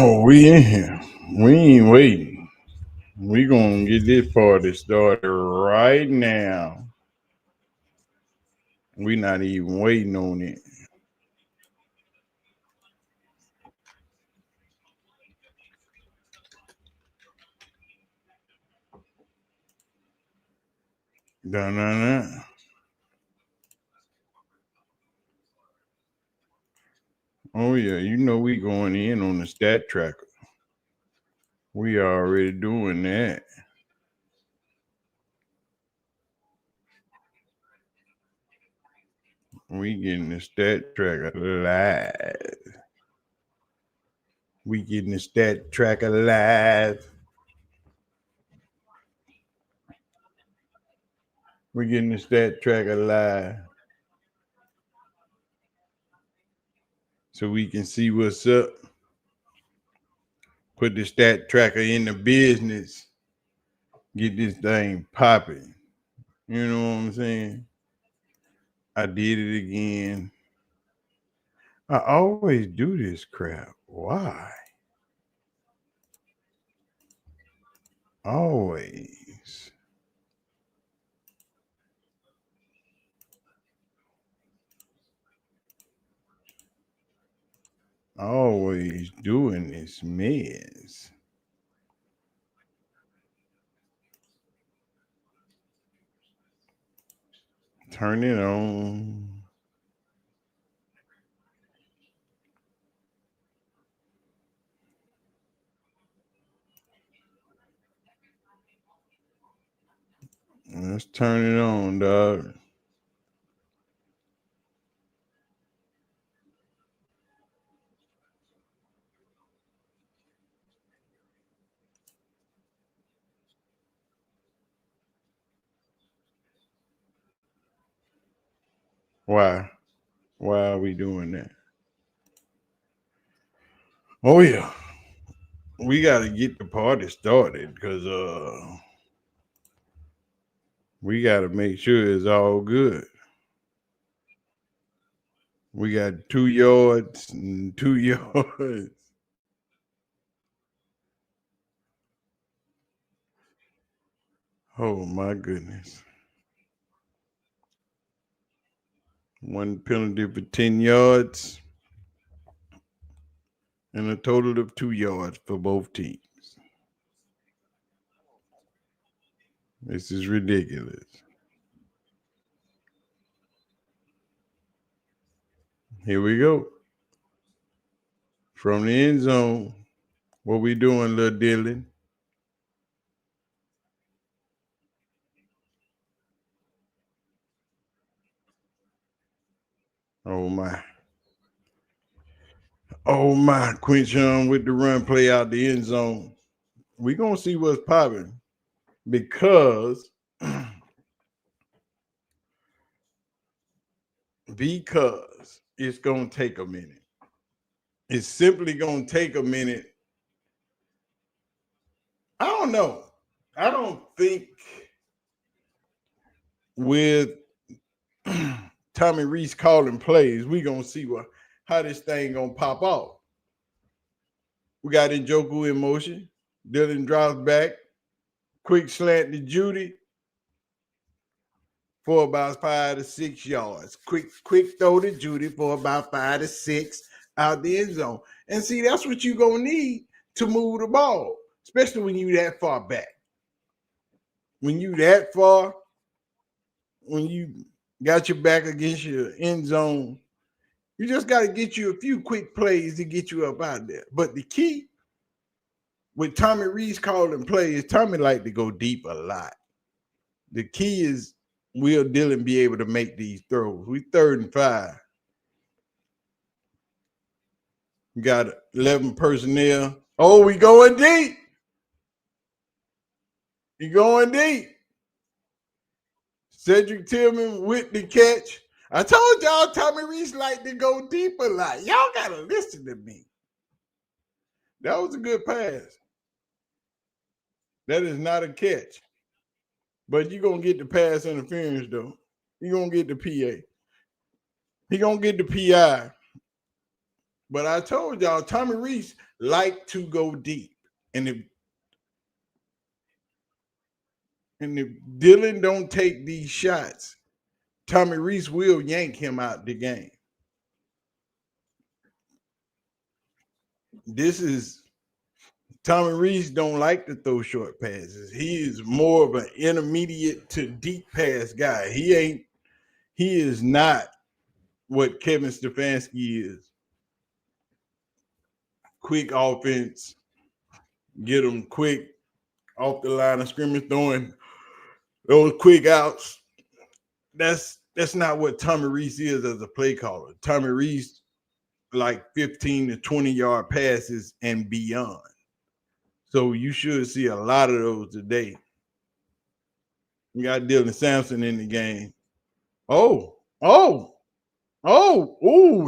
Oh, we in here. We ain't waiting. We gonna get this party started right now. We not even waiting on it. Dun, dun, dun. Oh yeah, you know we going in on the stat tracker. We already doing that. We getting the stat tracker live. We getting the stat tracker live. We getting the stat tracker live. So we can see what's up. Put the stat tracker in the business. Get this thing popping. You know what I'm saying? I did it again. I always do this crap. Why? Always. Always doing this mess. Turn it on. Let's turn it on, dog. Why? Why are we doing that? Oh yeah. We gotta get the party started because we gotta make sure it's all good. We got 2 yards and 2 yards. Oh my goodness. One penalty for 10 yards and a total of 2 yards for both teams. This is ridiculous. Here we go. From the end zone. What we doing, little Dillon? Oh my. Oh my. Quinchon with the run play out the end zone. We gonna see what's popping because it's gonna take a minute. It's simply gonna take a minute. I don't know. I don't think with Tommy Rees calling plays, we gonna see how this thing gonna pop off. We got Njoku in motion. Dillon drops back. Quick slant to Judy for about 5 to 6 yards. Quick throw to Judy for about 5 to 6 out the end zone. And see, that's what you're gonna need to move the ball, especially when you that far back. When you that far, when you got your back against your end zone, you just got to get you a few quick plays to get you up out there. But the key with Tommy Rees calling plays, Tommy like to go deep a lot. The key is, will Dillon be able to make these throws? We 3rd and 5. We got 11 personnel. Oh, we going deep. You going deep. Cedric Tillman with the catch. I told y'all Tommy Rees like to go deep a lot. Y'all got to listen to me. That was a good pass. That is not a catch. But you're going to get the pass interference, though. You're going to get the PA. He going to get the PI. But I told y'all, Tommy Rees like to go deep. And if Dillon don't take these shots, Tommy Rees will yank him out the game. This is Tommy Rees don't like to throw short passes. He is more of an intermediate to deep pass guy. He is not what Kevin Stefanski is. Quick offense, get them quick off the line of scrimmage, throwing those quick outs. That's not what Tommy Rees is as a play caller. Tommy Rees like 15 to 20-yard passes and beyond. So you should see a lot of those today. You got Dillon Sampson in the game. Oh,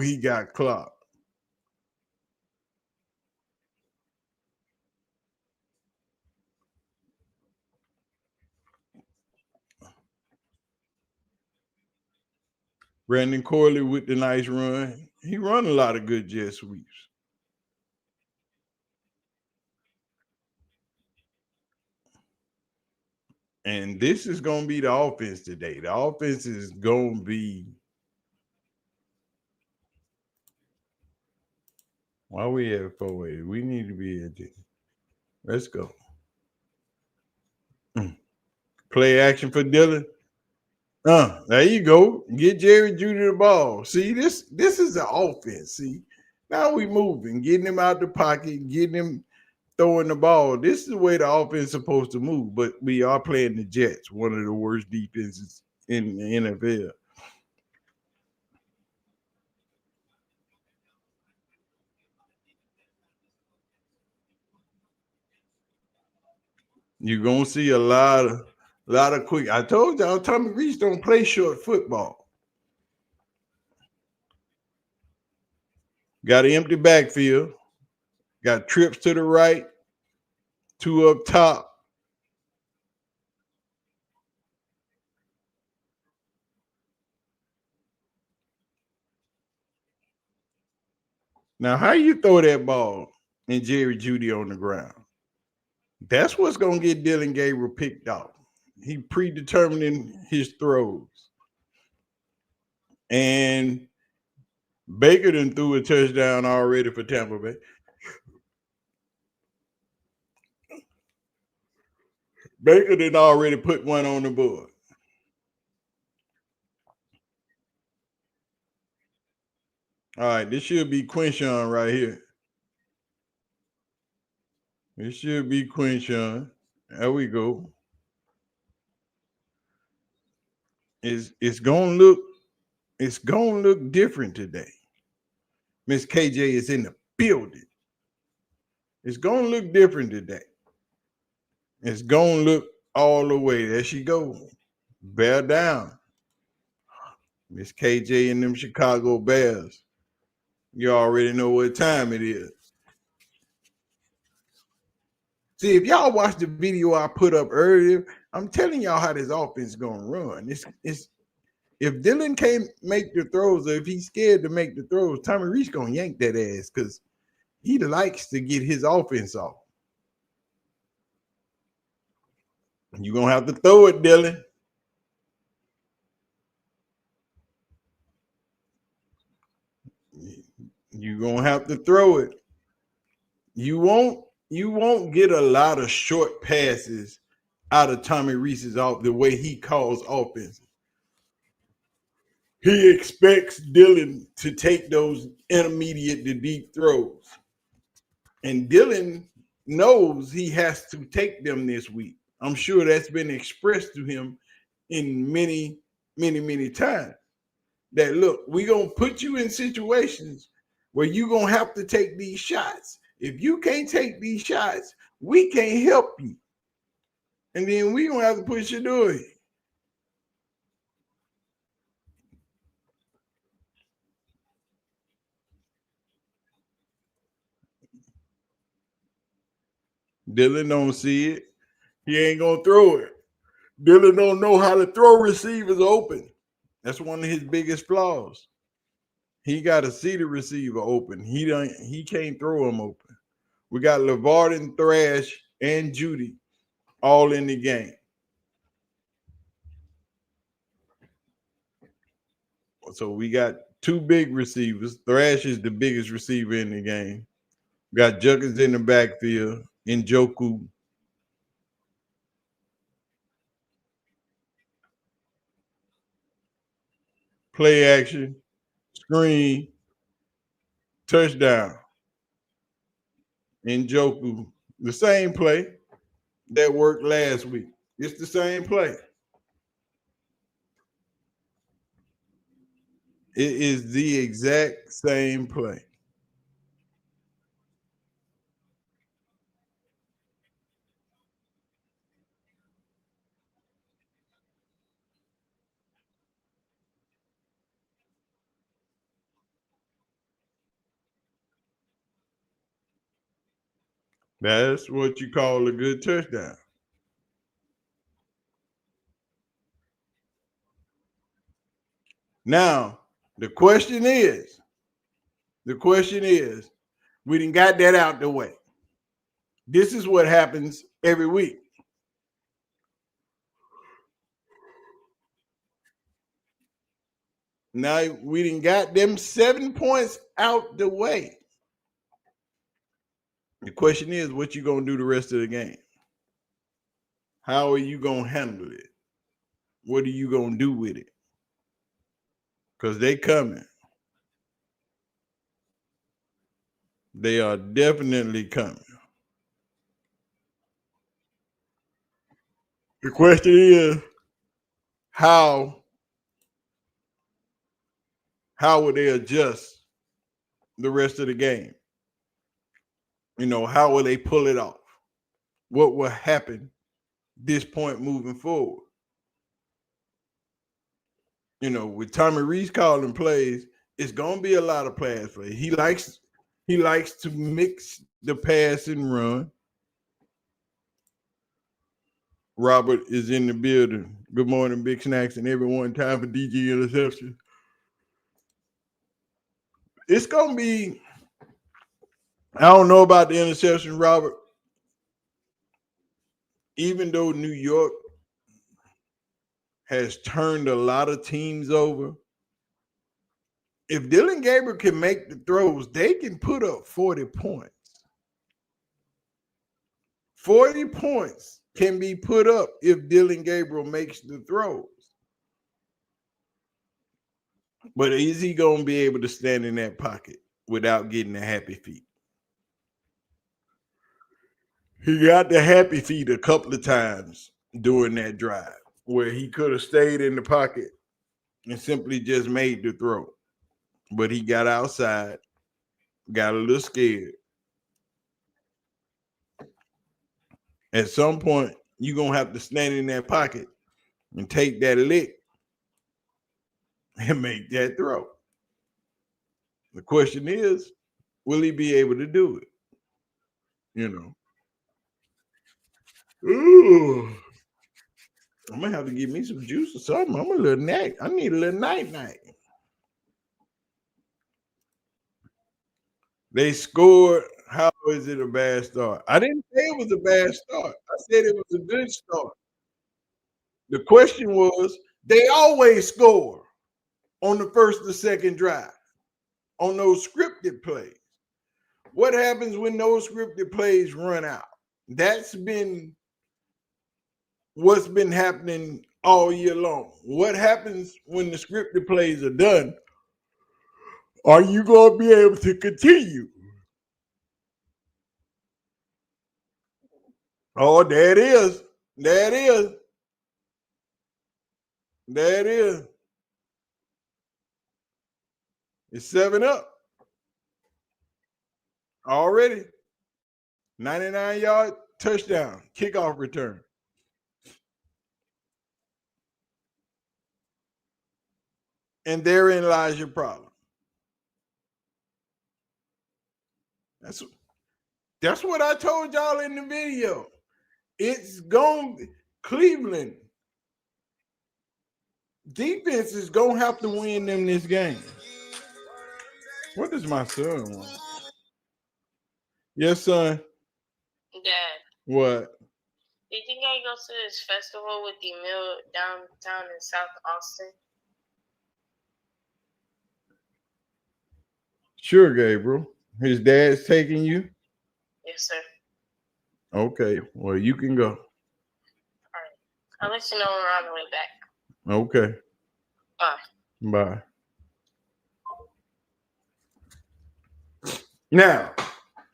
he got clocked. Brandon Corley with the nice run. He run a lot of good jet sweeps. And this is going to be the offense today. The offense is going to be. Why we at 4-8? We need to be at this. Let's go. Play action for Dillon. There you go. Get Jerry Jeudy the ball. See, this is the offense. See, now we moving, getting him out the pocket, getting him throwing the ball. This is the way the offense is supposed to move. But we are playing the Jets, one of the worst defenses in the NFL. You're gonna see a lot of quick. I told y'all Tommy Rees don't play short football. Got an empty backfield. Got trips to the right, 2 up top. Now, how you throw that ball and Jerry Jeudy on the ground? That's what's going to get Dillon Gabriel picked off. He predetermining his throws. And Baker done threw a touchdown already for Tampa Bay. Baker done already put one on the board. All right, this should be Quinshawn right here. It should be Quinshawn. There we go. It's gonna look different today. Miss KJ is in the building. It's gonna look different today. It's gonna look all the way. There she go. Bear down. Miss KJ and them Chicago Bears. You already know what time it is. See, if y'all watch the video I put up earlier, I'm telling y'all how this offense is gonna run. It's if Dillon can't make the throws, or if he's scared to make the throws, Tommy Rees gonna yank that ass because he likes to get his offense off. You're gonna have to throw it, Dillon. You're gonna have to throw it. You won't get a lot of short passes out of Tommy Rees's off the way he calls offense. He expects Dillon to take those intermediate to deep throws. And Dillon knows he has to take them this week. I'm sure that's been expressed to him in many, many, many times. That look, we're gonna put you in situations where you're gonna have to take these shots. If you can't take these shots, we can't help you. And then we're gonna have to push you through it. Dillon don't see it. He ain't gonna throw it. Dillon don't know how to throw receivers open. That's one of his biggest flaws. He got to see the receiver open. He can't throw him open. We got LeVar and Thrash and Judy all in the game. So we got two big receivers. Thrash is the biggest receiver in the game. We got Junkins in the backfield, Njoku. Play action, screen, touchdown. Njoku, the same play that worked last week. It's the same play. It is the exact same play. That's what you call a good touchdown. Now, the question is, we done got that out the way. This is what happens every week. Now we done got them 7 points out the way. The question is, what you gonna do the rest of the game? How are you gonna handle it? What are you gonna do with it? Because they coming. They are definitely coming. The question is, how would they adjust the rest of the game? You know, how will they pull it off? What will happen this point moving forward? You know, with Tommy Rees calling plays, it's gonna be a lot of pass play. He likes to mix the pass and run. Robert is in the building. Good morning, Big Snacks, and everyone. Time for DG interception. It's gonna be. I don't know about the interception, Robert. Even though New York has turned a lot of teams over, if Dillon Gabriel can make the throws, they can put up 40 points. 40 points can be put up if Dillon Gabriel makes the throws. But is he going to be able to stand in that pocket without getting the happy feet? He got the happy feet a couple of times during that drive where he could have stayed in the pocket and simply just made the throw. But he got outside, got a little scared. At some point, you're going to have to stand in that pocket and take that lick and make that throw. The question is, will he be able to do it? You know. Ooh. I'm going to have to give me some juice or something. I'm a little night. I need a little night. They scored. How is it a bad start? I didn't say it was a bad start. I said it was a good start. The question was, they always score on the first or second drive on those scripted plays. What happens when those scripted plays run out? That's been what's been happening all year long. What happens when the scripted plays are done? Are you going to be able to continue? Oh, there it is. There it is. There it is. It's 7-up. Already. 99-yard touchdown. Kickoff return. And therein lies your problem. That's what I told y'all in the video. It's going Cleveland. Defense is going to have to win them this game. What does my son want? Yes, son. Dad, What? do you think I go to this festival with the mill downtown in South Austin? Sure, Gabriel. His dad's taking you? Yes, sir. Okay. Well, you can go. All right. I'll let you know when we're on the way back. Okay. Bye. Bye. Now,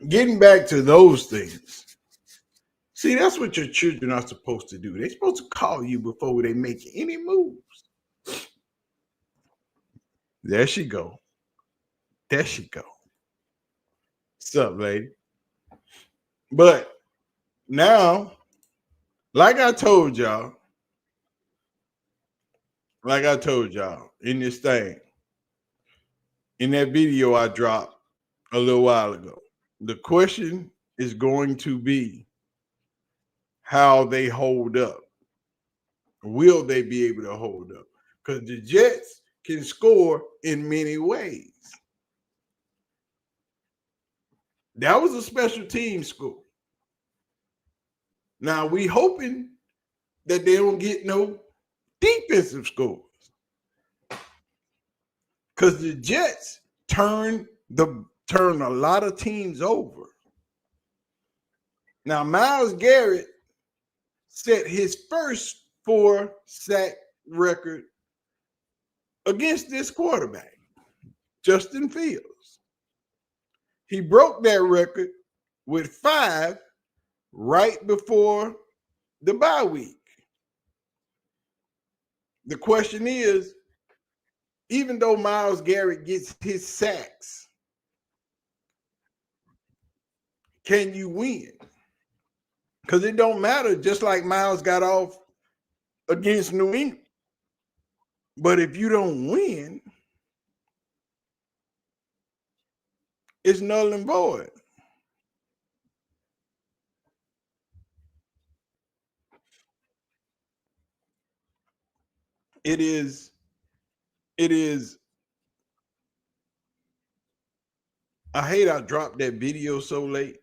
getting back to those things. See, that's what your children are supposed to do. They're supposed to call you before they make any moves. There she go. There she go. What's up, lady? But now, like I told y'all in this thing, in that video I dropped a little while ago, the question is going to be how they hold up. Will they be able to hold up? Because the Jets can score in many ways. That was a special team score. Now we hoping that they don't get no defensive scores. Because the Jets turn a lot of teams over. Now Myles Garrett set his first 4-sack record against this quarterback, Justin Fields. He broke that record with 5 right before the bye week. The question is, even though Myles Garrett gets his sacks, can you win? Because it don't matter, just like Myles got off against New England. But if you don't win, it's null and void. It is I hate I dropped that video so late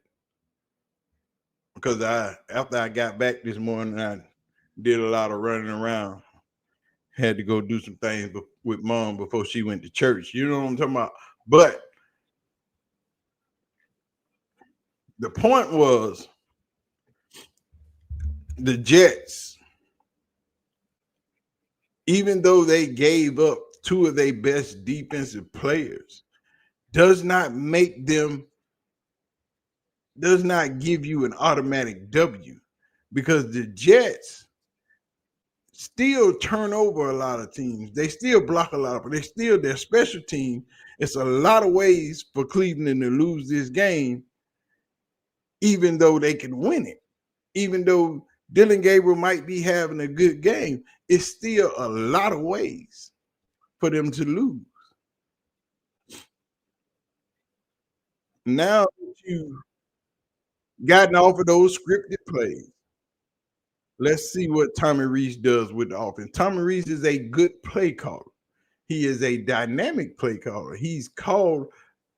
because after I got back this morning, I did a lot of running around. Had to go do some things with mom before she went to church. You know what I'm talking about? But the point was the Jets, even though they gave up 2 of their best defensive players, does not give you an automatic W, because the Jets still turn over a lot of teams. They still block a lot of, they still their special team. It's a lot of ways for Cleveland to lose this game, even though they can win it. Even though Dillon Gabriel might be having a good game, it's still a lot of ways for them to lose. Now that you've gotten off of those scripted plays, let's see what Tommy Rees does with the offense. Tommy Rees is a good play caller. He is a dynamic play caller. He's called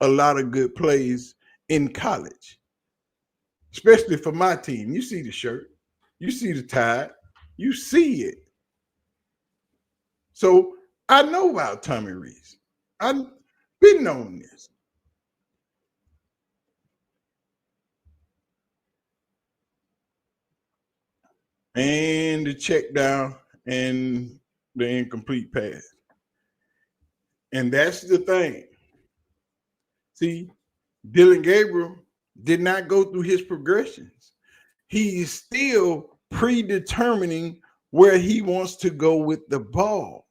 a lot of good plays in college, especially for my team. You see the shirt, you see the tie, you see it. So I know about Tommy Rees. I've been on this. And the check down and the incomplete pass. And that's the thing. See, Dillon Gabriel did not go through his progressions. He's still predetermining where he wants to go with the ball.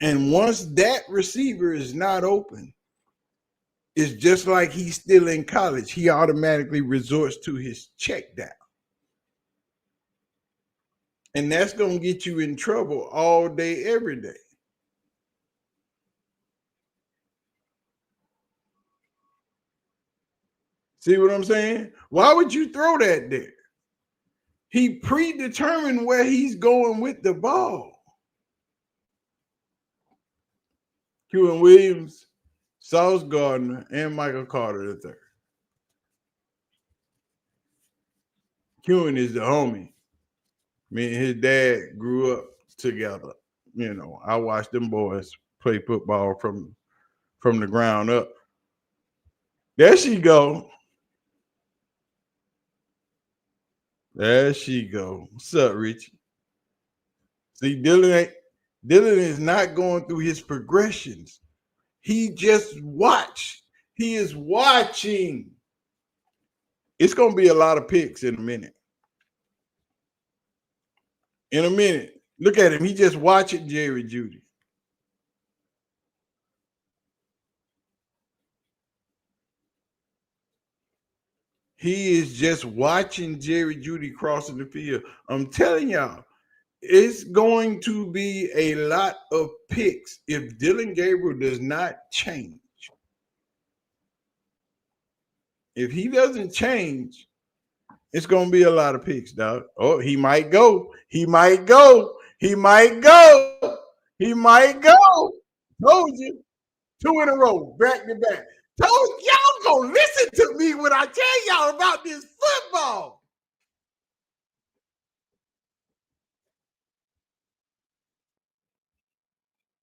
And once that receiver is not open, it's just like he's still in college. He automatically resorts to his check down. And that's going to get you in trouble all day, every day. See what I'm saying? Why would you throw that there? He predetermined where he's going with the ball. Kevin Williams, Sauce Gardner, and Michael Carter III. Kewin is the homie. Me and his dad grew up together. You know, I watched them boys play football from the ground up. There she go. There she go. What's up, Richie? See, Dillon is not going through his progressions. He just watched. He is watching. It's going to be a lot of picks in a minute. In a minute. Look at him. He just watching Jerry Jeudy. He is just watching Jerry Jeudy crossing the field. I'm telling y'all, it's going to be a lot of picks if Dillon Gabriel does not change. If he doesn't change, it's going to be a lot of picks, dog. Oh, he might go. He might go. He might go. He might go. Told you. 2 in a row, back to back. Told y'all gonna listen to me when I tell y'all about this football.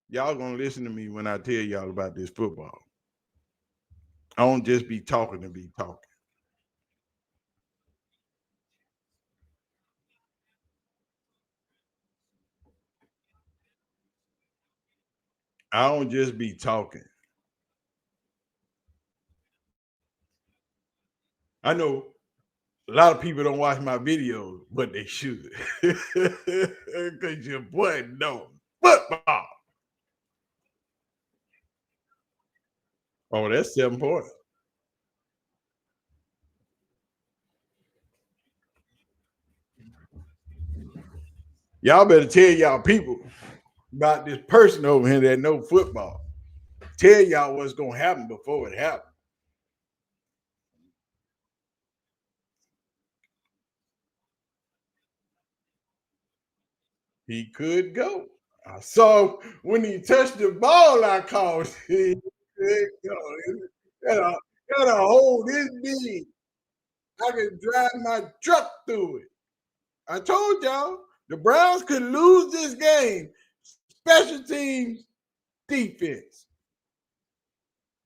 Y'all gonna listen to me when I tell y'all about this football. I don't just be talking to be talking. I don't just be talking. I know a lot of people don't watch my videos, but they should. Because your boy knows football. Oh, that's 7 points. Y'all better tell y'all people about this person over here that know football. Tell y'all what's going to happen before it happens. He could go. I saw when he touched the ball, I called. Gotta hold this big. I could drive my truck through it. I told y'all the Browns could lose this game. Special teams, defense.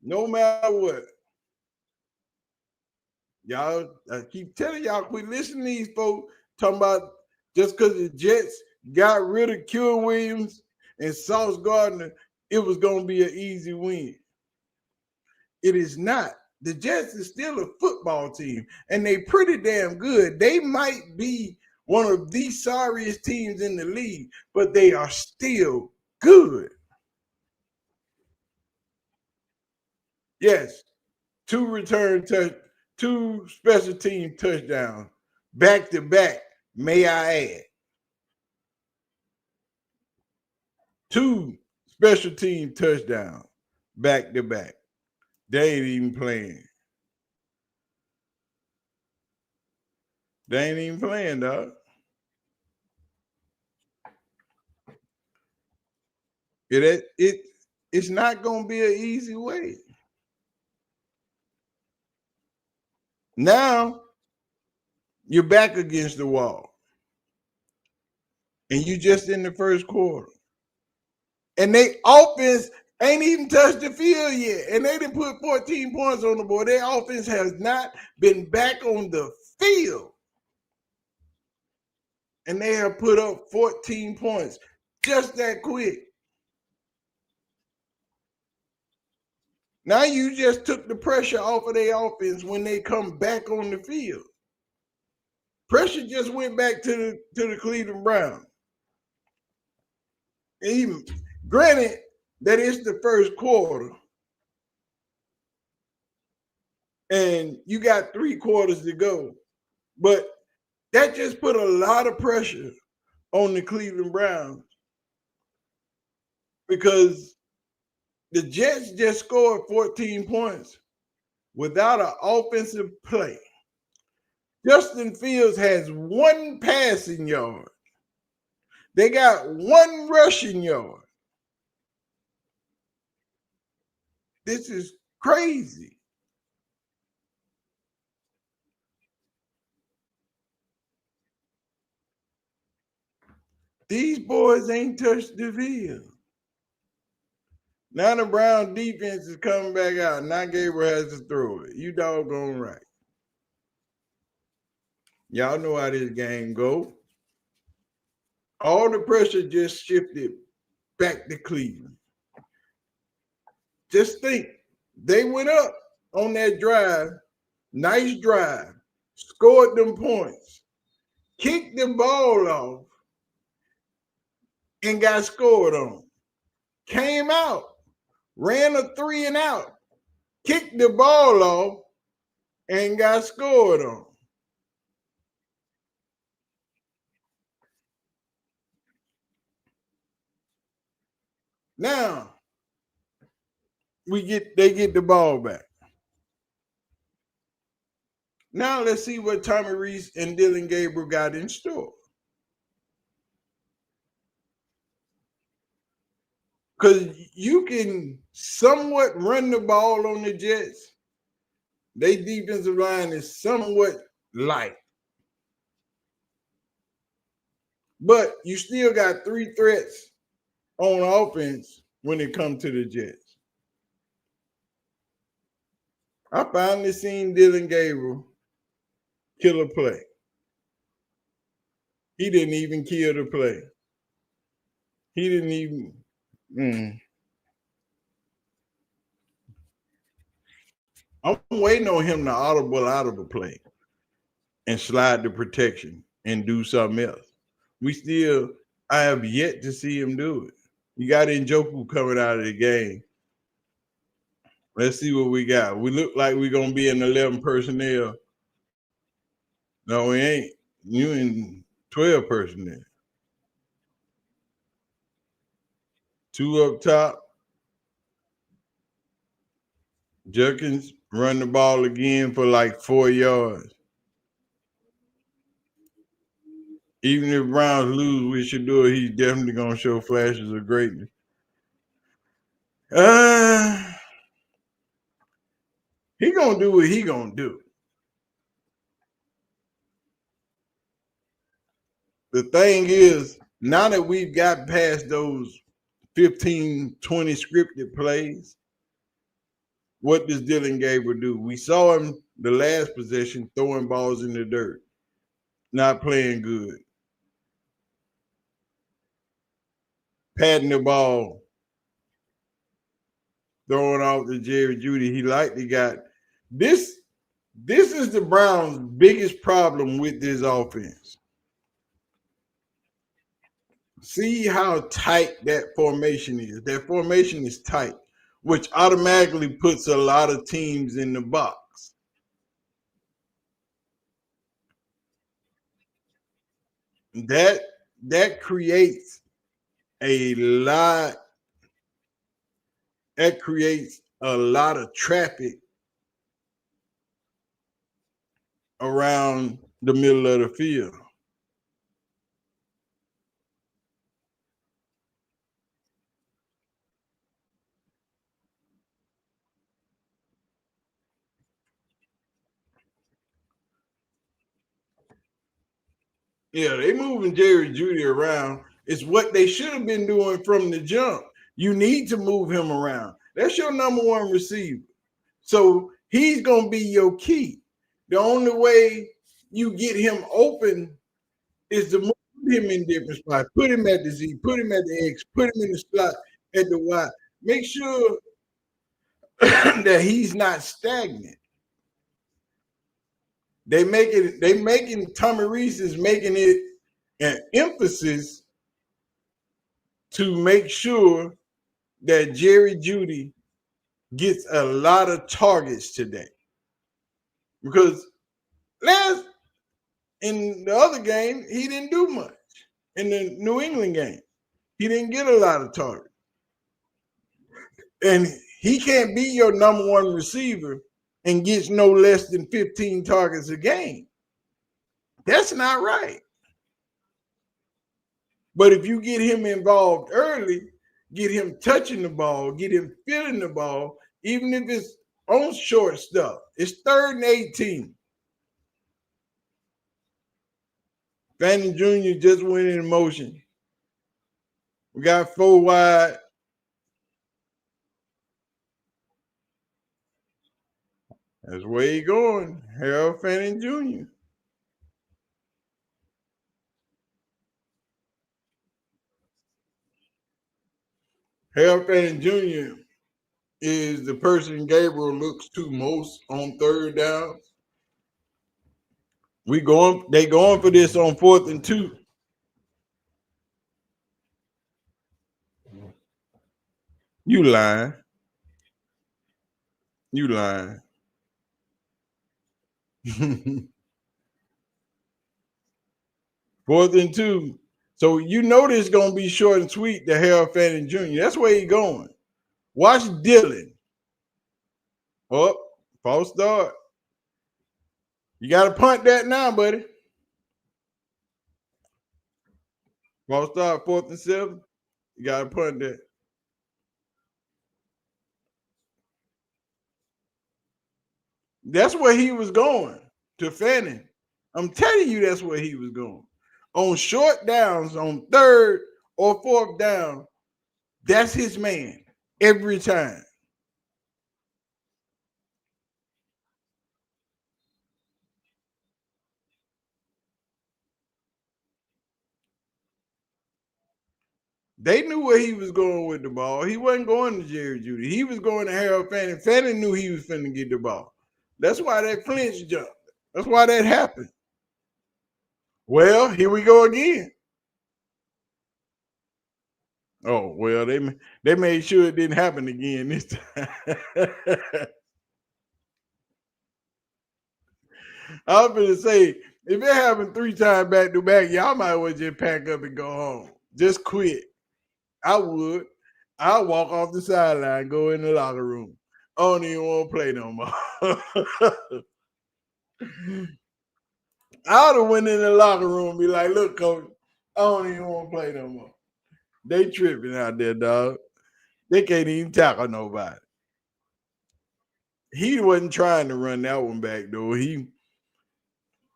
No matter what. Y'all, I keep telling y'all, quit listening to these folks talking about just because the Jets got rid of Kewin Williams and Sauce Gardner, it was going to be an easy win. It is not. The Jets is still a football team, and they pretty damn good. They might be one of the sorriest teams in the league, but they are still good. Yes, 2 special team touchdowns, back to back, may I add. 2 special team touchdowns, back to back. They ain't even playing. They ain't even playing, dog. It's not gonna be an easy way. Now you're back against the wall, and you just in the first quarter, and they offense ain't even touched the field yet, and they didn't put 14 points on the board. Their offense has not been back on the field, and they have put up 14 points just that quick. Now you just took the pressure off of their offense when they come back on the field. Pressure just went back to the Cleveland Browns. And even granted that it's the first quarter, and you got 3 quarters to go, but that just put a lot of pressure on the Cleveland Browns because the Jets just scored 14 points without an offensive play. Justin Fields has 1 passing yard. They got 1 rushing yard. This is crazy. These boys ain't touched the field. Now the Brown defense is coming back out. Now Gabriel has to throw it. You doggone right. Y'all know how this game go. All the pressure just shifted back to Cleveland. Just think, they went up on that drive, nice drive, scored them points, kicked the ball off, and got scored on. Came out, ran a 3 and out, kicked the ball off, and got scored on. Now, they get the ball back. Now let's see what Tommy Rees and Dillon Gabriel got in store. Because you can somewhat run the ball on the Jets. Their defensive line is somewhat light. But you still got 3 threats on offense when it comes to the Jets. I finally seen Dillon Gabriel kill a play. He didn't even kill the play. He didn't even. I'm waiting on him to audible out of a play and slide the protection and do something else. I have yet to see him do it. You got Njoku coming out of the game. Let's see what we got. We look like we're going to be in 11 personnel. No, we ain't. You in 12 personnel. 2 up top. Jerkins run the ball again for like 4 yards. Even if Browns lose, we should do it. He's definitely going to show flashes of greatness. He going to do what he going to do. The thing is, now that we've got past those 15, 20 scripted plays, what does Dillon Gabriel do? We saw him the last possession throwing balls in the dirt, not playing good, patting the ball, throwing off to Jerry Jeudy. He likely got this. This is the Browns' biggest problem with this offense. See how tight that formation is. That formation is tight, which automatically puts a lot of teams in the box. That creates a lot. That creates a lot of traffic around the middle of the field. Yeah, they moving Jerry Jeudy around. It's what they should have been doing from the jump. You need to move him around. That's your number 1 receiver. So he's going to be your key. The only way you get him open is to move him in different spots. Put him at the Z, put him at the X, put him in the slot at the Y. Make sure that he's not stagnant. They making Tommy Rees is making it an emphasis to make sure that Jerry Jeudy gets a lot of targets today. Because in the other game, he didn't do much. In the New England game, he didn't get a lot of targets. And he can't be your number 1 receiver and gets no less than 15 targets a game. That's not right. But if you get him involved early, get him touching the ball, get him feeling the ball, even if it's on short stuff, it's 3rd and 18. Fanning Jr. just went in motion. We got 4 wide. That's where he going. Harold Fanning Jr. Harold Fanning Jr. is the person Gabriel looks to most on 3rd down. They going for this on 4th and 2. You lying. You lying. 4th and 2. So you know this gonna be short and sweet to Harold Fanning Jr. That's where he going. Watch Dillon. Oh, false start. You gotta punt that now, buddy. False start, 4th and 7. You gotta punt that. That's where he was going to Fanning. I'm telling you, that's where he was going. On short downs, on 3rd or 4th down, that's his man every time. They knew where he was going with the ball. He wasn't going to Jerry Judy. He was going to Harold Fanning. Fanning knew he was finna get the ball. That's why that flinch jumped. That's why that happened. Well, here we go again. Oh, well, they made sure it didn't happen again this time. I was gonna say, if it happened 3 times back to back, y'all might as well just pack up and go home. Just quit. I would. I'll walk off the sideline, go in the locker room. I don't even want to play no more. I would have went in the locker room and be like, look, coach, I don't even want to play no more. They tripping out there, dog. They can't even tackle nobody. He wasn't trying to run that one back, though. He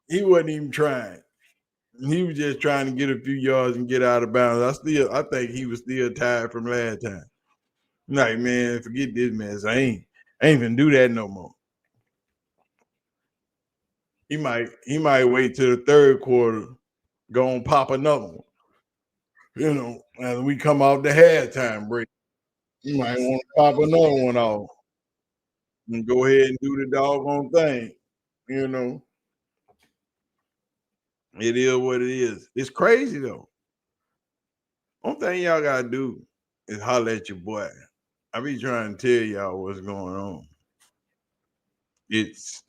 wasn't even trying. He was just trying to get a few yards and get out of bounds. I think he was still tired from last time. Like, man, forget this mess. I ain't gonna do that no more. He might wait till the 3rd quarter, go and pop another one. You know, as we come off the halftime break, you might want to pop another one off and go ahead and do the doggone thing. You know, it is what it is. It's crazy though. One thing y'all gotta do is holler at your boy. I be trying to tell y'all what's going on. It's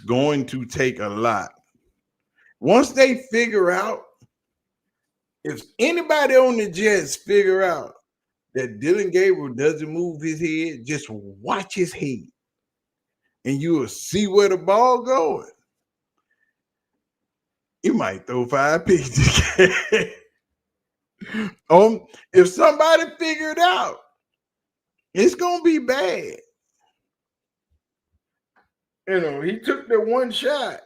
going to take a lot. Once they figure out, if anybody on the Jets figure out that Dillon Gabriel doesn't move his head, just watch his head, and you will see where the ball going. He might throw 5 picks. If somebody figure it out, it's gonna be bad. You know, he took the one shot,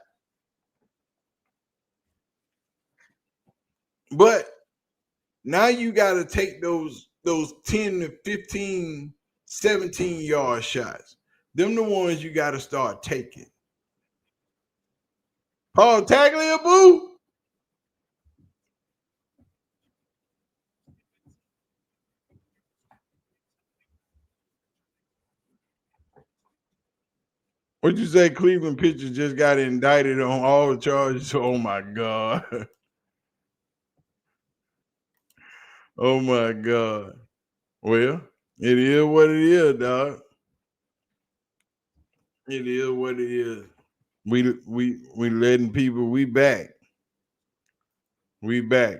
but now you got to take those 10 to 15, 17-yard shots. Them the ones you got to start taking. Paul Tagliabue. What'd you say? Cleveland pitcher just got indicted on all the charges. Oh my God. Oh my God. Well, it is what it is, dog. It is what it is. We letting people. We back. We back.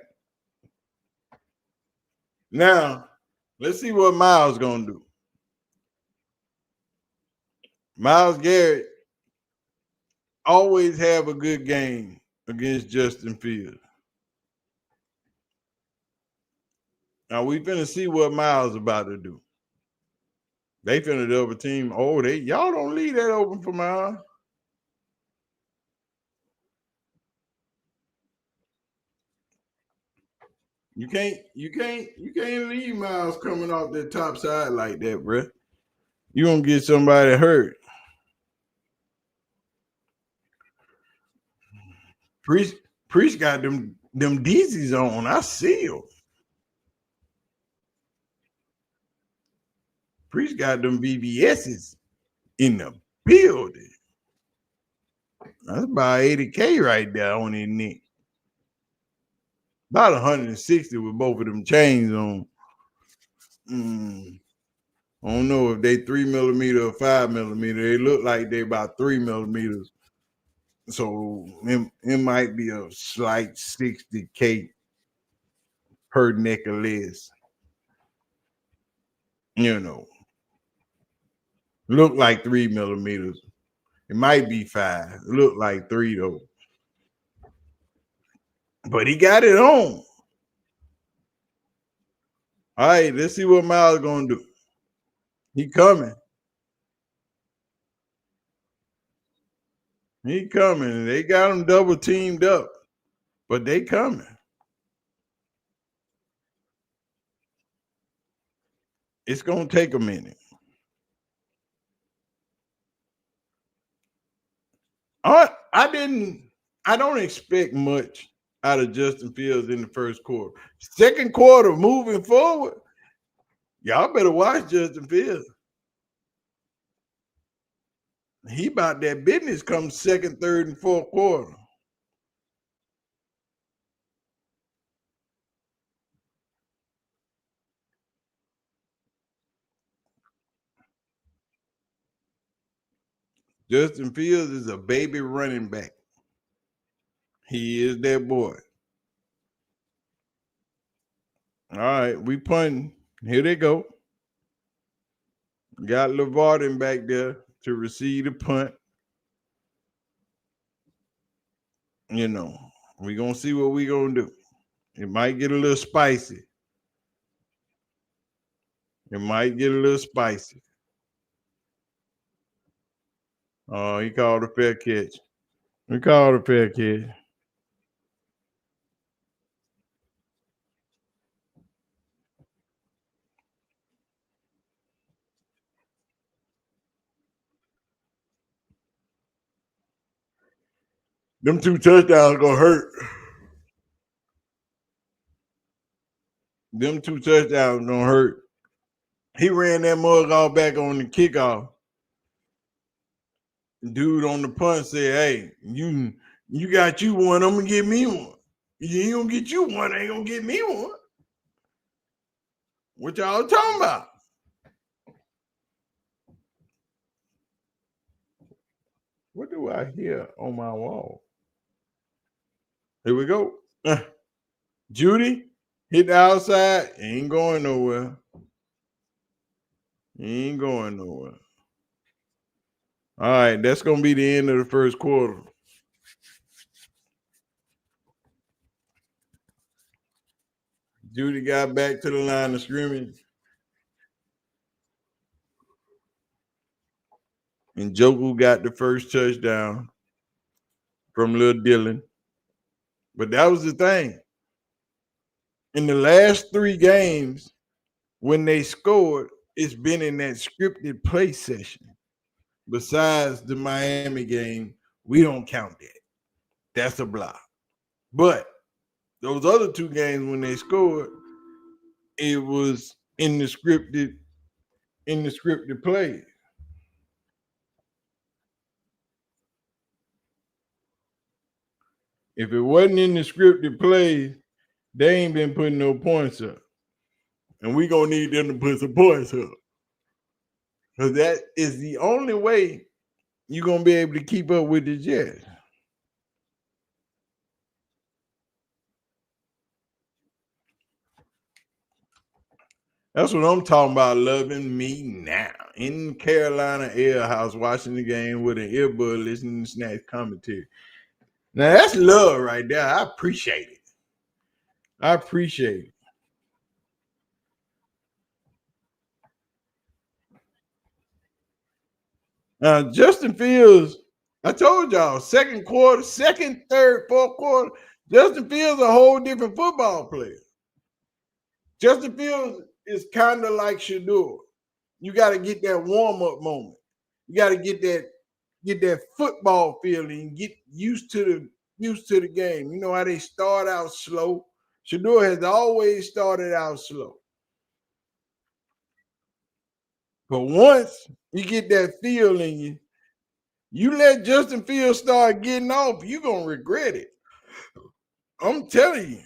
Now, let's see what Miles gonna do. Miles Garrett always have a good game against Justin Fields. Now we finna see what Miles about to do. They finna double team. Oh, y'all don't leave that open for Miles. You can't leave Miles coming off the top side like that, bro. You gonna get somebody hurt. Priest got them Deezys on. I see them. Priest got them VVS's in the building. That's about 80K right there on his neck. About 160 with both of them chains on. I don't know if they 3mm or 5mm. They look like they about 3mm. So it might be a slight 60K per neck or less. You know. Look like 3mm. It might be 5. It look like 3 though. But he got it on. All right, let's see what Miles gonna do. He coming. He coming. They got him double teamed up, but they coming. It's gonna take a minute. I don't expect much out of Justin Fields in the first quarter. Second quarter, moving forward, y'all better watch Justin Fields. He about that business come second, third, and fourth quarter. Justin Fields is a baby running back. He is that boy. All right, we punting. Here they go. Got LeVarden back there to receive the punt. You know, we gonna see what we gonna do. It might get a little spicy. It might get a little spicy. Oh, he called a fair catch. He called a fair catch. Them 2 touchdowns gonna hurt. Them 2 touchdowns gonna hurt. He ran that mug all back on the kickoff. Dude on the punt said, "Hey, you got you one. I'm gonna get me one. You ain't gonna get you one. Ain't gonna get me one. What y'all talking about?" What do I hear on my wall? Here we go. Judy hit the outside. Ain't going nowhere. Ain't going nowhere. All right, that's gonna be the end of the first quarter. Judy got back to the line of scrimmage. And Joku got the first touchdown from Lil Dillon. But that was the thing. In the last 3 games, when they scored, it's been in that scripted play session. Besides the Miami game, we don't count that. That's a block. But those other 2 games when they scored, it was in the scripted play. If it wasn't in the scripted plays, they ain't been putting no points up. And we gonna need them to put some points up. Because that is the only way you're gonna be able to keep up with the Jets. That's what I'm talking about, loving me now. In Carolina Ale House, watching the game with an earbud, listening to Snacks commentary. Now that's love right there. I appreciate it. I appreciate it. Justin Fields, I told y'all, second quarter, second, third, fourth quarter, Justin Fields a whole different football player. Justin Fields is kind of like Shador. You got to get that warm-up moment. You got to get that football feeling, get used to the game. You know how they start out slow. Shador has always started out slow. But once you get that feel in you, you let Justin Fields start getting off, you're going to regret it. I'm telling you.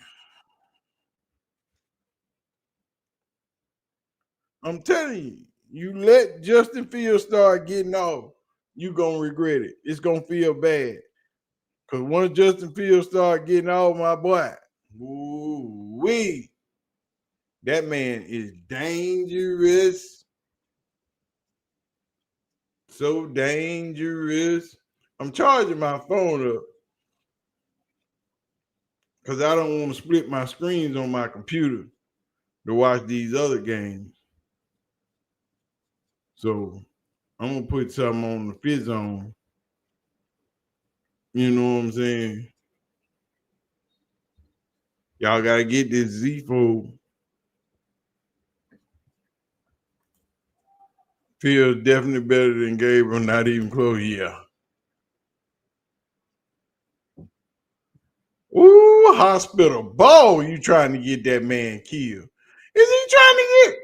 I'm telling you. You let Justin Fields start getting off, you're going to regret it. It's going to feel bad. Because once Justin Fields start getting off, my boy, ooh-wee, that man is dangerous. So dangerous. I'm charging my phone up because I don't want to split my screens on my computer to watch these other games. So I'm going to put something on the fifth zone. You know what I'm saying? Y'all got to get this Z-Fold. Feels definitely better than Gabriel, not even close. Yeah. Ooh, hospital ball. You trying to get that man killed. Is he trying to get?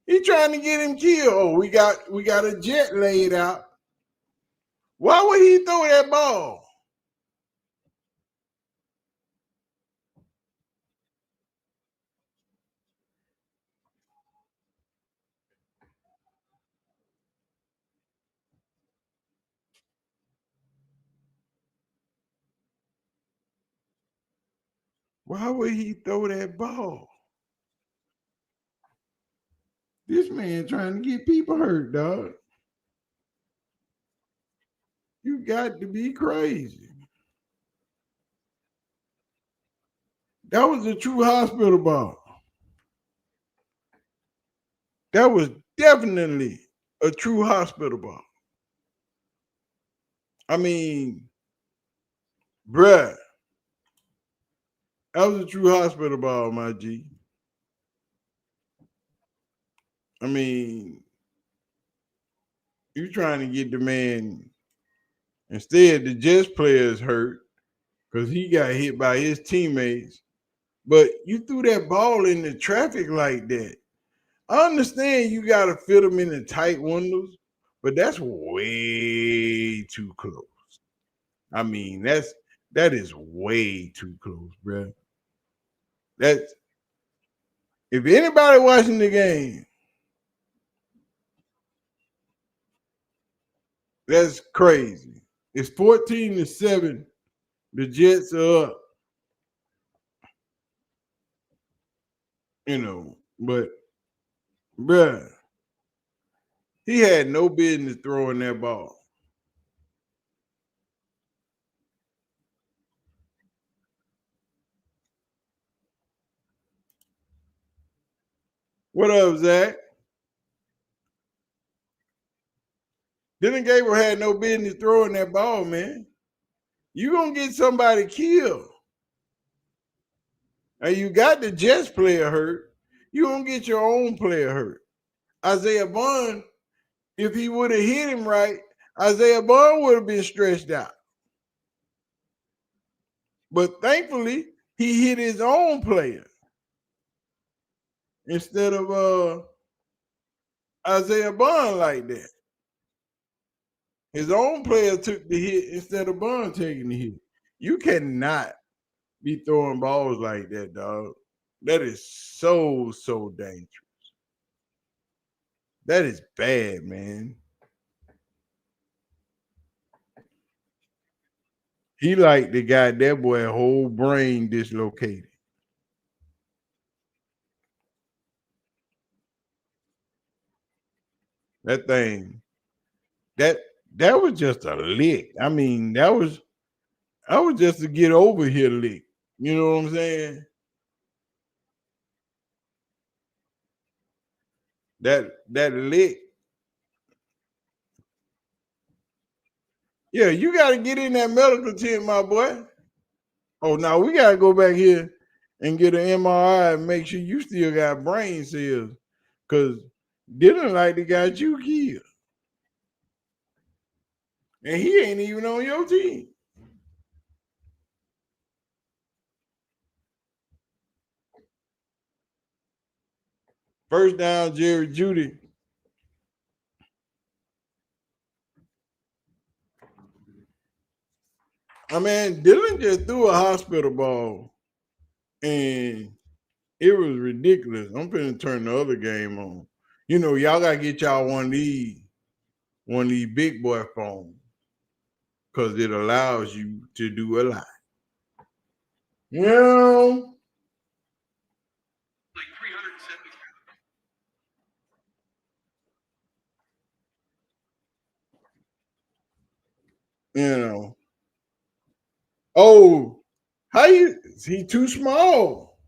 He trying to get him killed. Oh, we got a jet laid out. Why would he throw that ball? Why would he throw that ball? This man trying to get people hurt, dog. You got to be crazy. That was a true hospital ball. That was definitely a true hospital ball. I mean, bruh, that was a true hospital ball, my G. I mean, you trying to get the man, instead the Jets players hurt because he got hit by his teammates. But you threw that ball in the traffic like that. I understand you got to fit them in the tight windows, but that's way too close. I mean, that is way too close, bro. That's, if anybody watching the game, that's crazy. It's 14-7. The Jets are up. You know, but bruh, he had no business throwing that ball. What up, Zach? Dillon Gabriel had no business throwing that ball, man. You gonna get somebody killed. And you got the Jets player hurt. You gonna get your own player hurt. Isaiah Bond, if he would have hit him right, Isaiah Bond would have been stretched out. But thankfully, he hit his own player instead of Isaiah Bond like that. His own player took the hit instead of Bond taking the hit. You cannot be throwing balls like that, dog. That is so dangerous. That is bad, man. He like the guy, that boy whole brain dislocated. That thing, that was just a lick. I mean, that was just to get over here lick. You know what I'm saying? That lick. Yeah, you got to get in that medical tent, my boy. Oh, now we got to go back here and get an MRI and make sure you still got brain cells. Cause Dillon like the got you killed. And he ain't even on your team. First down, Jerry Judy. I mean, Dillon just threw a hospital ball, and it was ridiculous. I'm finna turn the other game on. You know, y'all gotta get y'all one of these big boy phones, because it allows you to do a lot. You know, like 370. You know. Oh, how you? He too small.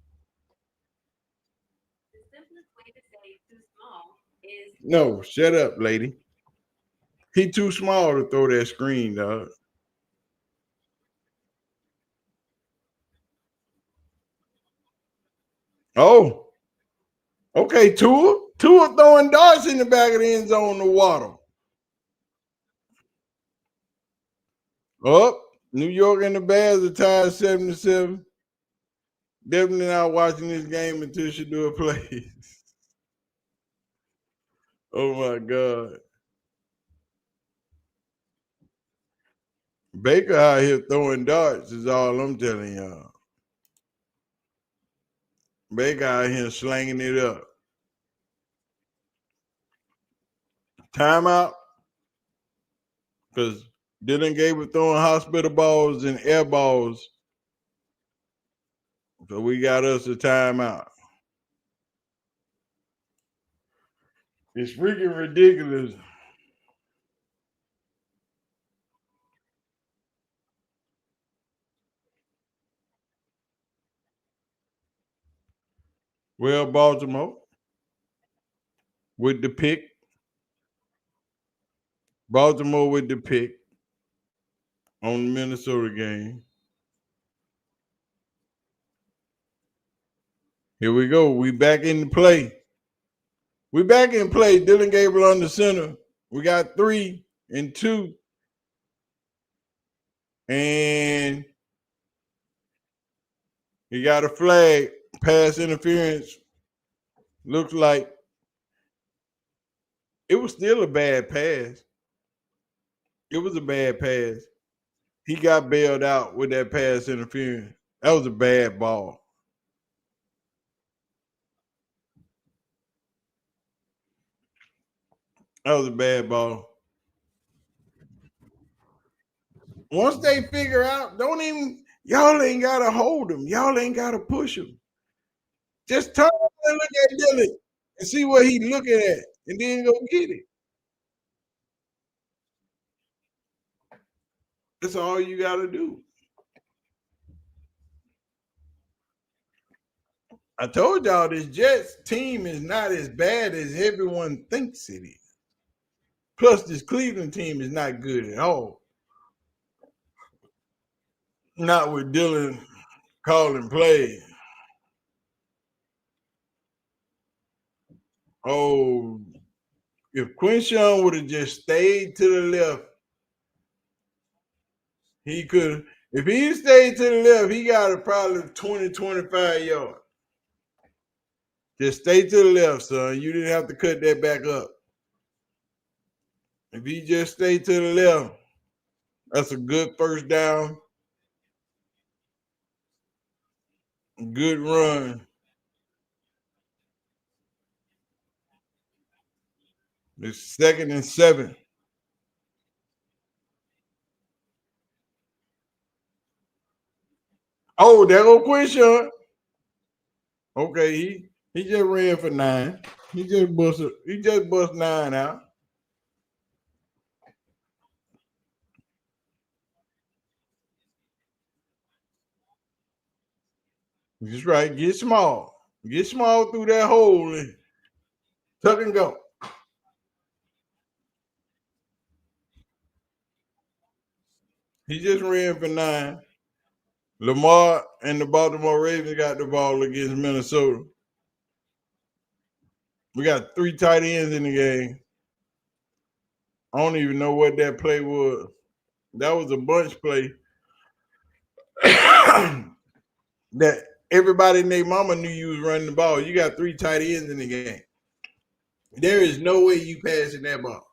The simplest way to say too small is no. Shut up, lady. He too small to throw that screen, dog. Oh, okay. Tua throwing darts in the back of the end zone to Waddle. Up, New York and the Bears are tied 7-7. Definitely not watching this game until she do a play. Oh my God. Baker out here throwing darts is all I'm telling y'all. Baker out here slanging it up. Timeout. Because Dillon Gabriel throwing hospital balls and air balls. So we got us a timeout. It's freaking ridiculous. Well, Baltimore with the pick. Baltimore with the pick on the Minnesota game. Here we go. We back in the play. We back in play. Dillon Gabriel on the center. We got 3 and 2. And he got a flag. Pass interference. Looks like it was still a bad pass. It was a bad pass. He got bailed out with that pass interference. That was a bad ball. That was a bad ball. Once they figure out, y'all ain't got to hold him. Y'all ain't got to push him. Just turn and look at Dillon and see what he's looking at and then go get it. That's all you got to do. I told y'all this Jets team is not as bad as everyone thinks it is. Plus, this Cleveland team is not good at all. Not with Dillon calling plays. Oh, if Quinshawn would have just stayed to the left, he could. If he stayed to the left, he got a probably 20, 25 yards. Just stay to the left, son. You didn't have to cut that back up. If he just stayed to the left, that's a good first down. Good run. It's 2nd and 7. Oh, there go Quinshawn. Okay, he just ran for 9. He just bust 9 out. That's right. Get small. Get small through that hole and tuck and go. He just ran for 9. Lamar and the Baltimore Ravens got the ball against Minnesota. We got 3 tight ends in the game. I don't even know what that play was. That was a bunch play that everybody and their mama knew you was running the ball. You got 3 tight ends in the game. There is no way you passing that ball.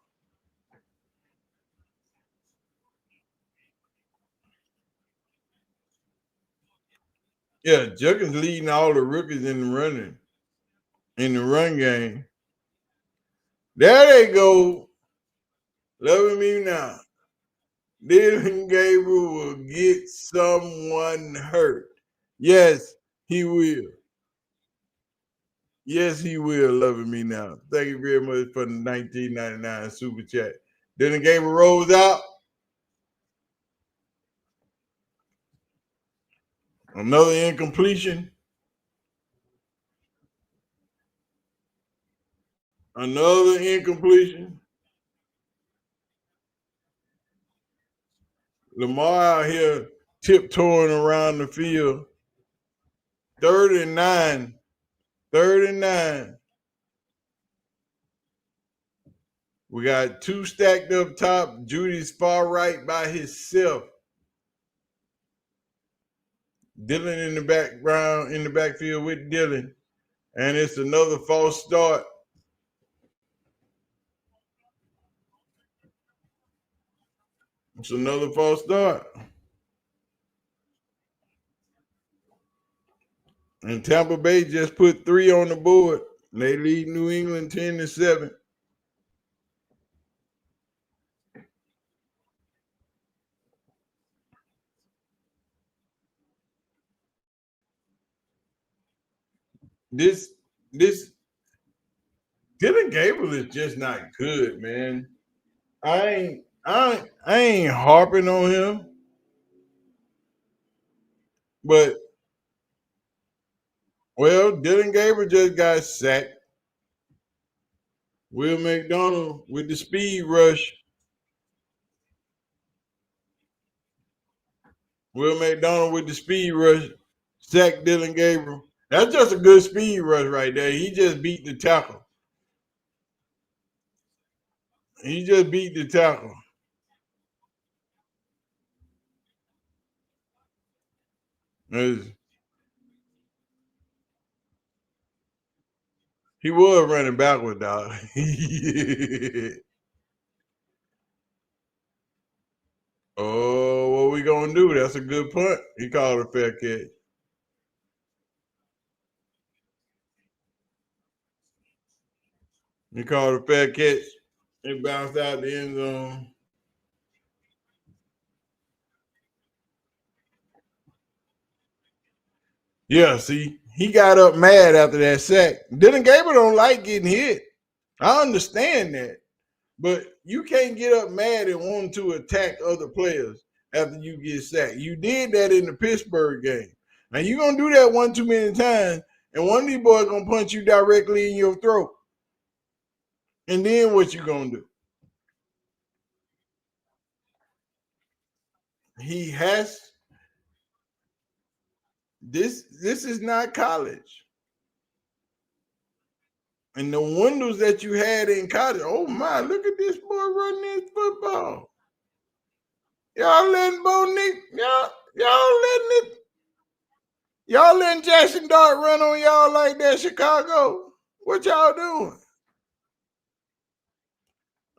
Yeah, Juggins leading all the rookies in the run game. There they go. Loving me now. Dillon Gabriel will get someone hurt. Yes, he will. Yes, he will. Loving me now. Thank you very much for the 1999 super chat. Dillon Gabriel rolls out. Another incompletion. Another incompletion. Lamar out here tiptoeing around the field. 3rd and 9. 3rd and 9. We got 2 stacked up top. Judy's far right by himself. Dillon in the background, in the backfield with Dillon. And it's another false start. It's another false start. And Tampa Bay just put 3 on the board. They lead New England 10-7. This Dillon Gabriel is just not good, man. I ain't harping on him, but well, Dillon Gabriel just got sacked. Will McDonald with the speed rush. Will McDonald with the speed rush. Sacked Dillon Gabriel. That's just a good speed rush right there. He just beat the tackle. He just beat the tackle. He was running backward, dog. Oh, what we gonna do? That's a good punt. He called a fair catch. He called a fair catch. It bounced out the end zone. Yeah, see, he got up mad after that sack. Dillon Gabriel don't like getting hit. I understand that. But you can't get up mad and want to attack other players after you get sacked. You did that in the Pittsburgh game. Now you're gonna do that one too many times, and one of these boys gonna punch you directly in your throat. And then what you gonna do? He has this is not college. And the windows that you had in college, oh my, look at this boy running this football. Y'all letting Bo Nick, y'all letting Jackson Dart run on y'all like that, Chicago. What y'all doing?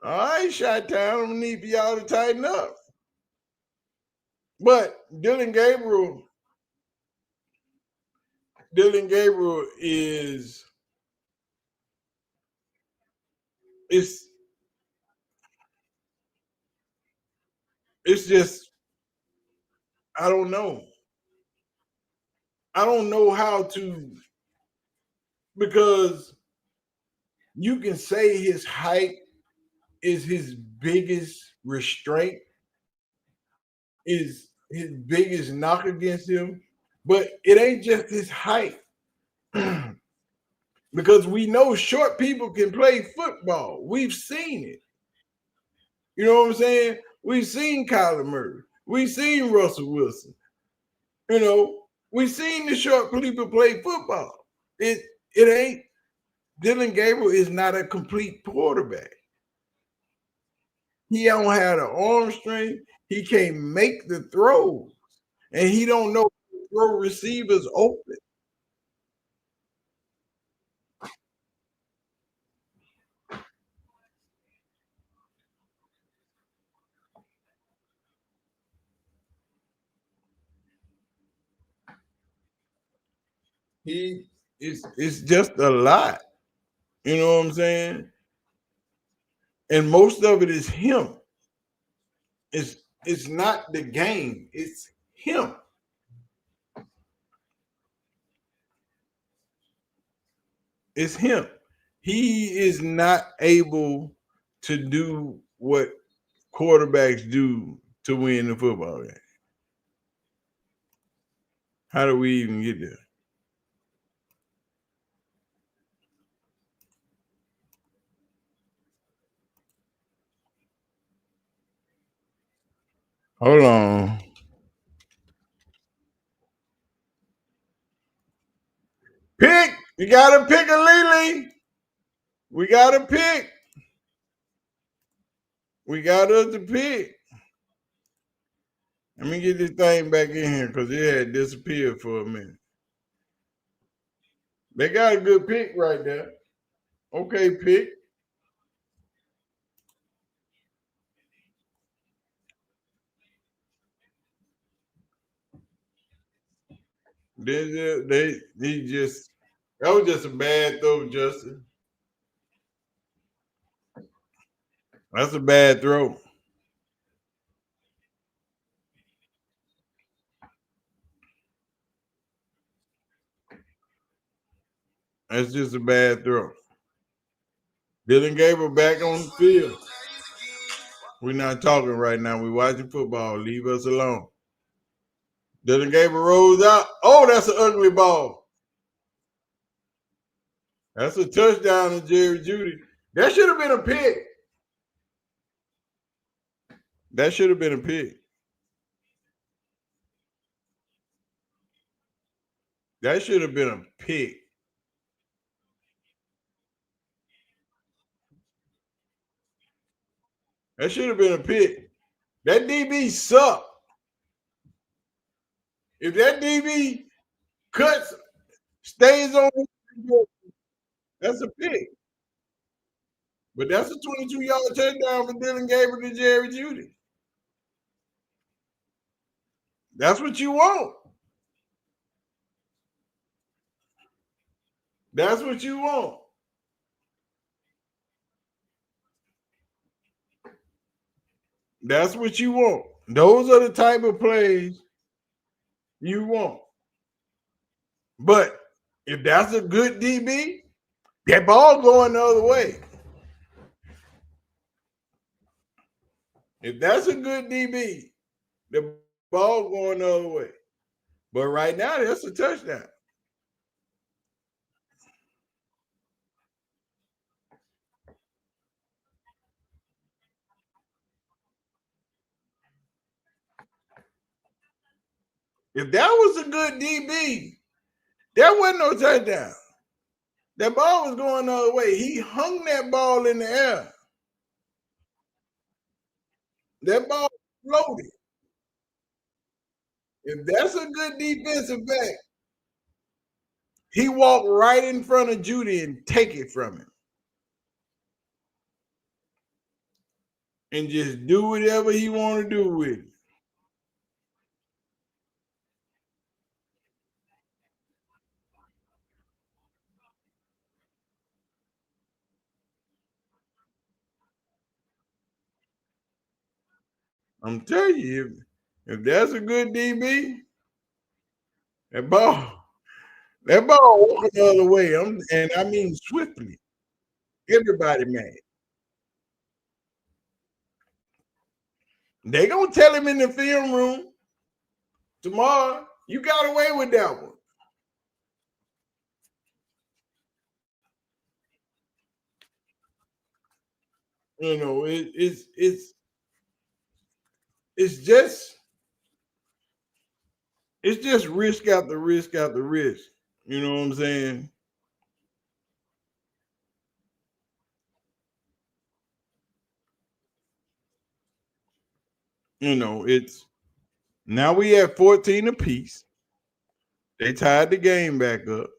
All right, Chi-Town, I'm gonna need for y'all to tighten up. But Dillon Gabriel is it's just I don't know. I don't know how to, because you can say his height is his biggest restraint, is his biggest knock against him, but it ain't just his height. Because we know short people can play football. We've seen it. You know what I'm saying? We've seen Kyler Murray. We've seen Russell Wilson. You know, we seen the short people play football. It ain't. Dillon Gabriel is not a complete quarterback. He don't have the arm strength. He can't make the throws, and he don't know how to throw receivers open. It's just a lot. You know what I'm saying? And most of it is him. It's not the game. It's him. It's him. He is not able to do what quarterbacks do to win the football game. How do we even get there? Hold on. Pick. You gotta pick a Lily. We gotta pick. We got us to pick. Let me get this thing back in here because it had disappeared for a minute. They got a good pick right there. Okay, pick. He just that was just a bad throw, Justin. That's a bad throw. That's just a bad throw. Dillon Gabriel back on the field. We're not talking right now. We're watching football. Leave us alone. Dillon Gabriel rolls out. Oh, that's an ugly ball. That's a touchdown to Jerry Jeudy. That should have been a pick. That should have been a pick. That should have been a pick. That should have been a pick. That DB sucked. If that DB cuts, stays on, that's a pick. But that's a 22-yard touchdown for Dillon Gabriel to Jerry Jeudy. That's what you want. That's what you want. That's what you want. Those are the type of plays you want. But if that's a good DB, that ball going the other way. If that's a good DB, the ball going the other way. But right now, that's a touchdown. If that was a good DB, there wasn't no touchdown. That ball was going the other way. He hung that ball in the air. That ball floated. If that's a good defensive back, he walked right in front of Jeudy and take it from him. And just do whatever he want to do with it. I'm telling you, if that's a good DB, that ball walking the other way. And I mean swiftly. Everybody mad. They gonna tell him in the film room tomorrow, you got away with that one. You know, it's just It's just risk after risk after risk. You know what I'm saying? You know, it's now we have 14 apiece. They tied the game back up.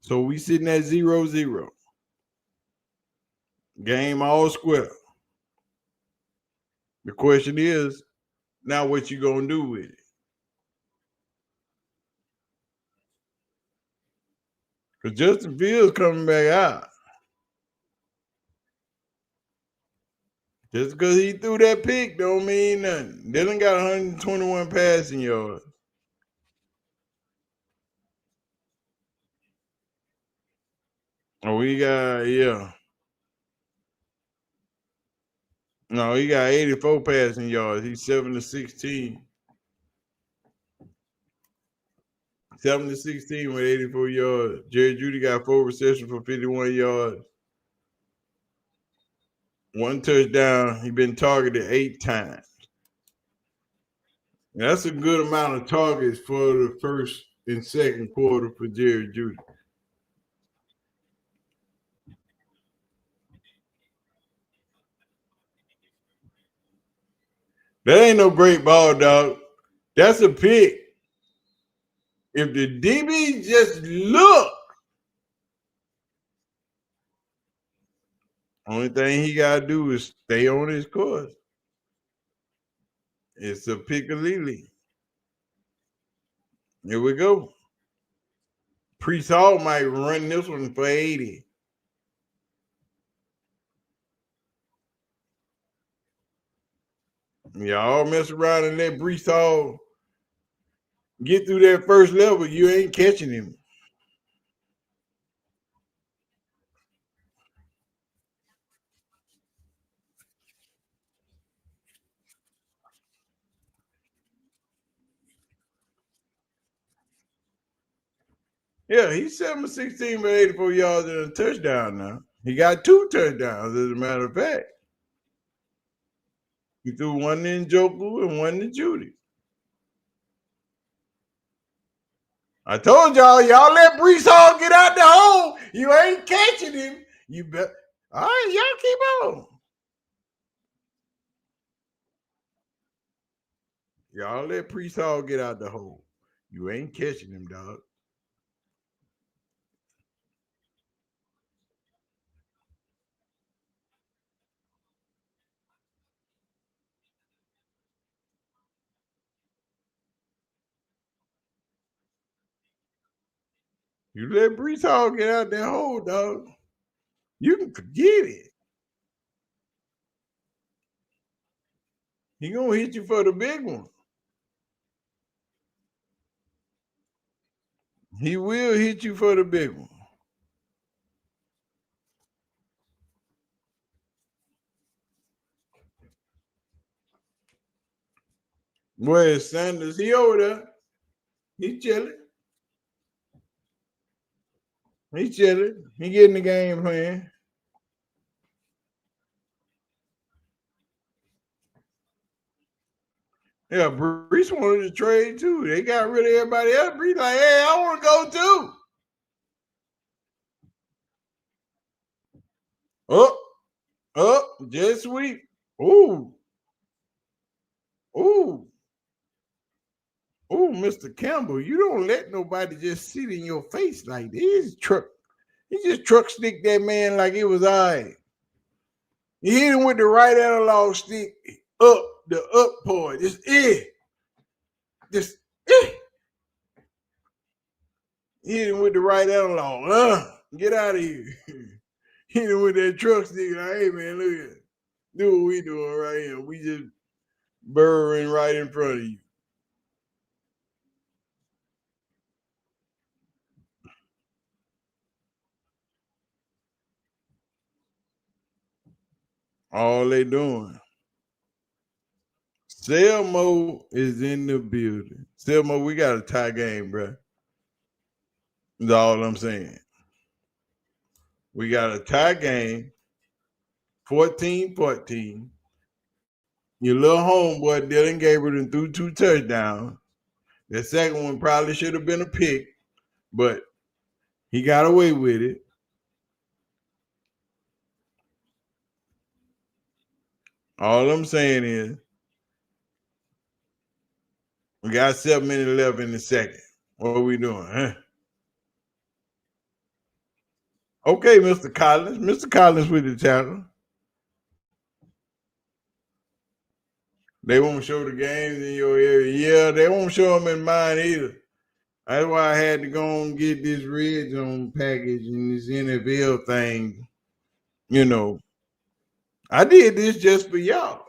So we sitting at 0-0. Game all square. The question is, now what you gonna do with it? Because Justin Fields coming back out. Just because he threw that pick don't mean nothing. Dillon got 121 passing yards. Oh, he got, yeah. No, he got 84 passing yards. He's 7-16. 7-16 with 84 yards. Jerry Jeudy got 4 receptions for 51 yards. 1 touchdown. He been targeted 8 times. That's a good amount of targets for the first and second quarter for Jerry Jeudy. That ain't no great ball, dog. That's a pick. If the DB just look, only thing he got to do is stay on his course. It's a pick-a-lily. Here we go. Priest Hall might run this one for 80. Y'all mess around and let Priest Hall get through that first level, you ain't catching him. Yeah, he's 7-16 with 84 yards and a touchdown now. He got 2 touchdowns, as a matter of fact. He threw one to Njoku and one to Jeudy. I told y'all let Brees Hall get out the hole. You ain't catching him. You bet. All right, y'all keep on. Y'all let Brees Hall get out the hole. You ain't catching him, dog. You let Brees Hall get out that hole, dog. You can forget it. He gonna hit you for the big one. He will hit you for the big one. Where's Sanders? He over there. He chilling. He chilling. He getting the game plan. Yeah, Brees wanted to trade too. They got rid of everybody else. Brees like, hey, I want to go too. Jet sweep. Ooh, Mr. Campbell, you don't let nobody just sit in your face like this. He just truck stick that man like it was all right. He hit him with the right analog stick up the up part. Just hit him with the right analog. Get out of here. Hit him with that truck stick. Like, hey man, look at it. Do what we doing right here. We just burrowing right in front of you. All they doing. Selmo is in the building. Selmo, we got a tie game, bro. That's all I'm saying. We got a tie game, 14-14. Your little homeboy, Dillon Gabriel, threw 2 touchdowns. The second one probably should have been a pick, but he got away with it. All I'm saying is we got 7 minutes left in the second. What are we doing? Huh? Okay, Mr. Collins. Mr. Collins with the tackle. They won't show the games in your area. Yeah, they won't show them in mine either. That's why I had to go and get this red zone package and this NFL thing. You know, I did this just for y'all.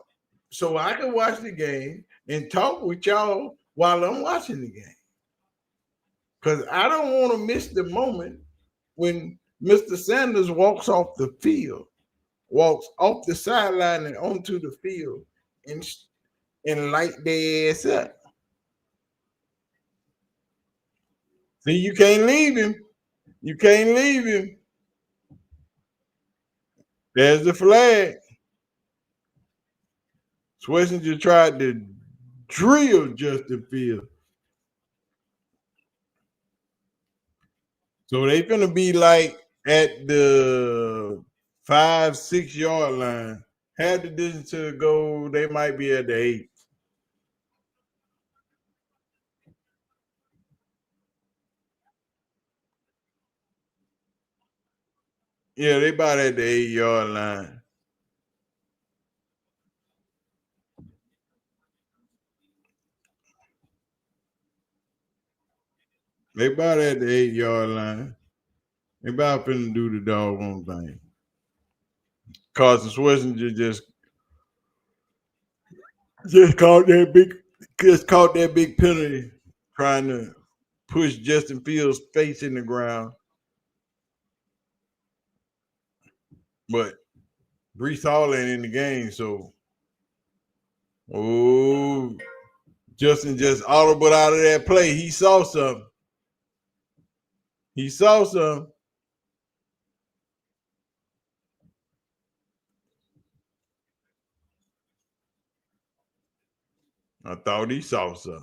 So I can watch the game and talk with y'all while I'm watching the game. Because I don't want to miss the moment when Mr. Sanders walks off the field, walks off the sideline and onto the field and light their ass up. See, you can't leave him. You can't leave him. There's the flag. Schlesinger tried to drill Justin Fields. So they gonna be like at the 5-6 yard line. Had the distance to the goal, they might be at the 8. Yeah, they about at the 8 yard line. They about at the 8 yard line. They about finna do the doggone thing. Carson Schlesinger just caught that big penalty trying to push Justin Fields' face in the ground. But Brees Hall ain't in the game, so Justin just audible out of that play. He saw something. He saw something. I thought he saw something.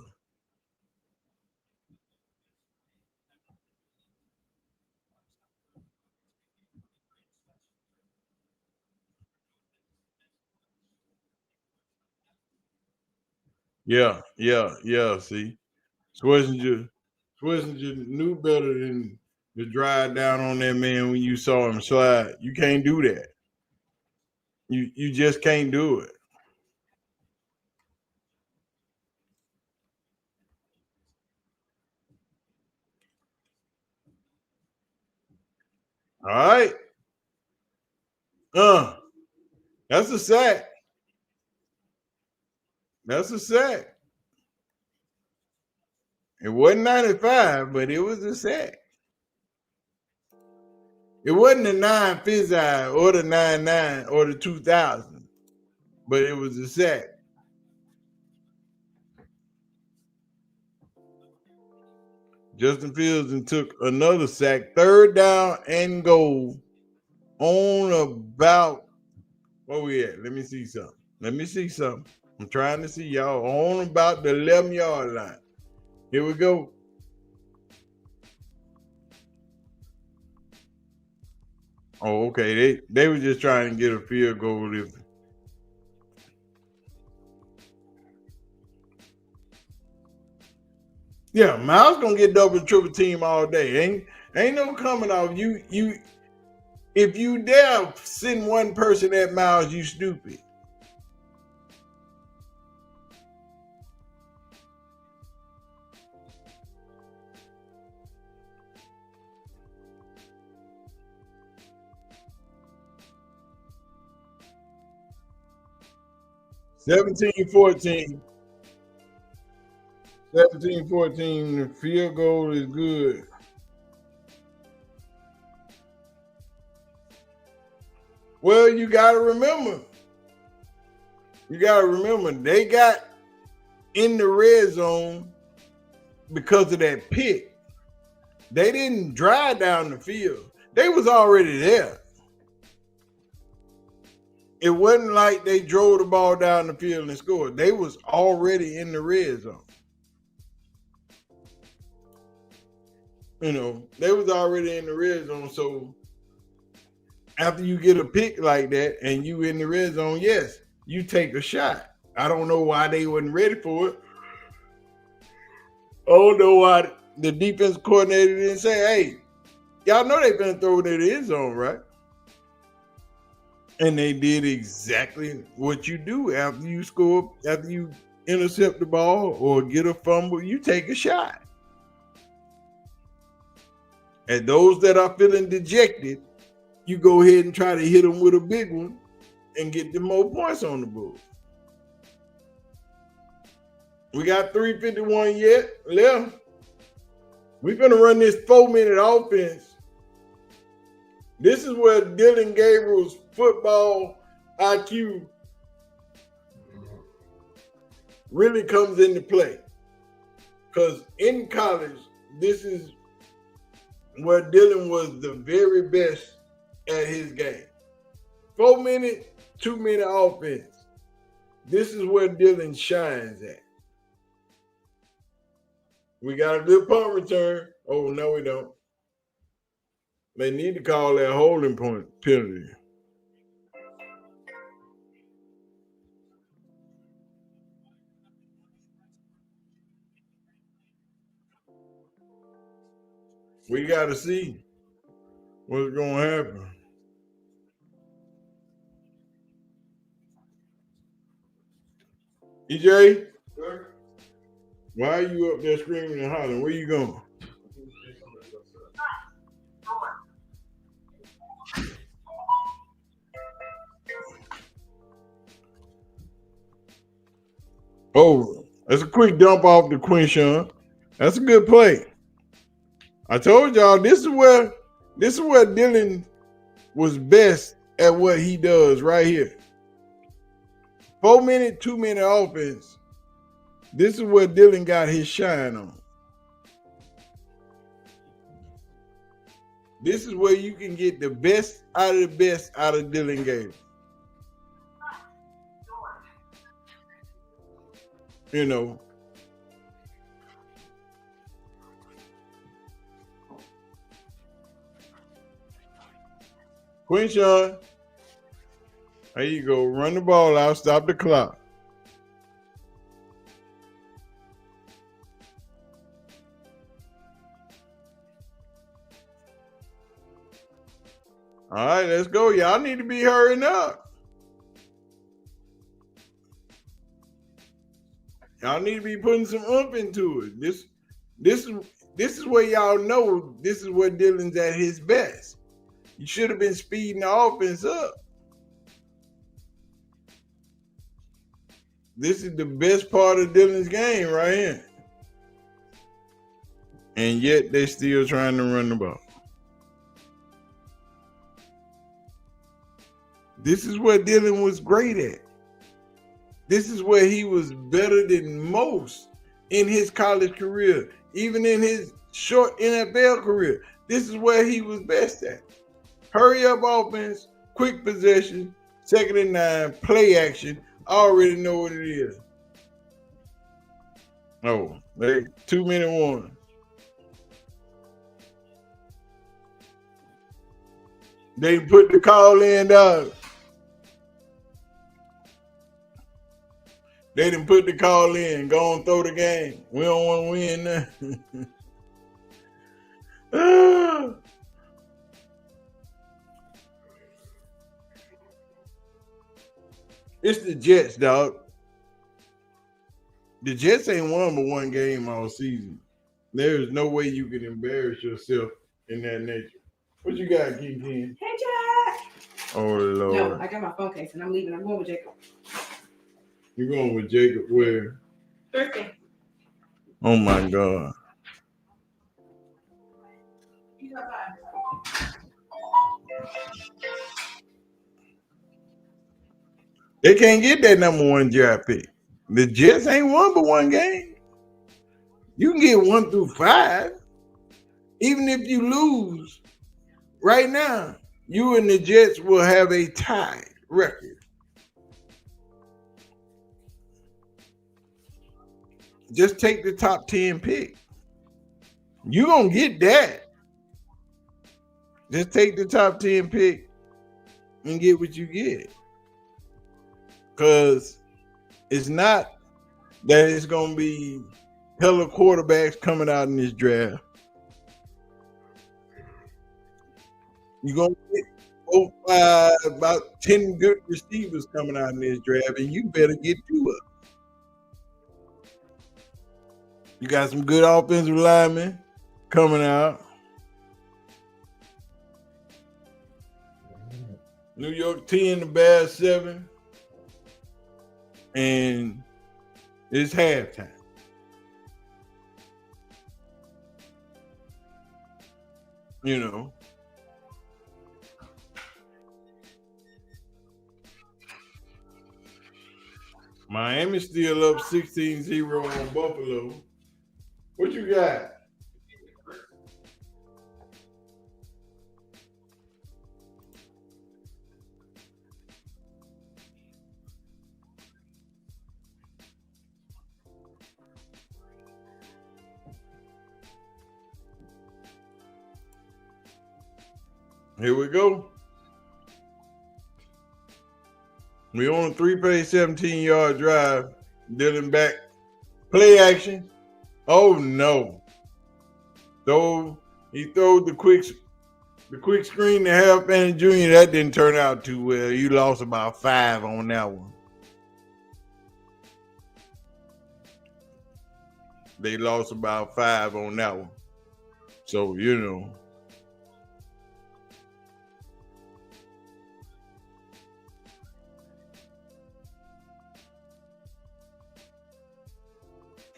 Yeah. See, Schlesinger knew better than to drive down on that man when you saw him slide. You can't do that. You just can't do it. All right. That's a sack. That's a sack. It wasn't 95, but it was a sack. It wasn't the 9 Fizz-Eye or the 99 or the 2000, but it was a sack. Justin Fields and took another sack, 3rd down and goal on about, where we at? Let me see something. I'm trying to see y'all on about the 11 yard line. Here we go. Oh, okay. They were just trying to get a field goal. Yeah, Miles gonna get double triple team all day. Ain't no coming off. You if you dare send one person at Miles, you stupid. Seventeen 14. The field goal is good. Well, you gotta remember, they got in the red zone because of that pick. They didn't drive down the field. They was already there. It wasn't like they drove the ball down the field and scored. They was already in the red zone. They was already in the red zone. So after you get a pick like that and you in the red zone, yes, you take a shot. I don't know why they wasn't ready for it. I don't know why the defense coordinator didn't say, hey, y'all know they've been throwing it in the end zone, right? And they did exactly what you do after you score, after you intercept the ball or get a fumble, you take a shot. And those that are feeling dejected, you go ahead and try to hit them with a big one and get the more points on the board. We got 3:51 yet left. We're going to run this 4-minute offense. This is where Dillon Gabriel's football IQ really comes into play. Because in college, this is where Dillon was the very best at his game. 4-minute, 2-minute offense. This is where Dillon shines at. We got a good punt return. Oh, no, we don't. They need to call that holding point penalty. We got to see what's going to happen. EJ? Sir? Why are you up there screaming and hollering? Where you going? Oh, that's a quick dump off to Quinshawn. That's a good play. I told y'all this is where Dillon was best at what he does right here. 4-minute, 2-minute offense. This is where Dillon got his shine on. This is where you can get the best out of the best out of Dillon Gabriel. Quinshawn, there you go. Run the ball out. Stop the clock. All right, let's go. Y'all need to be hurrying up. Y'all need to be putting some oomph into it. This is where y'all know this is where Dillon's at his best. You should have been speeding the offense up. This is the best part of Dillon's game right here. And yet they're still trying to run the ball. This is where Dillon was great at. This is where he was better than most in his college career, even in his short NFL career. This is where he was best at. Hurry up offense, quick possession, 2nd and 9, play action. I already know what it is. Oh, 2-minute warning. They put the call in, dog. They didn't put the call in. Go and throw the game. We don't want to win now. It's the Jets, dog. The Jets ain't won but one game all season. There is no way you can embarrass yourself in that nature. What you got, King King? Hey, Jack. Oh, Lord. No, I got my phone case and I'm leaving. I'm going with Jacob. You going with Jacob where? Thursday. Oh, my God. They can't get that number 1 draft pick. The Jets ain't won but one game. You can get 1 through 5. Even if you lose right now, you and the Jets will have a tied record. Just take the top 10 pick. You gonna get that. Just take the top 10 pick and get what you get. Cause it's not that it's gonna be hella quarterbacks coming out in this draft. You're gonna get 4, 5, about 10 good receivers coming out in this draft, and you better get 2 of them. You got some good offensive linemen coming out. New York 10, the Bears 7. And it's halftime. You know. Miami's still up 16-0 on Buffalo. What you got? Here we go. We on a 3-play, 17-yard drive. Dillon back. Play action. Oh no. So he threw the quick screen to Harold Fanning Jr. That didn't turn out too well. You lost about 5 on that one. They lost about 5 on that one. So, you know.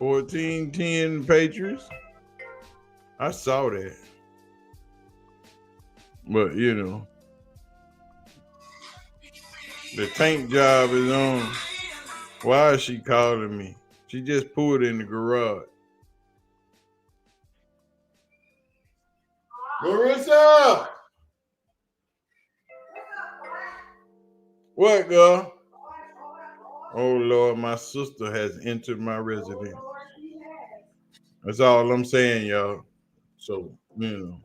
$14-10 Patriots. I saw that. But, you know. The tank job is on. Why is she calling me? She just pulled in the garage. Marissa! What, girl? Oh, Lord, my sister has entered my residence. That's all I'm saying, y'all. So, you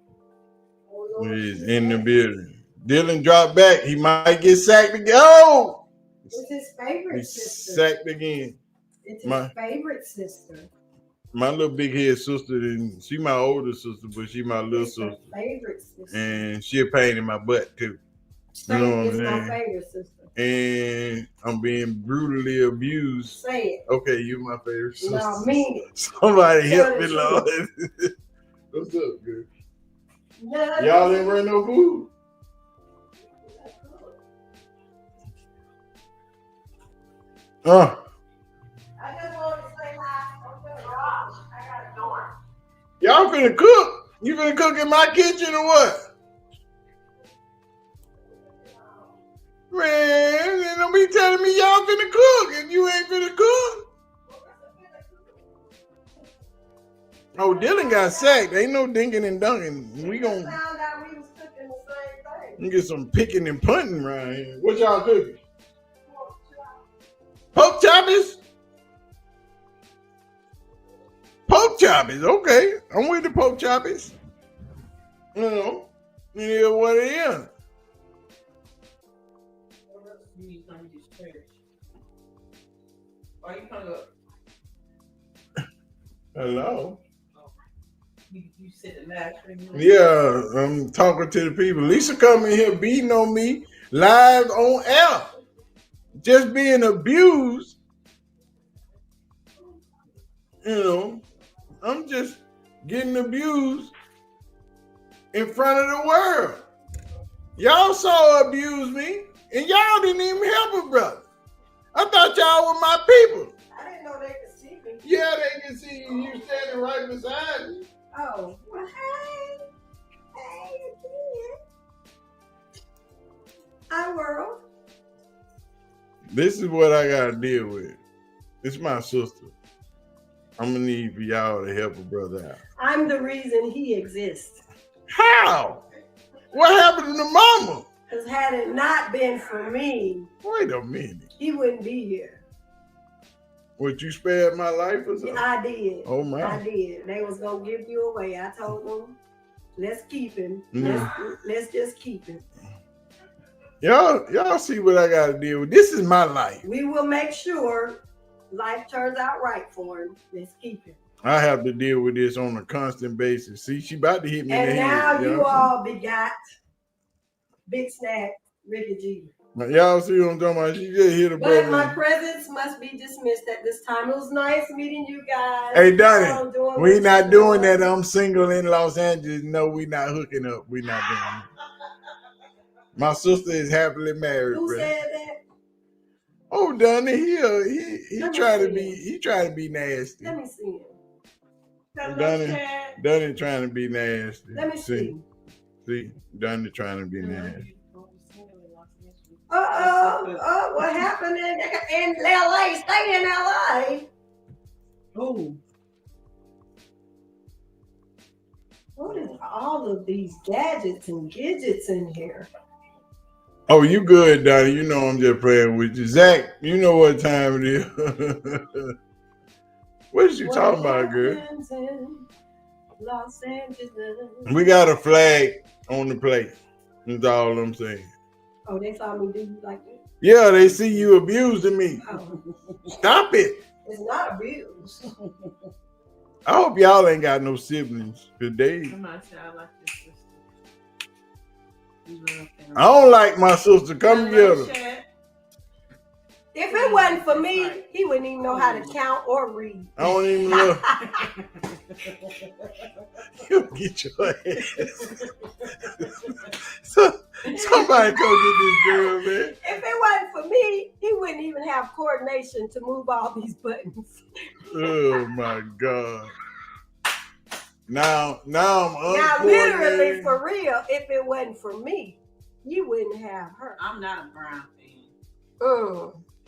know, he's in the building. Dillon dropped back. He might get sacked again. Oh! It's his favorite He's sister. sacked again. It's his favorite sister. My little big head sister, she my older sister, but she my little It's her sister. favorite sister. And she a pain in my butt, too. Say You know what it's I'm my saying? favorite sister. And I'm being brutally abused. Say it. Okay, you're my favorite sister. No, I mean it. Somebody Tell help me, the Lord. truth. What's up, girl? No, Y'all didn't bring no food? I just want to say hi. I'm gonna garage. I got a door. Y'all finna cook? You finna cook in my kitchen or what? Man, don't be telling me y'all finna cook if you ain't finna cook. Oh, Dillon got sacked. Ain't no dinking and dunking. We found gonna out we was cooking the same thing. get some picking and punting around here. What y'all cooking? Pork choppers? Pork choppers, okay. I'm with the pork choppers. You know, it is what it is. You need some of this trash. Why you hung up? Hello. You said the last thing. Yeah, I'm talking to the people. Lisa coming here beating on me live on air. Just being abused. You know, I'm just getting abused in front of the world. Y'all saw her abuse me, and y'all didn't even help her, brother. I thought y'all were my people. I didn't know they could see me. Yeah, they can see you standing right beside me. Oh, well, hey. Hey, again. Hi, world. This is what I gotta deal with. It's my sister. I'm gonna need for y'all to help a brother out. I'm the reason he exists. How? What happened to mama? Because had it not been for me, Wait a minute. he wouldn't be here. Would you spare my life or something? I did. Oh my. I did. They was gonna give you away. I told them, let's keep him. Let's just keep him. Y'all see what I gotta deal with. This is my life. We will make sure life turns out right for him. Let's keep him. I have to deal with this on a constant basis. See, she about to hit me in And the now head. you all begot Big Snack, Ricky G. Y'all see what I'm talking about? She just hit a But brother. my presence must be dismissed at this time. It was nice meeting you guys. Hey, Donnie, we what not you're doing that. I'm single in Los Angeles. No, we not hooking up. We not doing it. My sister is happily married. Who bro. said that? Oh, Donnie, he Let me try to see be he try to be nasty. Let me see him. Donnie trying to be nasty. Let me see. See, Donnie trying to be nasty. What happened in LA? Stay in LA. Oh. What is all of these gadgets and gadgets in here? Oh, you good, Donnie. You know I'm just playing with you. Zach, you know what time it is. What is you talking about, girl? happens in Los Angeles? We got a flag on the plate. That's all I'm saying. Oh, they saw me do you like that? Yeah, they see you abusing me. Oh, Stop it. it's not abuse. I hope y'all ain't got no siblings. Cause they, I'm not sure I like this sister. I don't like my sister. Come get her. If it wasn't for me, he wouldn't even know how to count or read. I don't even know. You get your ass. Somebody come get this girl, man. If it wasn't for me, he wouldn't even have coordination to move all these buttons. Oh my God. Now I'm Now, literally, uncoordinated. for real, if it wasn't for me, you wouldn't have her. I'm not a Brown fan.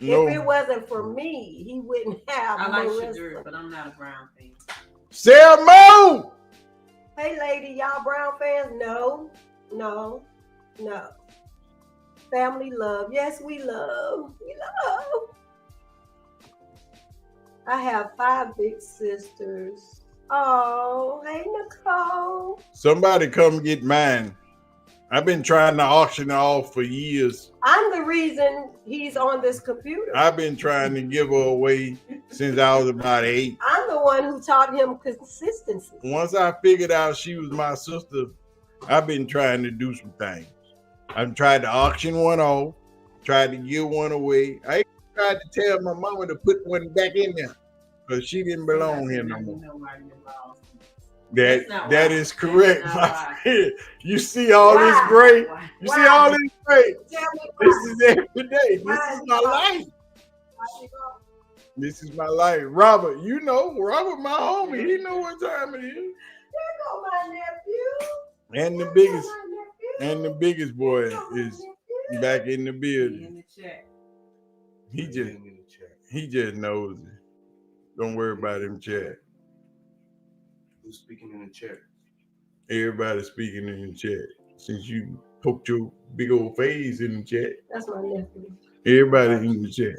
No. If it wasn't for me, he wouldn't have I like Marissa. Shadur, but I'm not a Brown fan. Sarah Mo! Hey, lady, y'all Brown fans? No. Family love. Yes, we love. I have 5 big sisters. Oh, hey, Nicole. Somebody come get mine. I've been trying to auction it off for years. I'm the reason he's on this computer. I've been trying to give her away since I was about 8. I'm the one who taught him consistency. Once I figured out she was my sister, I've been trying to do some things. I've tried to auction one off, tried to give one away. I even tried to tell my mama to put one back in there because she didn't belong here no more. That is correct, my friend. You see all this gray? You see all this gray? This is every day. This is my life. This is my life. Robert, you know, Robert, my homie, he know what time it is. There go my nephew. And the biggest boy is back in the building. He just knows it. Don't worry about him, chat. Who's speaking in the chat? Everybody speaking in the chat. Since you poked your big old face in the chat, That's my nephew. everybody in the chat.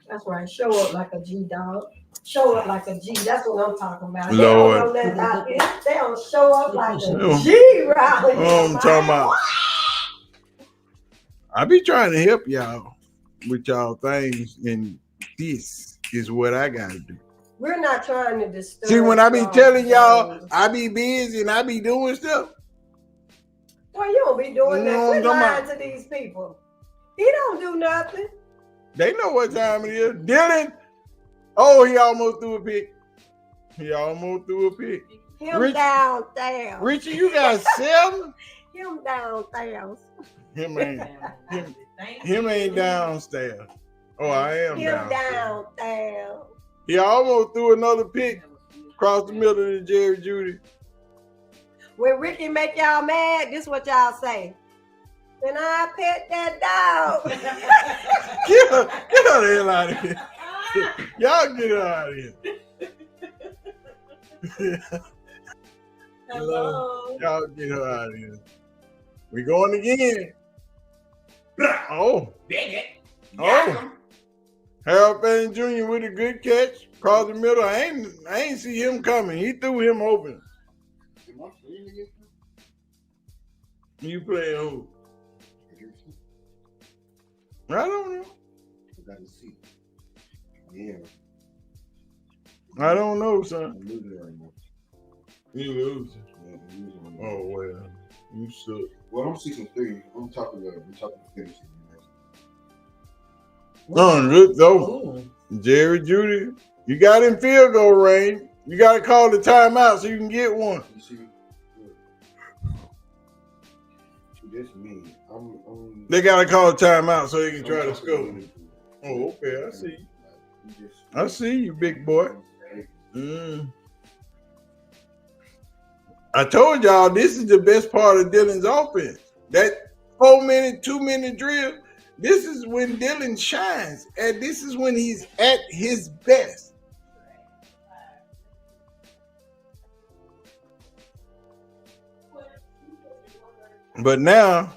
That's right. Show up like a G, dog. Show up like a G. That's what I'm talking about. Lord. They don't know nothing about this. They don't show up like a Oh. G, Riley. I'm talking about. I be trying to help y'all with y'all things, and this is what I gotta do. We're not trying to disturb. See, when I be telling y'all, things. I be busy and I be doing stuff. Well, you don't be doing No, that. Quit I'm lying talking to these people. He don't do nothing. They know what time it is. Dillon, oh, he almost threw a pick. Him Rich- downstairs. Richie, you got 7? Him downstairs. Him ain't downstairs. Oh, I am Him downstairs. downstairs. He almost threw another pick across the middle of Jerry Judy. When Ricky make y'all mad, this what y'all say. Then I pet that dog. Get her the hell out of here. Y'all get her out of here. Hello. Y'all get her out of here. We going again. Oh. Oh. Hey, Harold Fanning Jr. with a good catch. Across the middle. I ain't see him coming. He threw him open. Am I playing against him? You playing who? I don't know. I got to see. Yeah. I don't know, son. I'm losing right now. You losing. Yeah, I'm losing right now. Oh well. You suck. Well, I'm 6-3. I'm talking to finishing. Look though. Ooh. Jerry Judy. You got in field goal range. You gotta call the timeout so you can get one. You see? That's me. I'm They gotta call the timeout so they can try to score. Oh, okay. I see. I see you, big boy. I told y'all this is the best part of Dillon's offense. That 4-minute, 2-minute drill. This is when Dillon shines, and this is when he's at his best. But now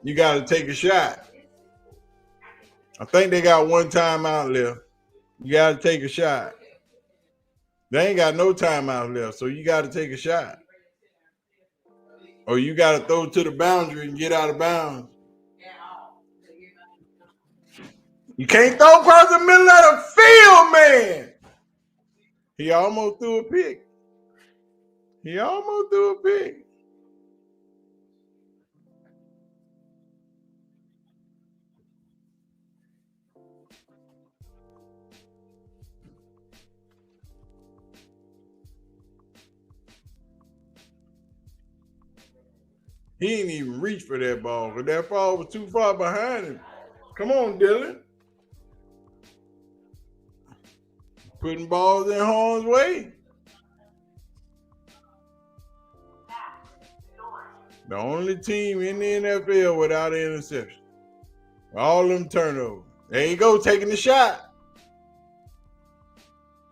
you got to take a shot. I think they got one timeout left. You got to take a shot. They ain't got no timeout left, so you got to take a shot. Or you got to throw it to the boundary and get out of bounds. You can't throw across the middle of the field, man. He almost threw a pick. He almost threw a pick. He didn't even reach for that ball because that ball was too far behind him. Come on, Dillon. Putting balls in harm's way. The only team in the NFL without an interception. All them turnovers. There you go, taking the shot.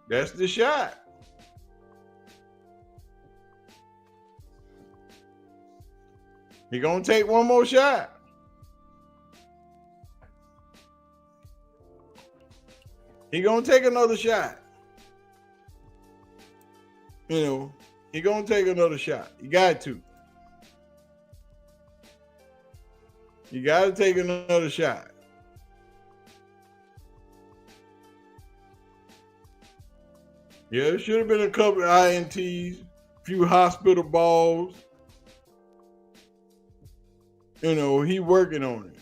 That's the shot. He gonna take one more shot. He gonna take another shot. You know, he gonna take another shot. You got to. You got to take another shot. Yeah, there should have been a couple of INTs, a few hospital balls. You know, he working on it.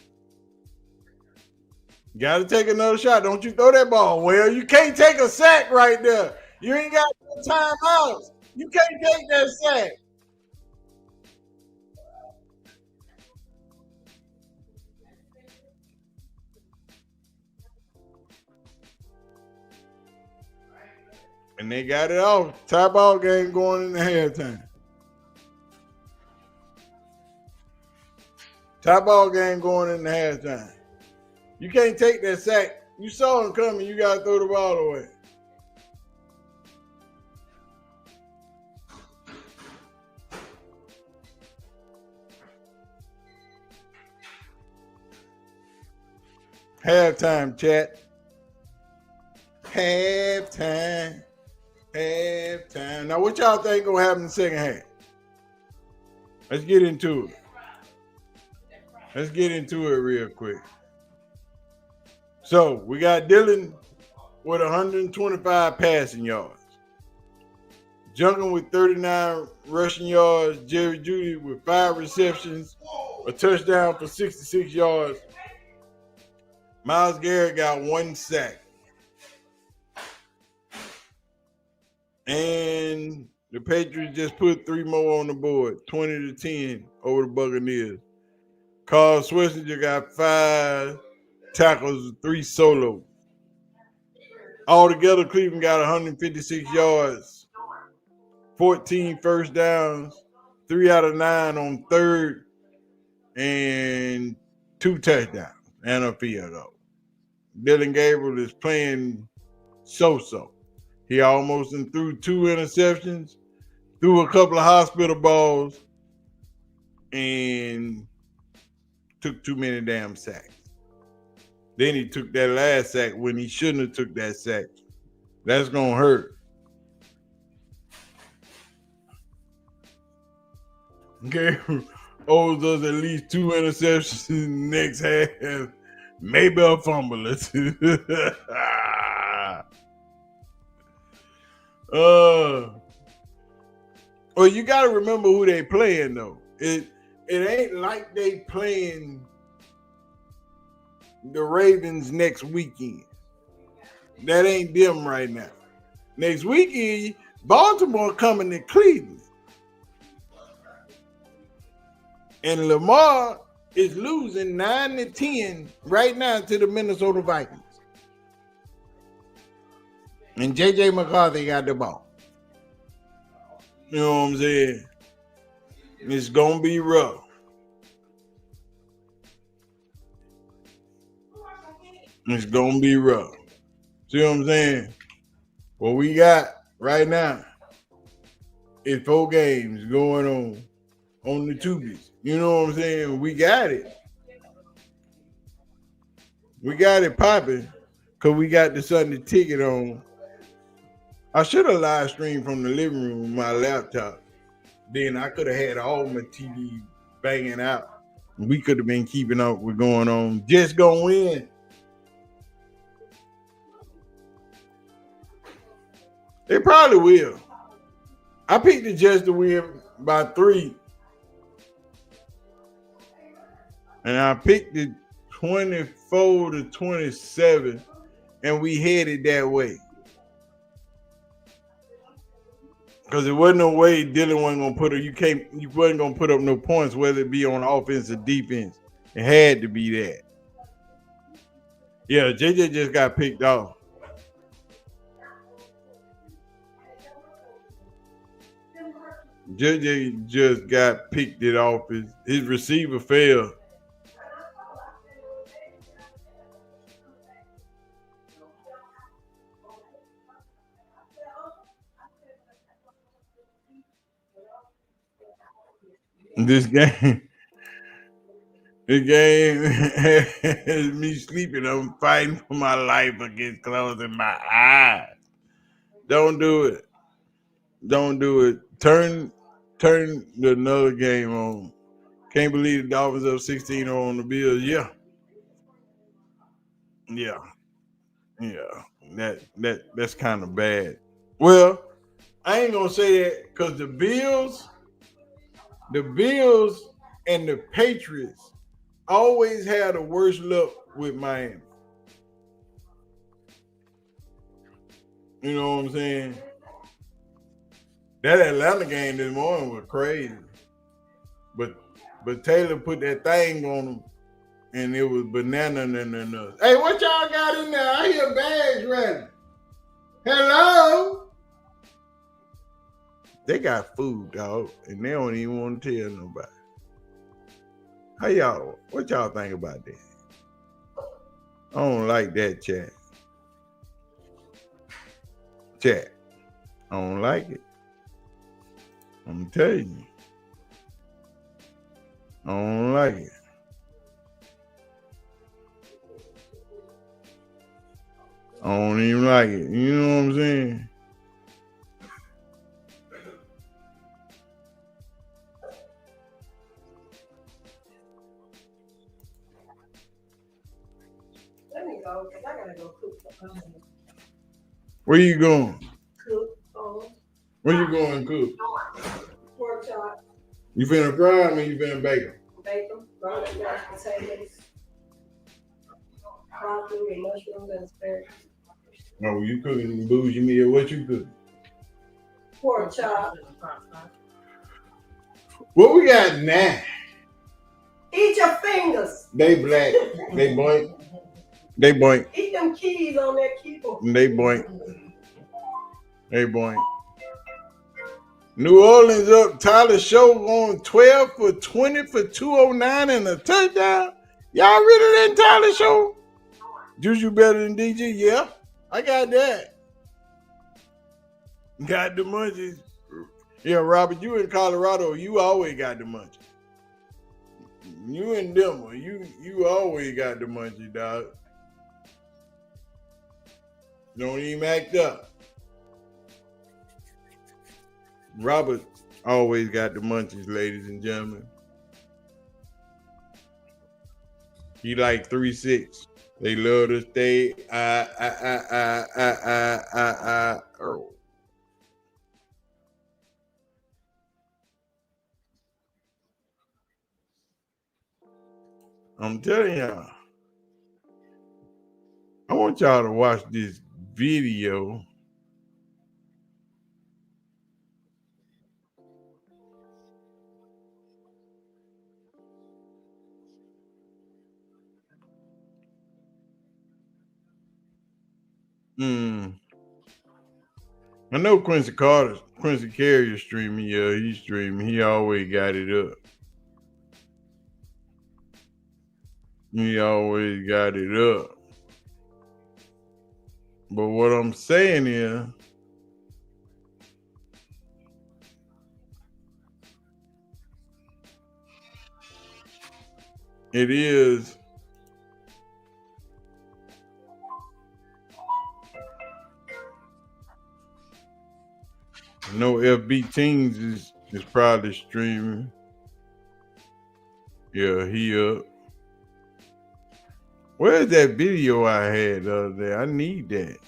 You got to take another shot. Don't you throw that ball. Well, you can't take a sack right there. You ain't got no timeouts. You can't take that sack. And they got it off. Tie ball game going in the halftime. Tie ball game going in the halftime. You can't take that sack. You saw him coming. You got to throw the ball away. Halftime, chat. Halftime. Halftime. Now, what y'all think gonna happen in the second half? Let's get into it. Let's get into it real quick. So, we got Dillon with 125 passing yards. Junkin with 39 rushing yards. Jerry Jeudy with 5 receptions, a touchdown for 66 yards. Myles Garrett got 1 sack. And the Patriots just put 3 more on the board, 20-10 over the Buccaneers. Carl Schwarzenegger got 5 tackles, 3 solos. Altogether, Cleveland got 156 yards, 14 first downs, 3 out of 9 on third, and 2 touchdowns and a field goal. Dillon Gabriel is playing so-so. He almost threw 2 interceptions, threw a couple of hospital balls, and took too many damn sacks. Then he took that last sack when he shouldn't have took that sack. That's gonna hurt. Okay, owes us at least 2 interceptions in the next half. Maybe a fumble or two. Well, you got to remember who they playing though. It ain't like they playing the Ravens next weekend. That ain't them right now. Next weekend, Baltimore coming to Cleveland. And Lamar is losing 9-10 right now to the Minnesota Vikings. And J.J. McCarthy got the ball. You know what I'm saying? It's going to be rough. It's going to be rough. See what I'm saying? What we got right now is 4 games going on the Tubies. You know what I'm saying? We got it. We got it popping because we got the Sunday ticket on. I should have live streamed from the living room with my laptop. Then I could have had all my TV banging out. We could have been keeping up with going on. Just gonna win. They probably will. I picked the Jets to win by 3. And I picked it 24-27, and we headed that way. Because there wasn't no way Dillon wasn't gonna you wasn't gonna put up no points, whether it be on offense or defense. It had to be that. Yeah, JJ just got picked off. JJ just got picked it off. His receiver failed. This game has me sleeping. I'm fighting for my life against closing my eyes. Don't do it. Don't do it. Turn another game on. Can't believe the Dolphins up 16-0 on the Bills. Yeah. That's kind of bad. Well, I ain't gonna say that because the Bills and the Patriots always had the worst luck with Miami. You know what I'm saying? That Atlanta game this morning was crazy. But Taylor put that thing on them, and it was banana and nuts. Hey, what y'all got in there? I hear bags ready. Hello? They got food, dog, and they don't even want to tell nobody. What y'all think about that? I don't like that, chat. I don't like it. I'm telling you. I don't like it. I don't even like it. You know what I'm saying? Let me go, because I gotta go cook for Where you going? cook. Where you going to cook? Pork chop, You finna fry them or you finna bake them? bacon, garlic, mashed potatoes, broccoli and mushrooms and asparagus. No, you cooking bougie meal. What you cooking? Pork chop. What we got now? Eat your fingers. They black. They boink. They boink. Eat them keys on that keyboard. They boink. They boink. New Orleans up. Tyler Show on 12 for 20 for 209 and a touchdown. Y'all really letting Tyler Show? Juju better than DJ? Yeah, I got that. Got the munchies. Yeah, Robert, you in Colorado. You always got the munchies. You and Dillon, you always got the munchie, dog. Don't even act up. Robert always got the munchies, ladies and gentlemen. He like 3'6". They love to stay. Oh. I'm telling y'all. I want y'all to watch this video. I know Quincy Carrier streaming. Yeah, he's streaming. He always got it up. He always got it up. But what I'm saying is, it is no FB Teams is probably streaming. Yeah, he up. Where's that video I had the other day? I need that.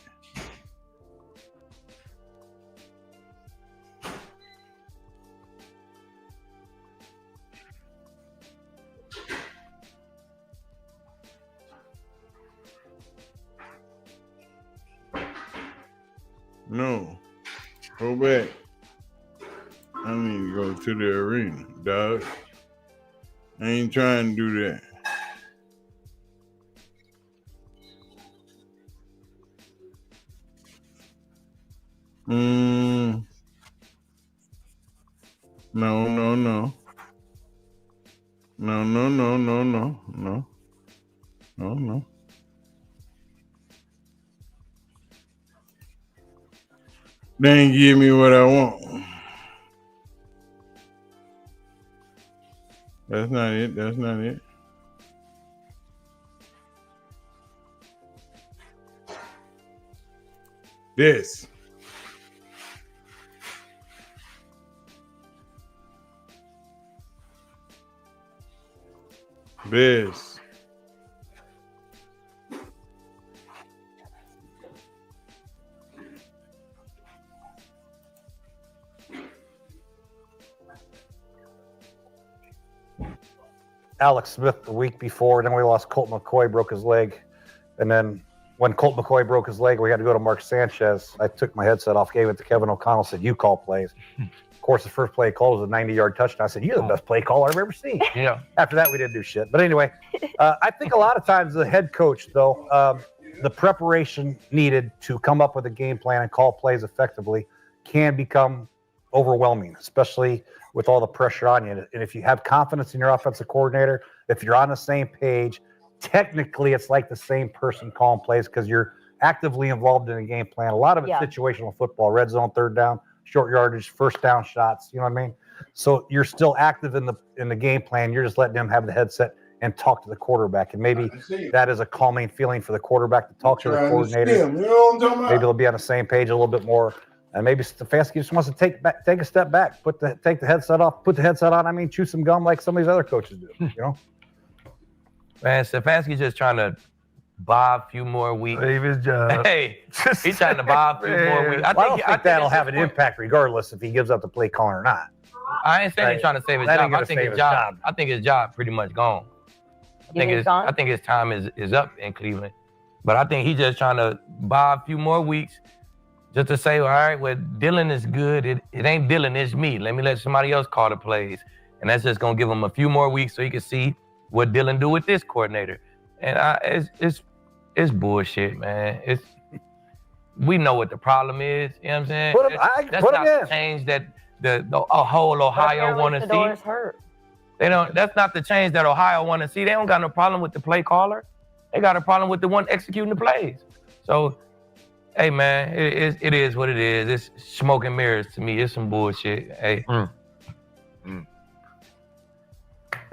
No. Go back. I need to go to the arena, dog. I ain't trying to do that. No. They ain't give me what I want. That's not it. That's not it. This. This. Alex Smith the week before, then we lost Colt McCoy, broke his leg. And then when Colt McCoy broke his leg, we had to go to Mark Sanchez. I took my headset off, gave it to Kevin O'Connell, said, you call plays. Of course, the first play called was a 90-yard touchdown. I said, you're the best play caller I've ever seen. Yeah. After that, we didn't do shit. But anyway, I think a lot of times the head coach, though, the preparation needed to come up with a game plan and call plays effectively can become overwhelming, especially with all the pressure on you. And if you have confidence in your offensive coordinator, if you're on the same page, technically it's like the same person calling plays because you're actively involved in a game plan. A lot of it's situational football, red zone, third down, short yardage, first down shots. You know what I mean? So you're still active in the game plan. You're just letting them have the headset and talk to the quarterback. And maybe that is a calming feeling for the quarterback to talk to the coordinator. You know what I'm talking about? Maybe they'll be on the same page a little bit more. And maybe Stefanski just wants to take a step back, take the headset off, put the headset on. I mean, chew some gum like some of these other coaches do. You know, Man, Stefanski's just trying to buy a few more weeks. Save his job. Hey, he's trying to buy a few more weeks. I don't think that'll have an impact regardless if he gives up the play calling or not. I ain't saying he's trying to save his job. I think his job pretty much gone. I think his time is up in Cleveland. But I think he's just trying to buy a few more weeks just to say, all right, well, Dillon is good. It ain't Dillon, it's me. Let me let somebody else call the plays. And that's just going to give him a few more weeks so he can see what Dillon do with this coordinator. And it's bullshit, man. We know what the problem is. You know what I'm saying? That's not the change that the whole Ohio want to see. That's not the change that Ohio want to see. They don't got no problem with the play caller. They got a problem with the one executing the plays. So, hey, man, it is what it is. It's smoke and mirrors to me. It's some bullshit. Hey.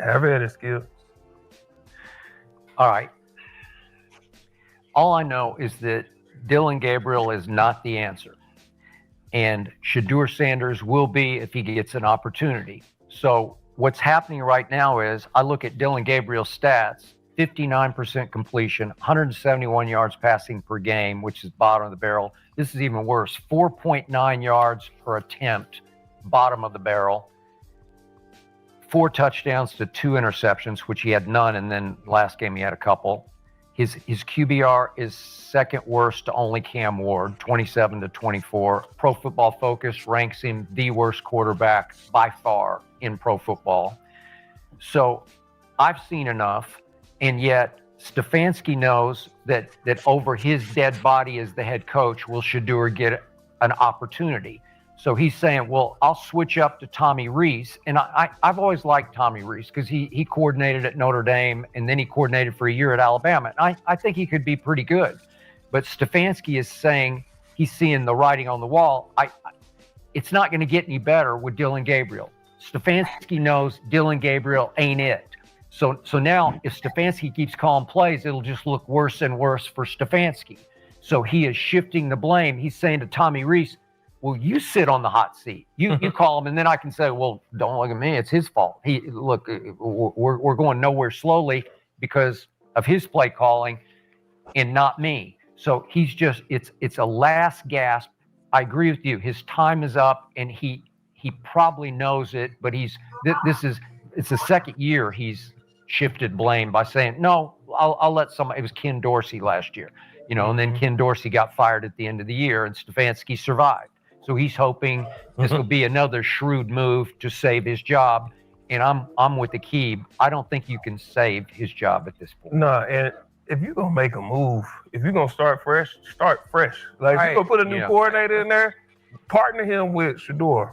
I've had his skills. All right. All I know is that Dillon Gabriel is not the answer. And Shedeur Sanders will be if he gets an opportunity. So what's happening right now is I look at Dillon Gabriel's stats, 59% completion, 171 yards passing per game, which is bottom of the barrel. This is even worse, 4.9 yards per attempt, bottom of the barrel. 4 touchdowns to 2 interceptions, which he had none, and then last game he had a couple. His QBR is second worst to only Cam Ward, 27-24. Pro Football Focus ranks him the worst quarterback by far in pro football. So I've seen enough, and yet Stefanski knows that over his dead body as the head coach will Shedeur get an opportunity. So he's saying, well, I'll switch up to Tommy Rees. And I've always liked Tommy Rees because he coordinated at Notre Dame and then he coordinated for a year at Alabama. And I think he could be pretty good. But Stefanski is saying he's seeing the writing on the wall. It's not going to get any better with Dillon Gabriel. Stefanski knows Dillon Gabriel ain't it. So now if Stefanski keeps calling plays, it'll just look worse and worse for Stefanski. So he is shifting the blame. He's saying to Tommy Rees, well, you sit on the hot seat. You call him, and then I can say, well, don't look at me. It's his fault. Look, we're going nowhere slowly because of his play calling and not me. So he's just, it's a last gasp. I agree with you. His time is up, and he probably knows it, but it's the second year he's shifted blame by saying, no, I'll let somebody, it was Ken Dorsey last year, and then Ken Dorsey got fired at the end of the year, and Stefanski survived. So he's hoping this will be another shrewd move to save his job. And I'm with the Keeb. I don't think you can save his job at this point. No, and if you're going to make a move, if you're going to start fresh, start fresh. Like, if you're going to put a new coordinator in there, partner him with Shedeur.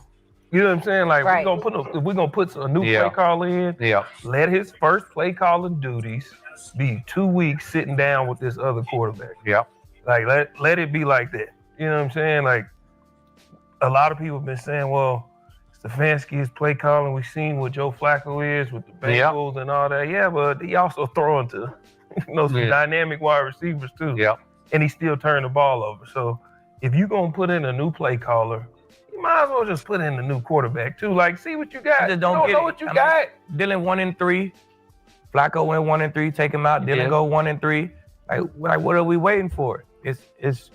You know what I'm saying? Like, we're going to put a new play caller in. Yeah. Let his first play calling duties be 2 weeks sitting down with this other quarterback. Yeah. Like, let it be like that. You know what I'm saying? Like, a lot of people have been saying, well, Stefanski is play calling. We've seen what Joe Flacco is with the Bengals and all that. Yeah, but he also throwing to some dynamic wide receivers too. Yeah. And he still turned the ball over. So if you're going to put in a new play caller, you might as well just put in a new quarterback too. Like, see what you got. Just don't know what you got. Dillon 1-3. Flacco went 1-3. Take him out. Dillon go 1-3. Like, what are we waiting for? It's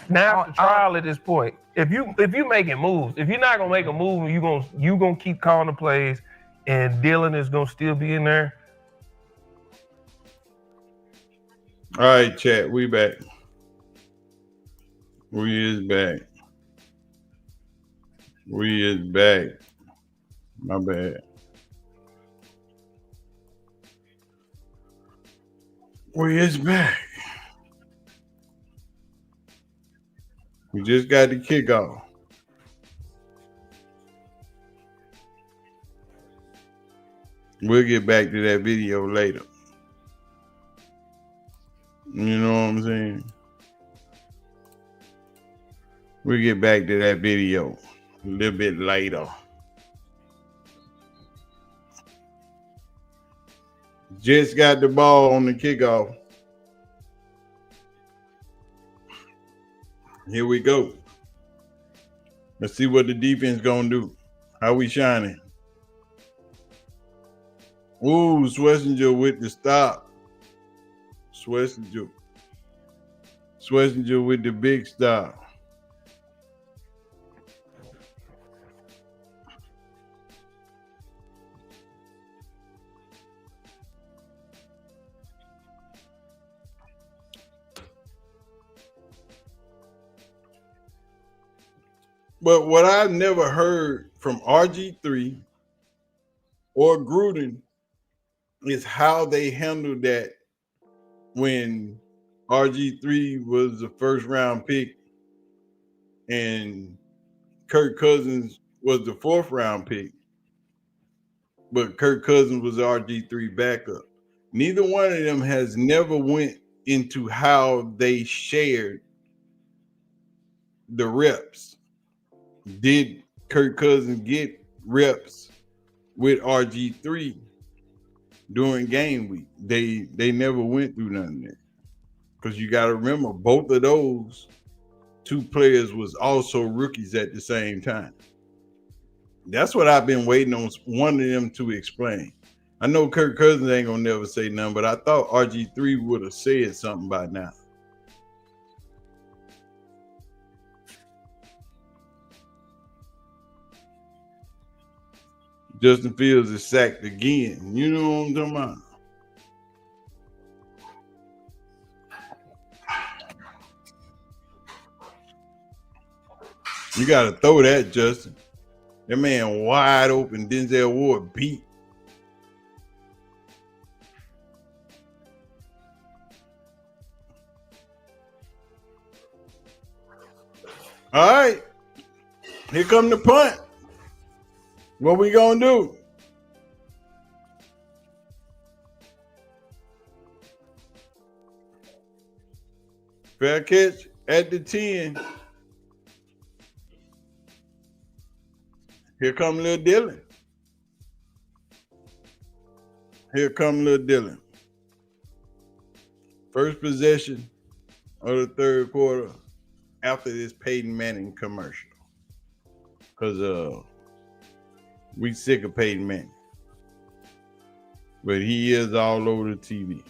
now the trial at this point. If you making moves, if you're not gonna make a move, you gonna keep calling the plays, and Dillon is gonna still be in there. All right, chat, we back. We is back. My bad. We is back. We just got the kickoff. We'll get back to that video later. You know what I'm saying? We'll get back to that video a little bit later. Just got the ball on the kickoff. Here we go. Let's see what the defense gonna do. How we shining? Ooh, Schlesinger with the stop. Schlesinger with the big stop. But what I've never heard from RG3 or Gruden is how they handled that when RG3 was the first round pick and Kirk Cousins was the 4th round pick. But Kirk Cousins was RG3 backup. Neither one of them has never went into how they shared the reps. Did Kirk Cousins get reps with RG3 during game week. They never went through none of that. Because you got to remember, both of those two players was also rookies at the same time. That's what I've been waiting on one of them to explain. I know Kirk Cousins ain't gonna never say nothing, but I thought RG3 would have said something by now. Justin Fields is sacked again. You know what I'm talking about? You got to throw that, Justin. That man wide open. Denzel Ward beat. All right. Here come the punt. What we gonna do? Fair catch at the 10. Here come little Dillon. Here come little Dillon. First possession of the third quarter after this Peyton Manning commercial. Because we sick of Peyton Manning. But he is all over the TV.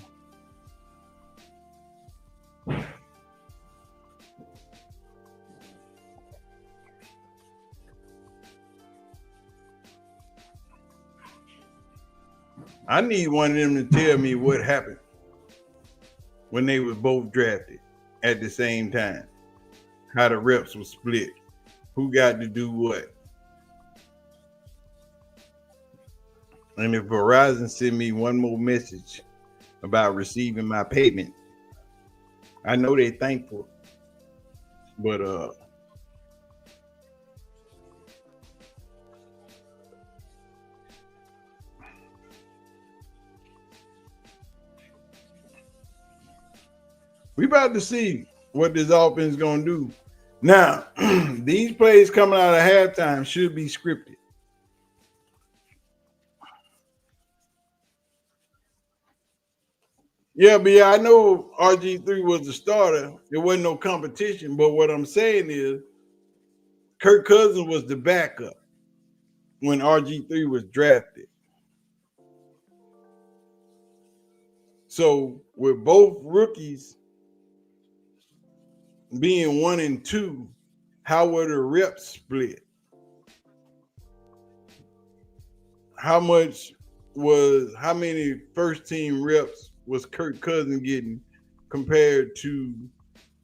I need one of them to tell me what happened when they were both drafted at the same time. How the reps were split. Who got to do what? And if Verizon send me one more message about receiving my payment, I know they're thankful, but we about to see what this offense is going to do. Now, these plays coming out of halftime should be scripted. Yeah, but yeah, I know RG3 was the starter. There wasn't no competition, but what I'm saying is Kirk Cousins was the backup when RG3 was drafted. So with both rookies being 1 and 2, how were the reps split? How many first team reps was Kirk Cousins getting compared to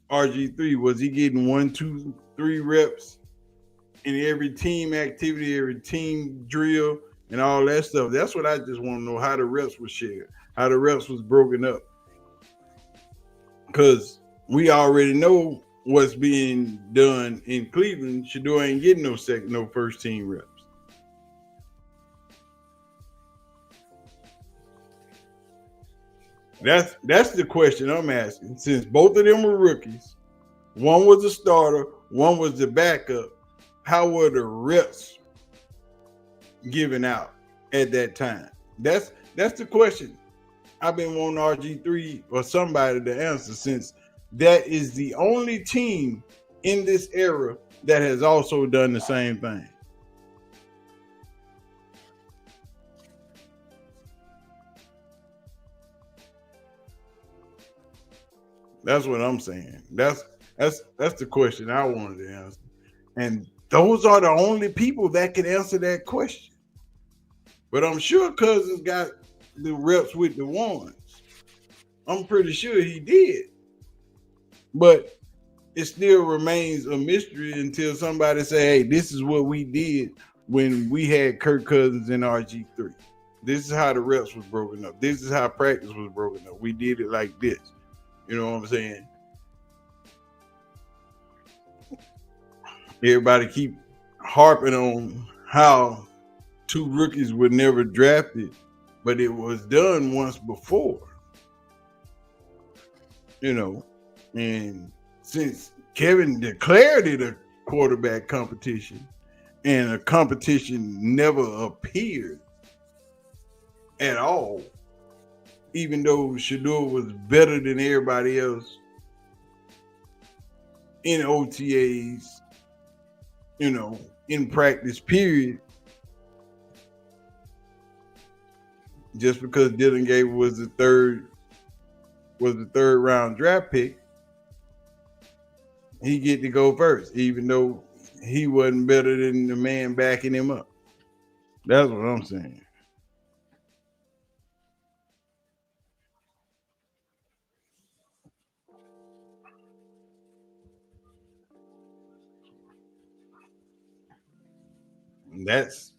RG3? Was he getting 1, 2, 3 reps in every team activity, every team drill, and all that stuff? That's what I just want to know, how the reps were shared, how the reps was broken up. Because we already know what's being done in Cleveland. Shador ain't getting no first team reps. That's the question I'm asking. Since both of them were rookies, one was a starter, one was the backup, how were the reps given out at that time? That's the question I've been wanting RG3 or somebody to answer, since that is the only team in this era that has also done the same thing. That's what I'm saying. That's the question I wanted to answer. And those are the only people that can answer that question. But I'm sure Cousins got the reps with the ones. I'm pretty sure he did. But it still remains a mystery until somebody say, hey, this is what we did when we had Kirk Cousins and RG3. This is how the reps was broken up. This is how practice was broken up. We did it like this. You know what I'm saying? Everybody keep harping on how two rookies were never drafted, but it was done once before. You know, and since Kevin declared it a quarterback competition and a competition never appeared at all. Even though Shador was better than everybody else in OTAs, in practice, period. Just because Dillon Gabriel was the third round draft pick, he get to go first, even though he wasn't better than the man backing him up. That's what I'm saying. That's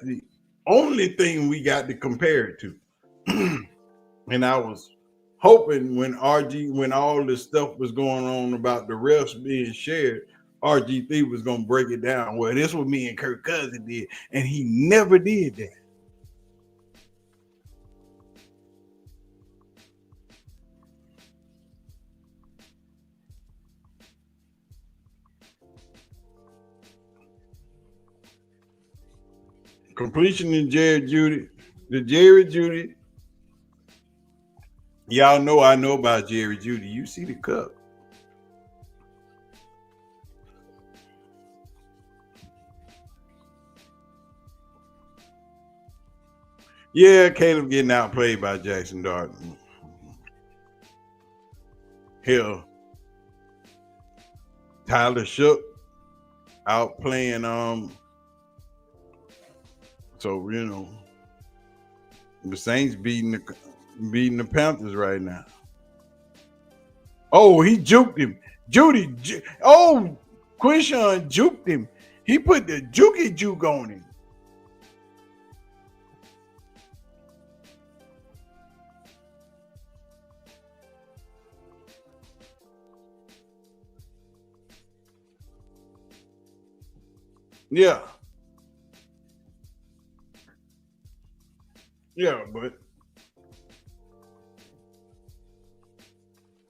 the only thing we got to compare it to. And I was hoping when all this stuff was going on about the refs being shared, RG3 was gonna break it down. Well, this was me and Kirk Cousins did, and he never did that. Completion in Jared Judy. The Jared Judy. Y'all know I know about Jared Judy. You see the cup. Yeah, Caleb getting outplayed by Jackson Dart. Hell, Tyler Shook outplaying so the Saints beating the Panthers right now. Oh, he juked him. Quinshon juked him. He put the jukey juke on him. Yeah. Yeah, but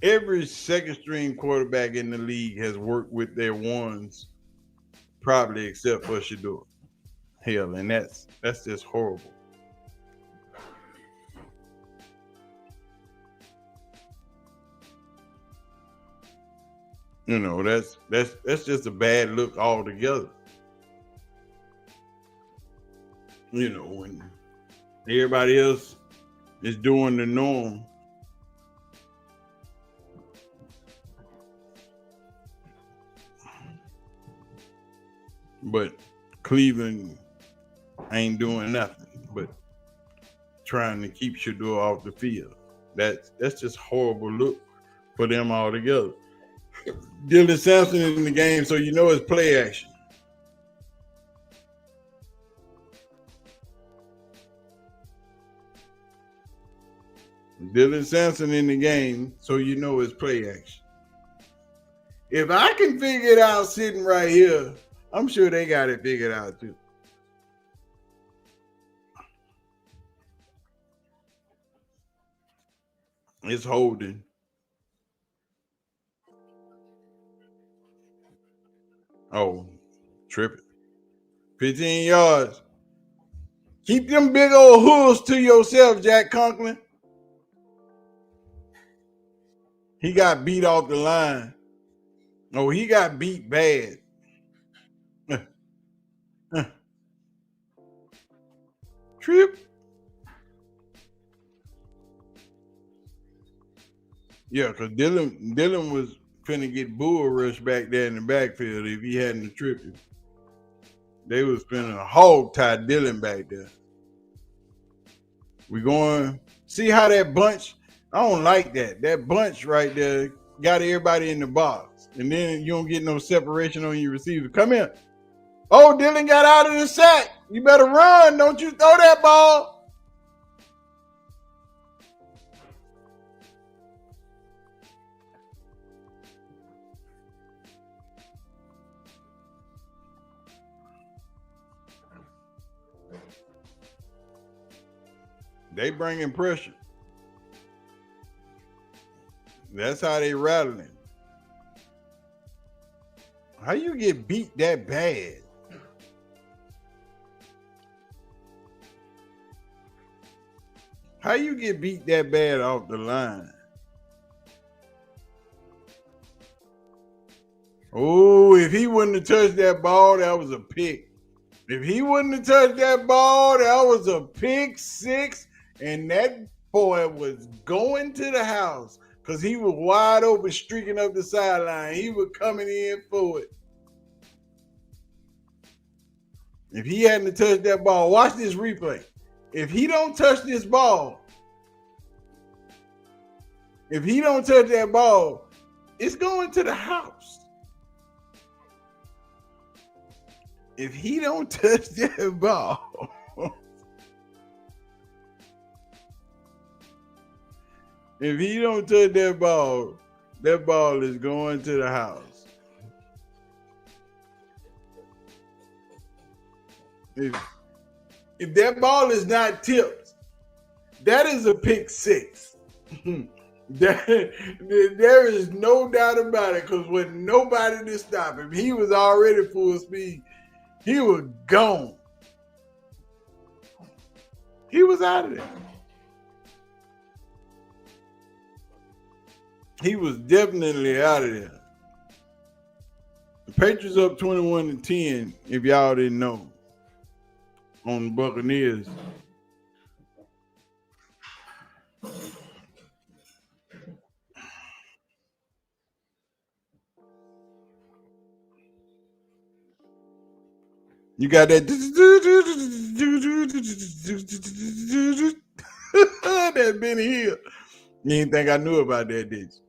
every second string quarterback in the league has worked with their ones, probably except for Shador. Hell, and that's just horrible. That's just a bad look altogether. When everybody else is doing the norm. But Cleveland ain't doing nothing but trying to keep Shador off the field. That's just horrible look for them altogether. Dillon Sampson in the game, so it's play action. Dillon Sampson in the game, so it's play action. If I can figure it out sitting right here, I'm sure they got it figured out too. It's holding. Oh, tripping. 15 yards. Keep them big old hooves to yourself, Jack Conklin. He got beat off the line. Oh, he got beat bad. Trip. Yeah, because Dillon was finna get bull rushed back there in the backfield if he hadn't tripped him. They was finna hog tie Dillon back there. We going see how that bunch. I don't like that. That bunch right there got everybody in the box, and then you don't get no separation on your receiver. Come in. Oh, Dillon got out of the sack. You better run. Don't you throw that ball. They bringing pressure. That's how they rattling. How you get beat that bad? How you get beat that bad off the line? Oh, if he wouldn't have touched that ball, that was a pick. If he wouldn't have touched that ball, that was a pick six. And that boy was going to the house because he was wide open, streaking up the sideline. He was coming in for it. If he hadn't touched that ball, watch this replay. If he don't touch this ball, if he don't touch that ball, it's going to the house. If he don't touch that ball, if he don't touch that ball is going to the house. If that ball is not tipped, that is a pick six. There is no doubt about it, because with nobody to stop him, he was already full speed. He was gone. He was out of there. He was definitely out of there. The Patriots up 21-10, if y'all didn't know, on the Buccaneers. You got that that Benny Hill. You didn't think I knew about that, did you?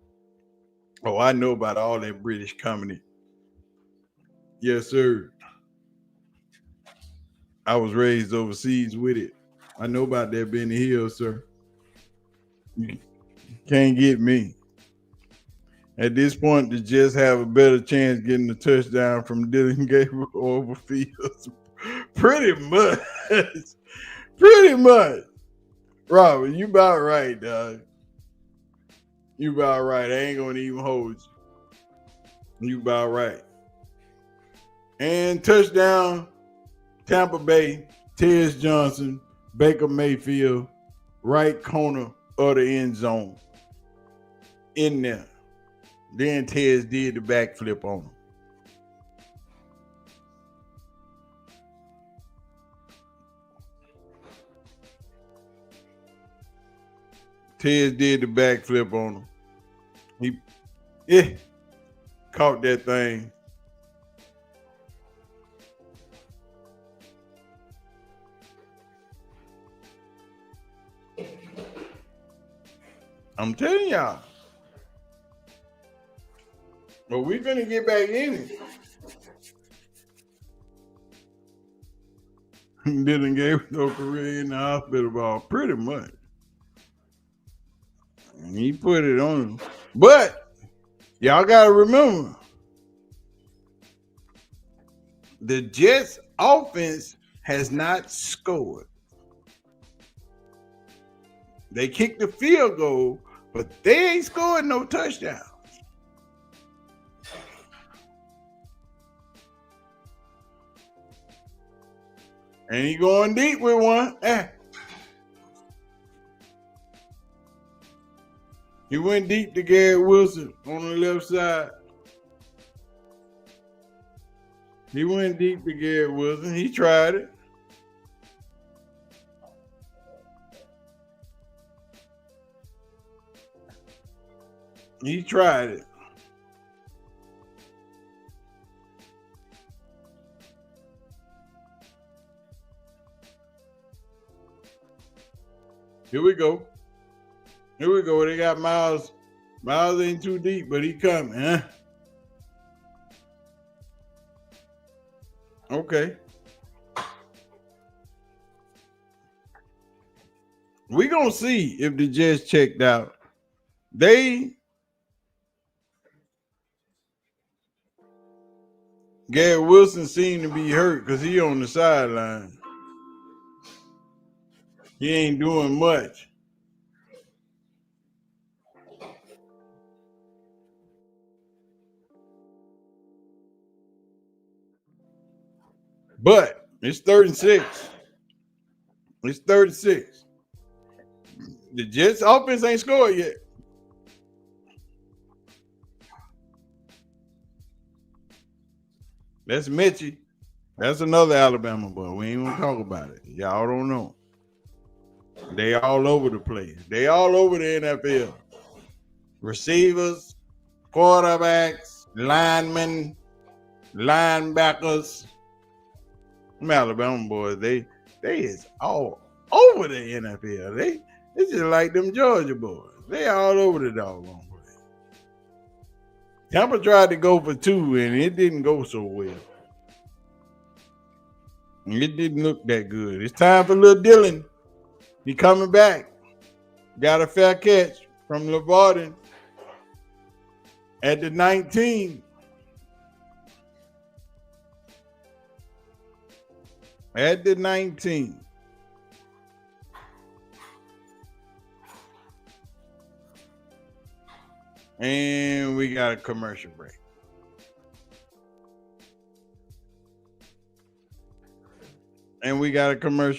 Oh, I know about all that British comedy. Yes, sir. I was raised overseas with it. I know about that Benny Hill, sir. You can't get me. At this point, to just have a better chance getting a touchdown from Dillon Gabriel over Fields. Pretty much. Pretty much. Robert, you about right, dog. You about right. I ain't going to even hold you. You about right. And touchdown, Tampa Bay, Tez Johnson, Baker Mayfield, right corner of the end zone. In there. Then Tez did the backflip on him. Tez did the backflip on him. He caught that thing. I'm telling y'all. But we're going to get back in it. Dillon gave no career in the hospital ball, pretty much. And he put it on him. But y'all got to remember, the Jets offense has not scored. They kicked the field goal, but they ain't scored no touchdown. And he going deep with one. He went deep to Garrett Wilson on the left side. He went deep to Garrett Wilson. He tried it. He tried it. Here we go. Here we go. They got Miles. Miles ain't too deep, but he coming, huh? Okay. We gonna see if the Jets checked out. Garrett Wilson seemed to be hurt because he on the sideline. He ain't doing much. But it's 3rd and 6. It's 3rd and 6. The Jets offense ain't scored yet. That's Mitchie. That's another Alabama boy. We ain't gonna talk about it. Y'all don't know. They all over the place. They all over the NFL. Receivers, quarterbacks, linemen, linebackers. Them Alabama boys, they is all over the NFL. They just like them Georgia boys. They all over the doggone place. Tampa tried to go for 2, and it didn't go so well. It didn't look that good. It's time for little Dillon. He coming back. Got a fair catch from LeVarden at the 19. At the 19. And we got a commercial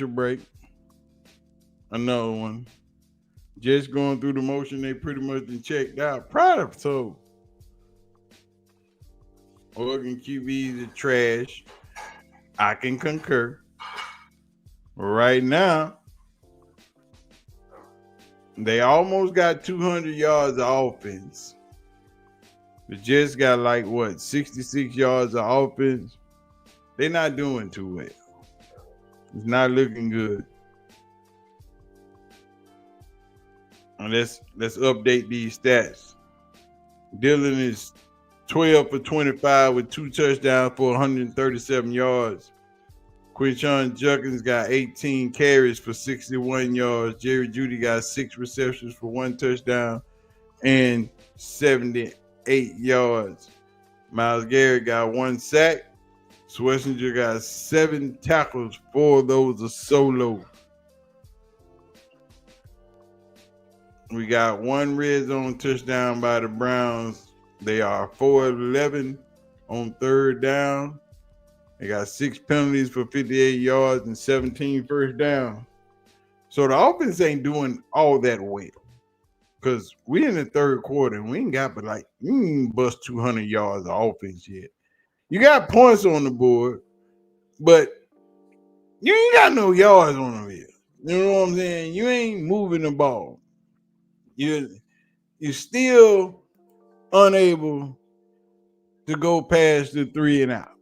break. Another one. Just going through the motion, they pretty much been checked out. Product, so Oregon QBs are trash. I can concur. Right now, they almost got 200 yards of offense. They just got 66 yards of offense. They're not doing too well. It's not looking good. And let's update these stats. Dillon is 12 for 25 with 2 touchdowns for 137 yards. Quinshon Judkins got 18 carries for 61 yards. Jerry Jeudy got 6 receptions for 1 touchdown and 78 yards. Myles Garrett got 1 sack. Schlesinger got 7 tackles. 4 of those are solo. We got 1 red zone touchdown by the Browns. They are 4-11 on 3rd down. They got 6 penalties for 58 yards and 17 first down. So the offense ain't doing all that well. Because we in the 3rd quarter and we ain't got we ain't bust 200 yards of offense yet. You got points on the board, but you ain't got no yards on the field. You know what I'm saying? You ain't moving the ball. You're still unable to go past the 3 and out.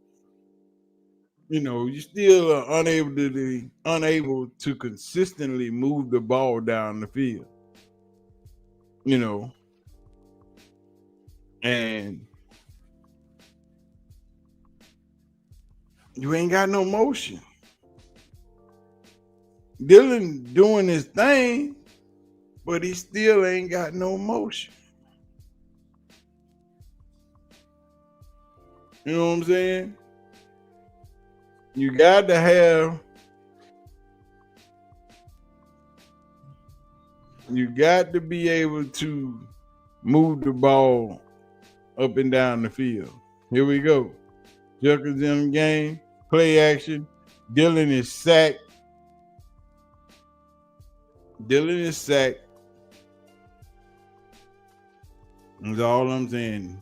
You know, you still are unable to consistently move the ball down the field. You know, and you ain't got no motion. Dillon doing his thing, but he still ain't got no motion. You know what I'm saying? You got to be able to move the ball up and down the field. Here we go. Judkins in the game. Play action. Dillon is sacked. That's all I'm saying.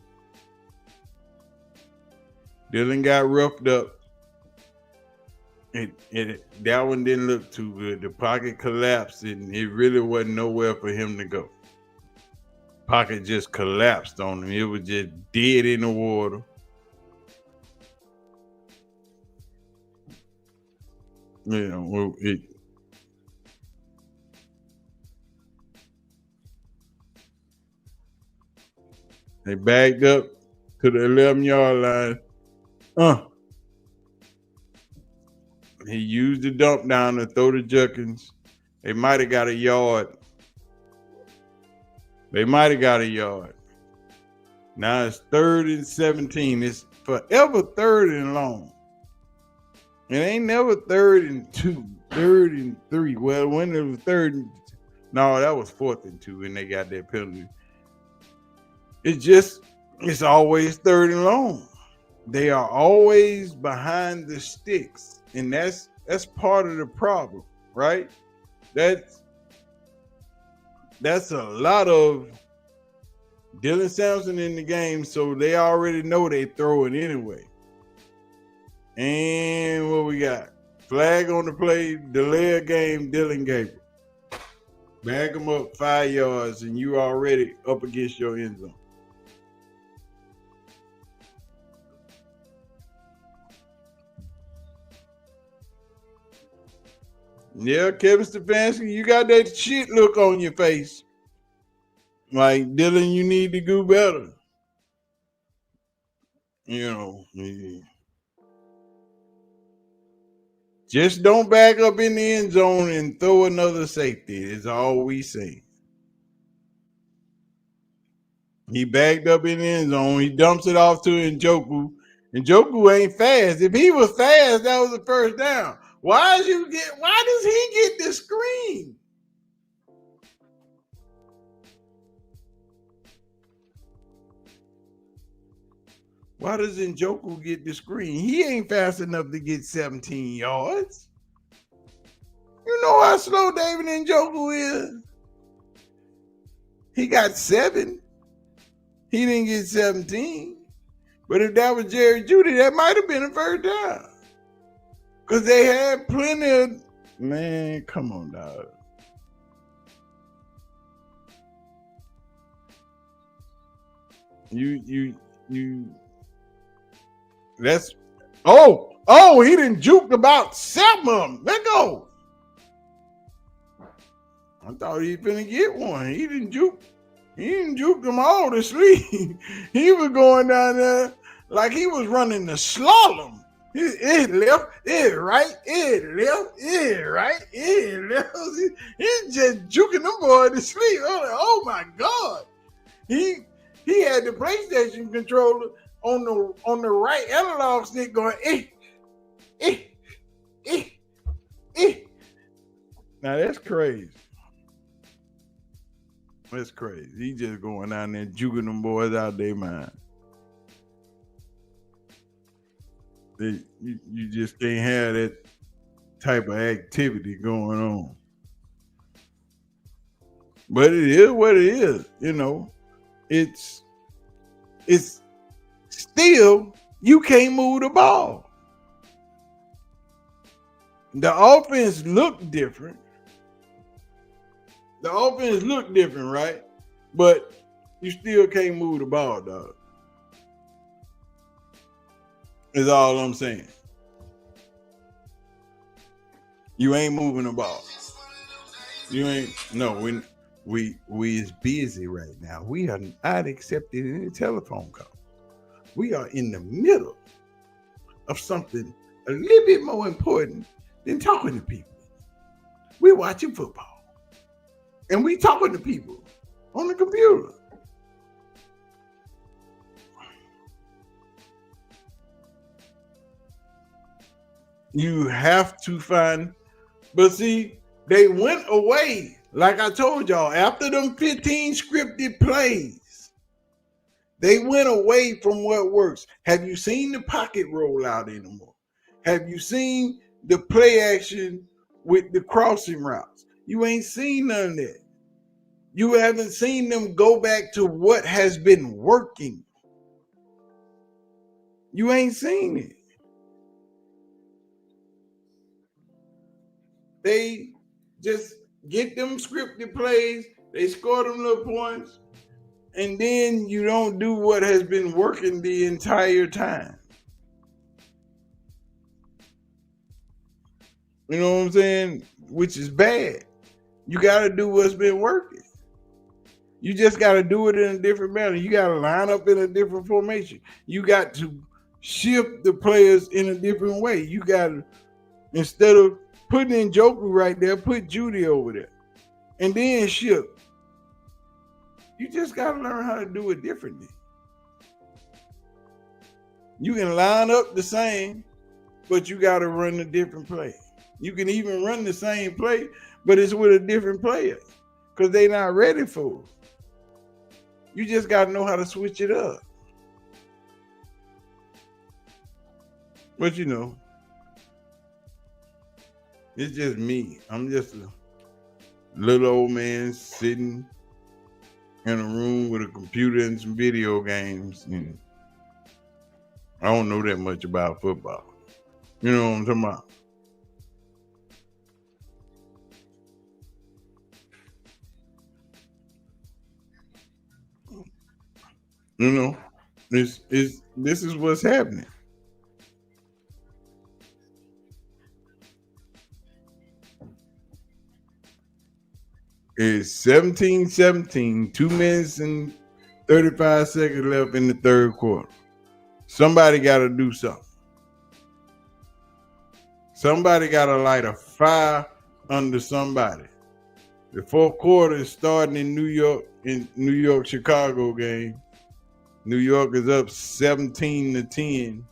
Dillon got roughed up. That one didn't look too good. The pocket collapsed, and it really wasn't nowhere for him to go. Pocket just collapsed on him. It was just dead in the water. You know, they backed up to the 11-yard line. He used the dump down to throw to Judkins. They might have got a yard. Now it's 3rd and 17. It's forever 3rd and long. It ain't never 3rd and 2, 3rd and 3. Well, when it was 3rd and... No, that was 4th and 2, and they got that penalty. It's always 3rd and long. They are always behind the sticks. And that's part of the problem, right? that's a lot of Dillon Sampson in the game, so they already know they throw it anyway. And what we got? Flag on the play, delay a game, Dillon Gabriel. Bag them up 5 yards, and you already up against your end zone. Yeah, Kevin Stefanski, you got that shit look on your face. Like, Dillon, you need to do better. You know, just don't back up in the end zone and throw another safety. Is all we say. He backed up in the end zone. He dumps it off to Njoku. Njoku ain't fast. If he was fast, that was the first down. Why does he get the screen? Why does Njoku get the screen? He ain't fast enough to get 17 yards. You know how slow David Njoku is? He got 7. He didn't get 17. But if that was Jerry Jeudy, that might have been a first down. Because they had plenty of... Man, come on, dog. You... That's... Oh, he done juked about 7 of them. Let go. I thought he was finna get one. He didn't juke them all to sleep. He was going down there like he was running the slalom. It left, it right, it left, it right, it left. He's just juking them boys to sleep. I'm like, oh my God. He had the PlayStation controller on the right analog stick going, Now that's crazy. That's crazy. He just going down there juking them boys out their mind. You just can't have that type of activity going on. But it is what it is, you know. It's still, you can't move the ball. The offense looked different. Right? But you still can't move the ball, dog. Is all I'm saying. You ain't moving the ball. You ain't. No, we is busy right now. We are not accepting any telephone call. We are in the middle of something a little bit more important than talking to people. We're watching football, and we talking to people on the computer. You have to find, but see, they went away. Like I told y'all, after them 15 scripted plays, they went away from what works. Have you seen the pocket roll out anymore? Have you seen the play action with the crossing routes? You ain't seen none of that. You haven't seen them go back to what has been working. You ain't seen it. They just get them scripted plays, they score them little points, and then you don't do what has been working the entire time. You know what I'm saying? Which is bad. You got to do what's been working. You just got to do it in a different manner. You got to line up in a different formation. You got to shift the players in a different way. You got to, instead of putting Njoku right there, put Jeudy over there. And then shift. You just got to learn how to do it differently. You can line up the same, but you got to run a different play. You can even run the same play, but it's with a different player because they're not ready for it. You just got to know how to switch it up. But you know, it's just me. I'm just Little old man sitting in a room with a computer and some video games. And I don't know that much about football. You know what I'm talking about? You know, this is what's happening. It's 17-17, 2 minutes and 35 seconds left in the third quarter. Somebody got to do something. Somebody got to light a fire under somebody. The fourth quarter is starting in New York, Chicago game. New York is up 17-10.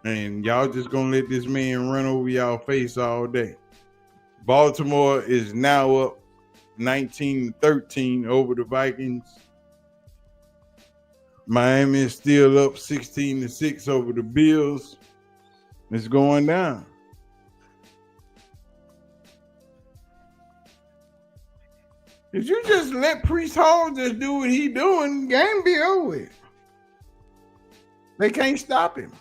And y'all just going to let this man run over y'all face all day. Baltimore is now up 19-13 over the Vikings. Miami is still up 16-6 over the Bills. It's going down. If you just let Priest Hall just do what he doing, game be over with. They can't stop him.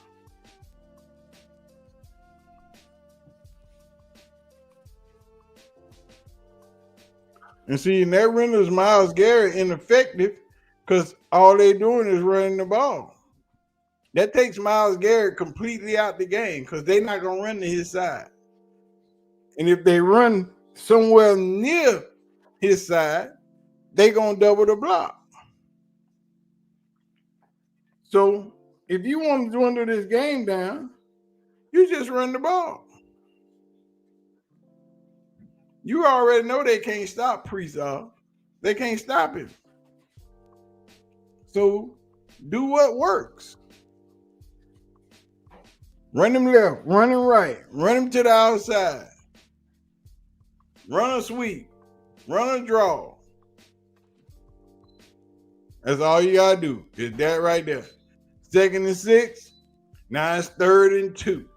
And see, and that renders Myles Garrett ineffective because all they're doing is running the ball. That takes Myles Garrett completely out the game because they're not going to run to his side. And if they run somewhere near his side, they're going to double the block. So if you want to dwindle this game down, you just run the ball. You already know they can't stop Priest. They can't stop him. So do what works. Run him left, run him right, run him to the outside. Run a sweep, run a draw. That's all you gotta do. Is that right there. 2nd and 6. Now it's 3rd and 2.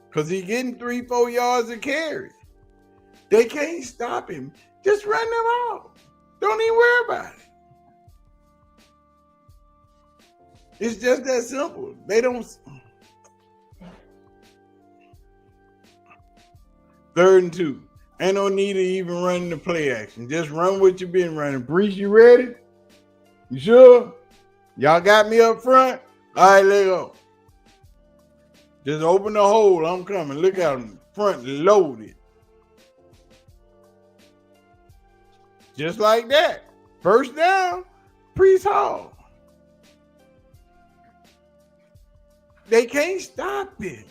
Because he's getting 3-4 yards of carry. They can't stop him. Just run them out. Don't even worry about it. It's just that simple. They don't. 3rd and 2. Ain't no need to even run the play action. Just run what you've been running. Brees, you ready? You sure? Y'all got me up front? All right, let's go. Just open the hole. I'm coming. Look at them. Front loaded. Just like that. First down, Priest Hall. They can't stop him.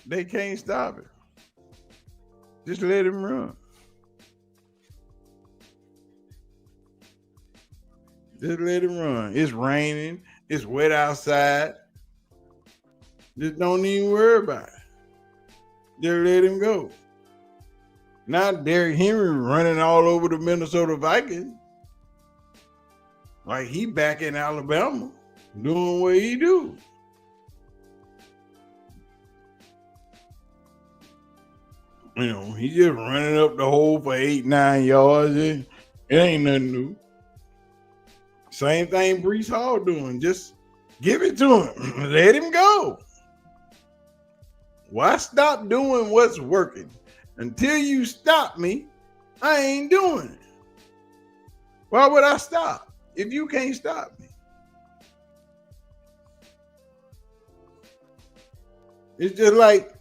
They can't stop it. Just let him run. Just let him run. It's raining. It's wet outside. Just don't even worry about it. Just let him go. Now Derrick Henry running all over the Minnesota Vikings. Like he back in Alabama doing what he do. You know, he just running up the hole for 8-9 yards. It ain't nothing new. Same thing Brees Hall doing. Just give it to him. Let him go. Why stop doing what's working? Until you stop me, I ain't doing it. Why would I stop if you can't stop me? It's just like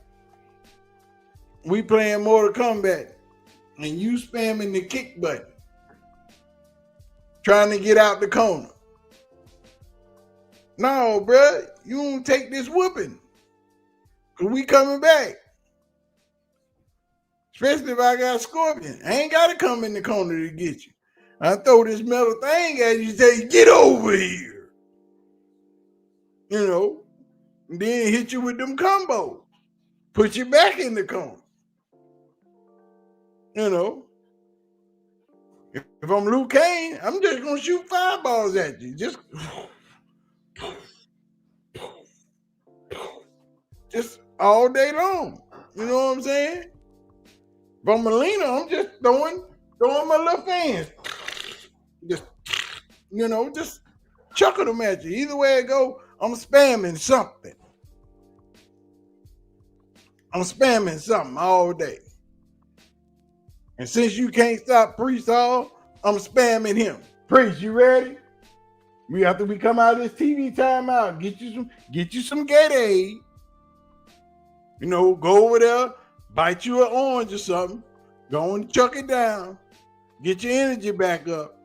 we playing Mortal Kombat and you spamming the kick button, trying to get out the corner. No, bro, you won't take this whooping. Cause we coming back. Especially if I got Scorpion. I ain't gotta come in the corner to get you. I throw this metal thing at you, say, get over here. You know, and then hit you with them combos. Put you back in the corner. You know. If I'm Luke Kane, I'm just gonna shoot fireballs at you. Just all day long. You know what I'm saying? If I'm Melina, I'm just throwing my little fans. Just chucking them at you. Either way it go, I'm spamming something. I'm spamming something all day. And since you can't stop Priest Hall, I'm spamming him. Priest, you ready? After we come out of this TV timeout, get you some Gatorade. Go over there, bite you an orange or something. Go and chuck it down. Get your energy back up.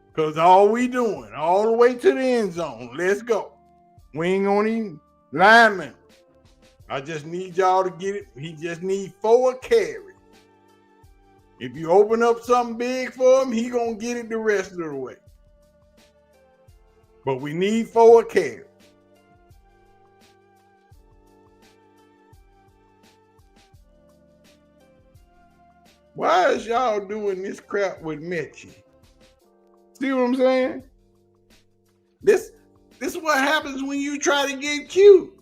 Because all we doing, all the way to the end zone. Let's go. We ain't gonna even lineman. I just need y'all to get it. He just need 4 carries. If you open up something big for him, he gonna get it the rest of the way. But we need 4 carries. Why is y'all doing this crap with Mechie? See what I'm saying? This is what happens when you try to get cute.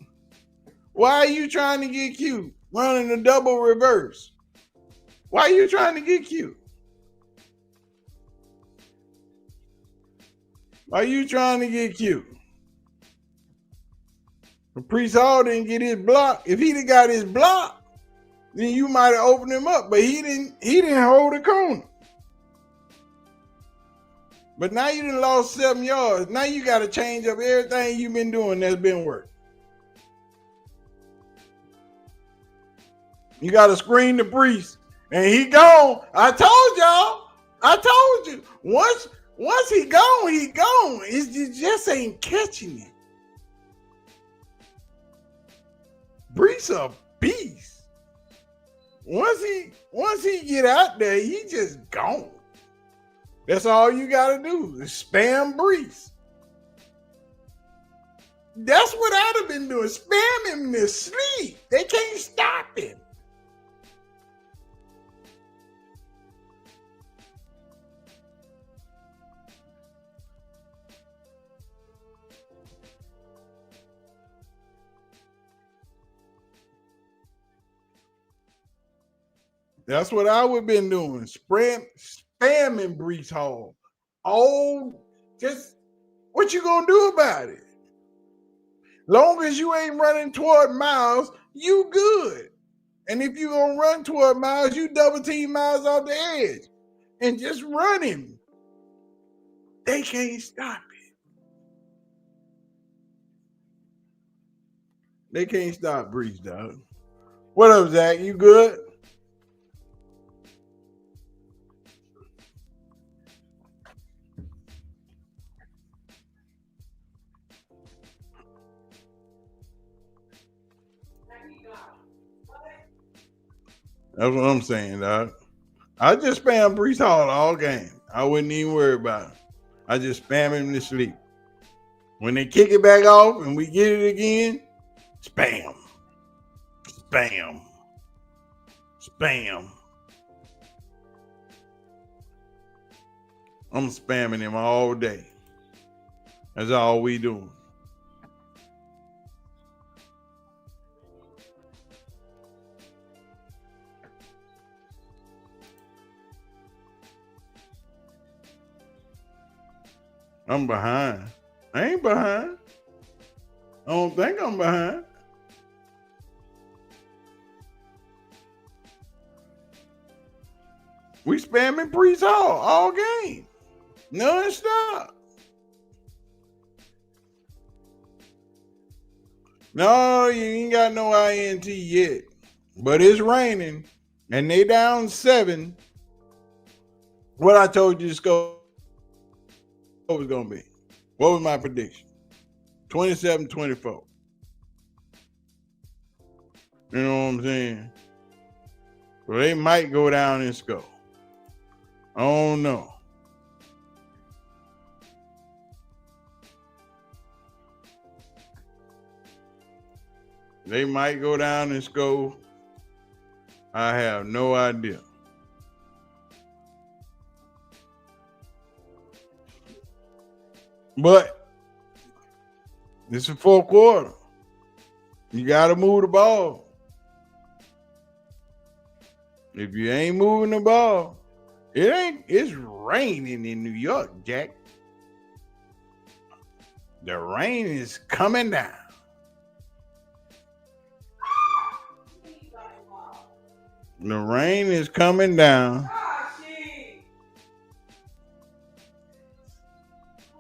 Why are you trying to get cute? Running a double reverse. Why are you trying to get cute? Why are you trying to get cute? If Priest Hall didn't get his block, if he'd have got his block, then you might have opened him up. But he didn't hold the corner. But now you done lost 7 yards. Now you got to change up everything you've been doing that's been working. You got to screen the Priest. And he gone. I told y'all. I told you. Once he gone, he gone. You just ain't catching it. Priest a beast. Once he get out there, he just gone. That's all you gotta do is spam Brees. That's what I'd have been doing. Spam him in his sleep. They can't stop him. That's what I would have been doing. Spamming Brees Hall. Oh, just what you gonna do about it? Long as you ain't running toward Miles, you good. And if you gonna run toward Miles, you double team Miles off the edge and just run him. They can't stop it. They can't stop Brees, dog. What up, Zach? You good? That's what I'm saying, dog. I just spam Brees Hall all game. I wouldn't even worry about it. I just spam him to sleep. When they kick it back off and we get it again, spam. Spam. Spam. I'm spamming him all day. That's all we doing. I'm behind. I ain't behind. I don't think I'm behind. We spamming Brees Hall all game. Non-stop. No, you ain't got no INT yet. But it's raining. And they down 7. What I told you to score was going to be. What was my prediction? 27-24. You know what I'm saying? Well, they might go down and score. I don't know. They might go down and score. I have no idea. But this is fourth quarter. You got to move the ball. If you ain't moving the ball, it's raining in New York, Jack. The rain is coming down. The rain is coming down.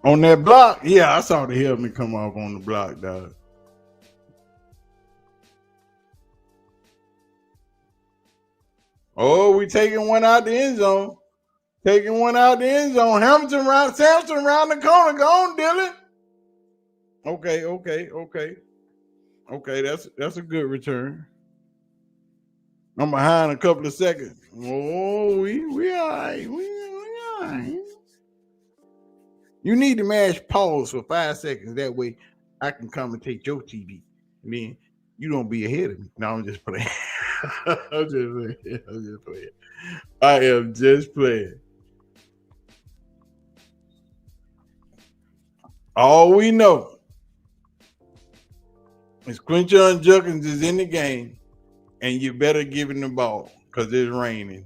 On that block? Yeah, I saw the helmet come off on the block, dog. Oh, we taking one out the end zone. Taking one out the end zone. Samson around the corner. Go on, Dillon. Okay, that's a good return. I'm behind a couple of seconds. Oh, we all right. We all right. You need to mash pause for 5 seconds. That way I can commentate your TV. And then you don't be ahead of me. No, I'm just playing. I'm just playing. I am just playing. All we know is Quinshon Judkins is in the game, and you better give him the ball because it's raining.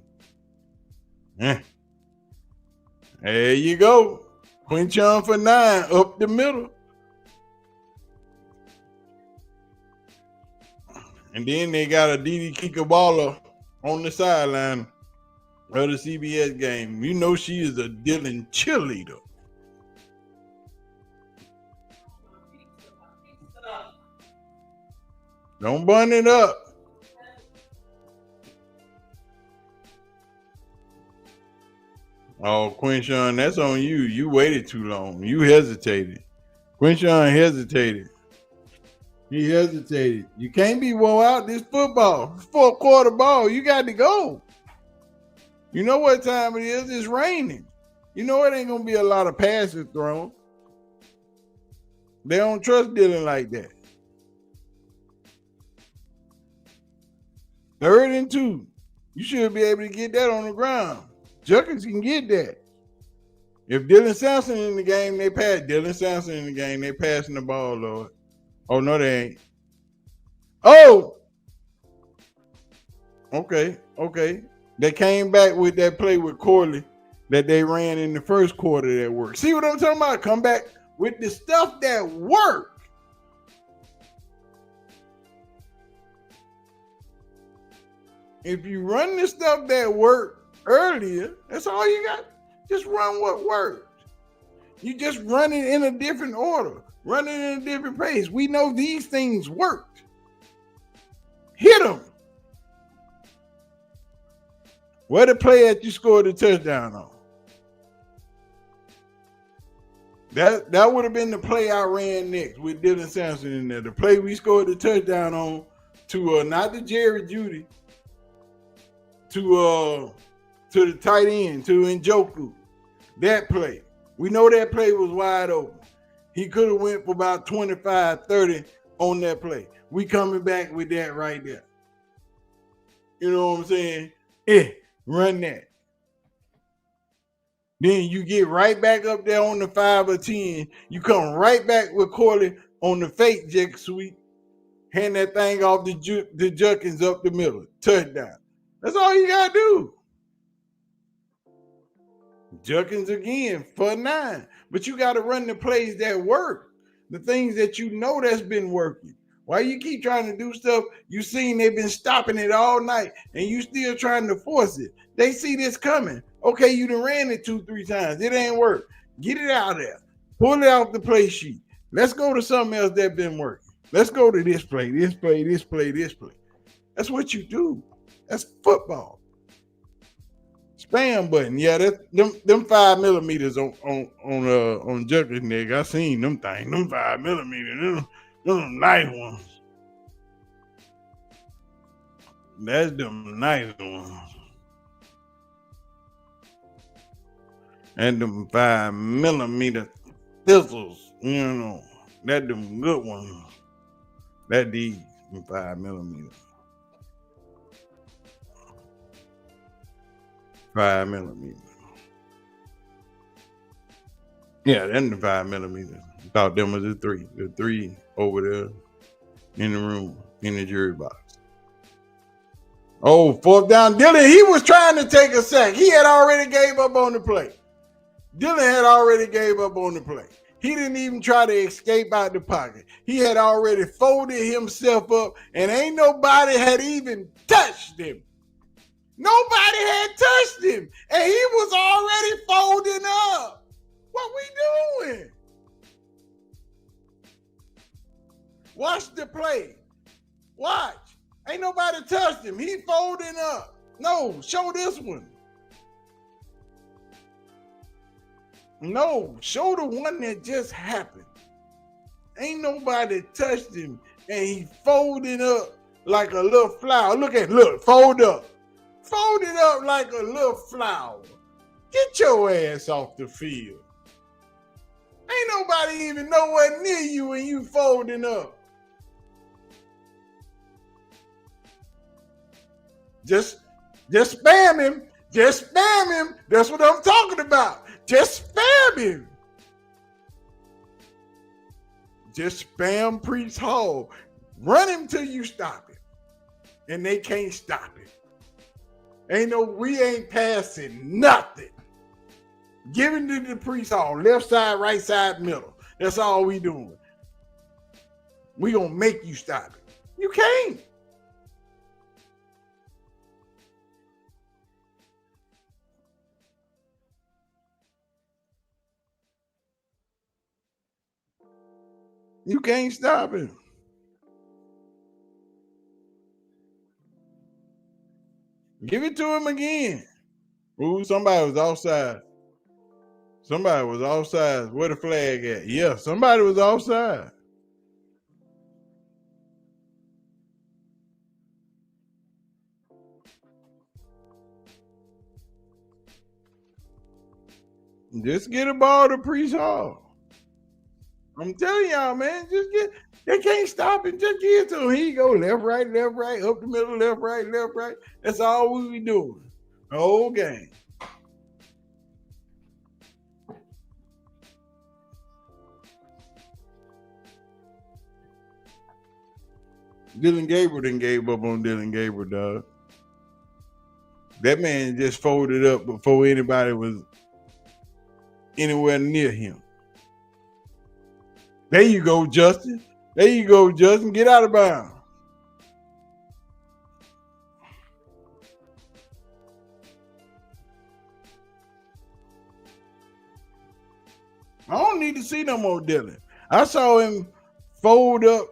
There you go. Quinshon for 9 up the middle. And then they got a Didi Kikabala on the sideline of the CBS game. You know she is a Dillon cheerleader. Don't bun it up. Oh, Quinshon, that's on you. You waited too long. You hesitated. Quinshon hesitated. He hesitated. You can't be wore out this football. Fourth quarter ball. You got to go. You know what time it is? It's raining. You know it ain't going to be a lot of passes thrown. They don't trust Dillon like that. 3rd and 2. You should be able to get that on the ground. Judkins can get that. If Dillon Sampson in the game, they pass. Dillon Sampson in the game, they passing the ball, Lord. Oh, no, they ain't. Oh! Okay. They came back with that play with Corley that they ran in the first quarter that worked. See what I'm talking about? Come back with the stuff that worked. If you run the stuff that worked earlier, that's all you got. Just run what worked. You just run it in a different order. Run it in a different pace. We know these things worked. Hit them. Where the play that you scored the touchdown on? That would have been the play I ran next with Dillon Sampson in there. The play we scored the touchdown on to not the Jerry Jeudy, to the tight end, to Njoku. That play. We know that play was wide open. He could have went for about 25, 30 on that play. We coming back with that right there. You know what I'm saying? Run that. Then you get right back up there on the 5 or 10. You come right back with Corley on the fake jet sweep. Hand that thing off the Judkins up the middle. Touchdown. That's all you got to do. Judkins again for 9. But you got to run the plays that work. The things that you know that's been working. Why you keep trying to do stuff you seen they've been stopping it all night and you still trying to force it? They see this coming. Okay, you done ran it 2-3 times. It ain't work. Get it out of there. Pull it off the play sheet. Let's go to something else that's been working. Let's go to this play, this play, this play, this play. That's what you do. That's football. Spam button. Yeah, that's them 5 millimeters on Judkins neck. I seen them things. Them 5 millimeters. Them nice ones. That's them nice ones. And them 5 millimeter thistles, you know. That them good ones. That these 5 millimeters. 5 millimeters. Yeah, then the 5mm. Thought them was the 3. The 3 over there in the room, in the jury box. Oh, 4th down. Dillon, he was trying to take a sack. He had already gave up on the play. Dillon had already gave up on the play. He didn't even try to escape out the pocket. He had already folded himself up, and ain't nobody had even touched him. Nobody had touched him, and he was already folding up. What we doing? Watch the play. Watch. Ain't nobody touched him. He folding up. No, show this one. No, show the one that just happened. Ain't nobody touched him, and he folded up like a little flower. Look, fold up. Folded up like a little flower. Get your ass off the field. Ain't nobody even nowhere near you when you folding up. Just spam him. Just spam him. That's what I'm talking about. Just spam him. Just spam Priest Hall. Run him till you stop him. And they can't stop him. We ain't passing nothing. Give it to the Priest Hall. Left side, right side, middle. That's all we doing. We gonna make you stop it. You can't. You can't stop him. Give it to him again. Ooh, somebody was offside. Somebody was offside. Where the flag at? Yeah, somebody was offside. Just get a ball to Priest Hall. I'm telling y'all, man, they can't stop it. Just get to him. Here you go, left, right, up the middle, left, right. That's all we be doing. The whole game. Dillon Gabriel didn't gave up on Dillon Gabriel, dog. That man just folded up before anybody was anywhere near him. There you go, Justin. Get out of bounds. I don't need to see no more Dillon. I saw him fold up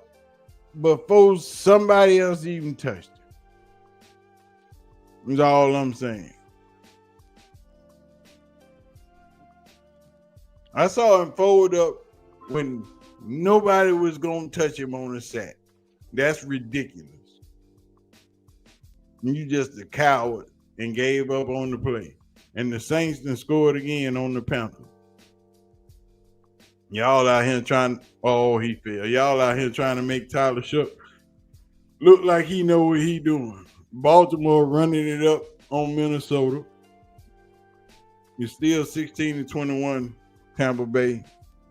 before somebody else even touched him. That's all I'm saying. I saw him fold up when nobody was going to touch him on the sack. That's ridiculous. You just a coward and gave up on the play. And the Saints then scored again on the Panthers. Y'all out here trying, he fell. Y'all out here trying to make Tyler Shook look like he know what he doing. Baltimore running it up on Minnesota. It's still 16-21 Tampa Bay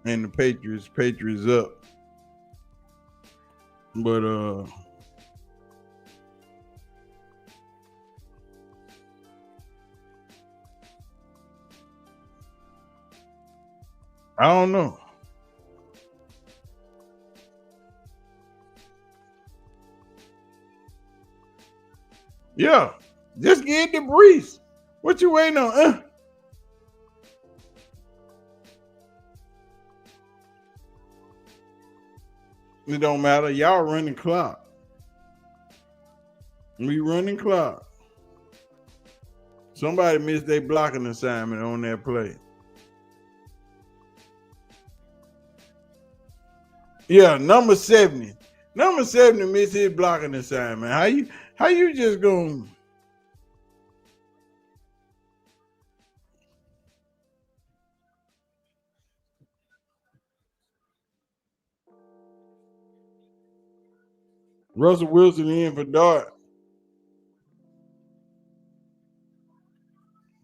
and the Patriots up. But I don't know. Yeah, just get the Brees. What you waiting on? It don't matter. Y'all running clock. We running clock. Somebody missed their blocking assignment on that play. Yeah, number 70. Number 70 missed his blocking assignment. How you just going? Russell Wilson in for Dart.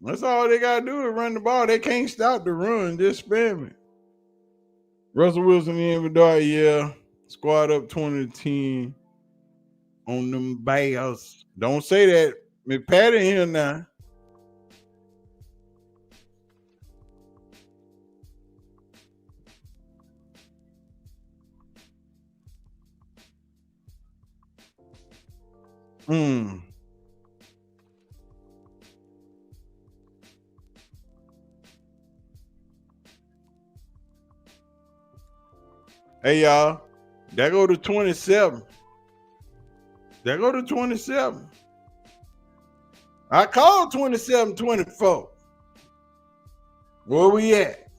That's all they got to do is run the ball. They can't stop the run. Just spam it. Russell Wilson inventory, yeah. Squad up 20-10 on them Bears. Don't say that. McPatty here now. Hey, y'all. That go to 27. That go to 27. I called 27-24. Where we at?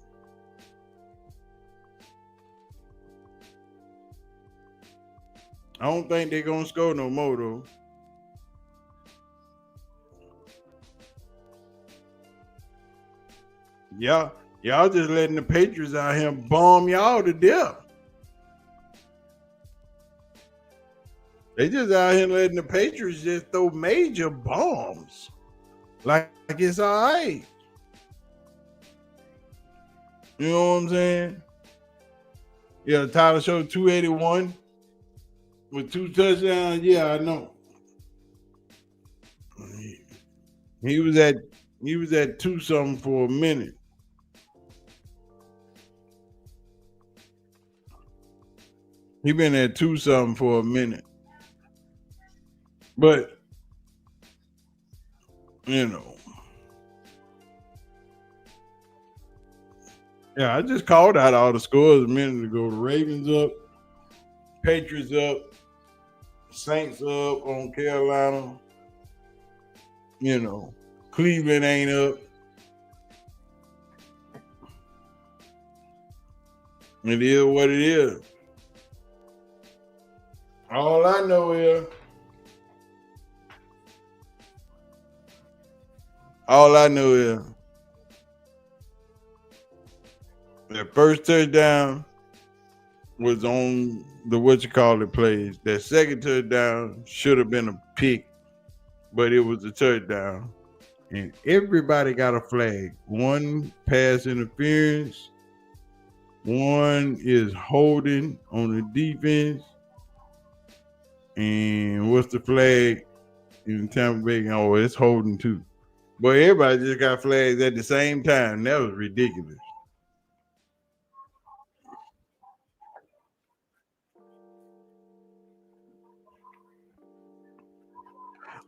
I don't think they're going to score no more, though. Y'all just letting the Patriots out here bomb y'all to death. They just out here letting the Patriots just throw major bombs. Like it's all right. You know what I'm saying? Yeah, Tyler showed 281 with 2 touchdowns. Yeah, I know. He was at 2-something for a minute. He been at 2-something for a minute. But, you know. Yeah, I just called out all the scores a minute ago. The Ravens up, Patriots up, Saints up on Carolina. You know, Cleveland ain't up. It is what it is. All I know is the first touchdown was on the plays. That second touchdown should have been a pick, but it was a touchdown. And everybody got a flag. One pass interference. One is holding on the defense. And what's the flag in Tampa Bay? Oh, it's holding too. But everybody just got flags at the same time. That was ridiculous.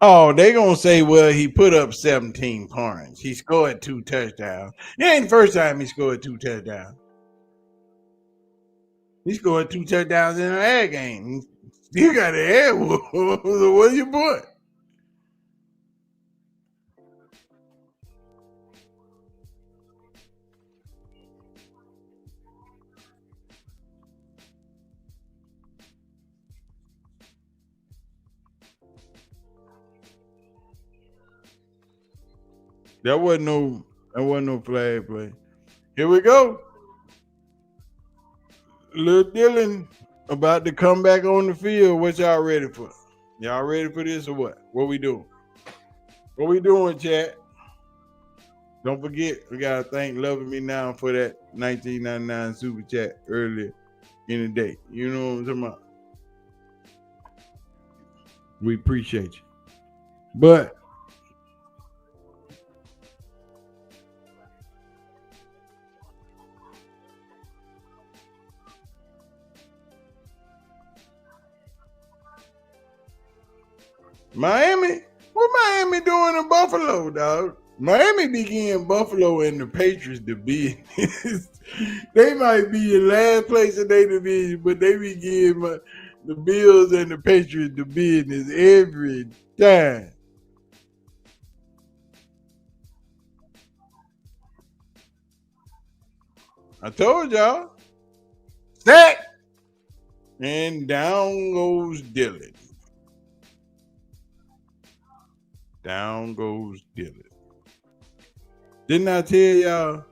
Oh, they gonna say, well, he put up 17 points. He scored 2 touchdowns. It ain't the first time he scored 2 touchdowns. He scored 2 touchdowns in an air game. You got an air. What you put? That wasn't no flag play. Here we go. Little Dillon about to come back on the field. What y'all ready for? Y'all ready for this or what? What we doing? What we doing, chat? Don't forget, we gotta thank Loving Me Now for that 1999 super chat earlier in the day. You know what I'm talking about? We appreciate you. But Miami? What Miami doing in Buffalo, dog? Miami began Buffalo and the Patriots to be. They might be in last place in their division, but they begin the Bills and the Patriots to business every time. I told y'all. Sack! And down goes Dillon. Down goes Dillon. Didn't I tell y'all,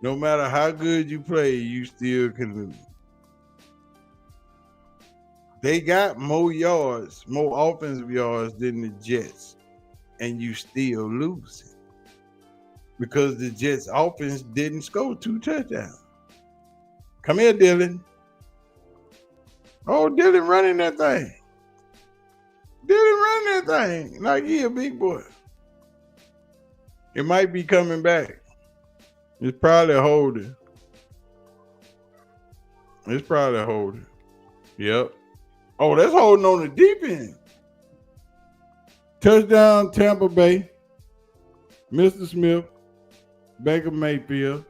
no matter how good you play, you still can lose. They got more yards, more offensive yards than the Jets, and you still lose because the Jets offense didn't score 2 touchdowns. Come here, Dillon. Oh, Dillon running that thing. Dillon running that thing like he a big boy. It might be coming back. It's probably a holder. It's probably a holder. Yep. Oh, that's holding on the deep end. Touchdown, Tampa Bay. Mr. Smith. Baker Mayfield.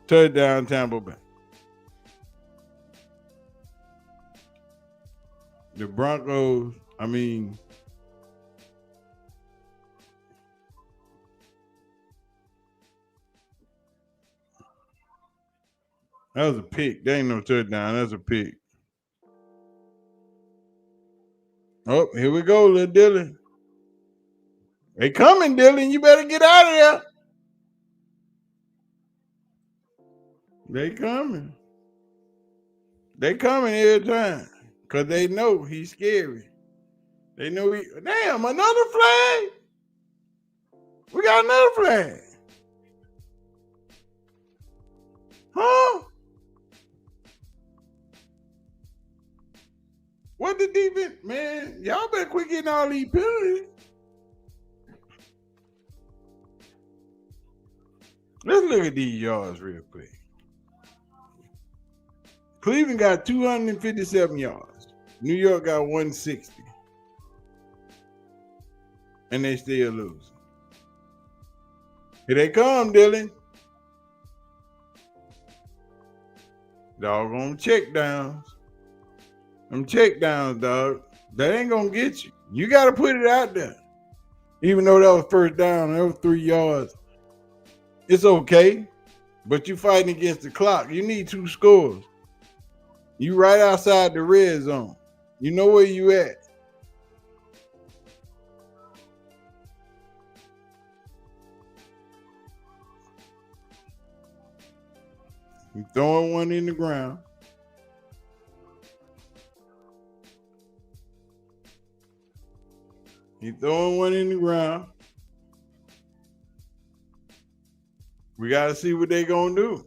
Touchdown, Tampa Bay. The Broncos, that was a pick. That ain't no touchdown. That's a pick. Oh, here we go, little Dillon. They coming, Dillon. You better get out of there. They coming. They coming every time. Because they know he's scary. They know damn, another flag? We got another flag. Huh? What the defense? Man, y'all better quit getting all these penalties. Let's look at these yards real quick. Cleveland got 257 yards. New York got 160. And they still losing. Here they come, Dillon. Doggone check downs. Them check downs, dog. That ain't gonna get you. You gotta put it out there. Even though that was first down, that was 3 yards. It's okay. But you fighting against the clock. You need 2 scores. You right outside the red zone. You know where you at. You throwing one in the ground. You throwing one in the ground. We got to see what they gonna do.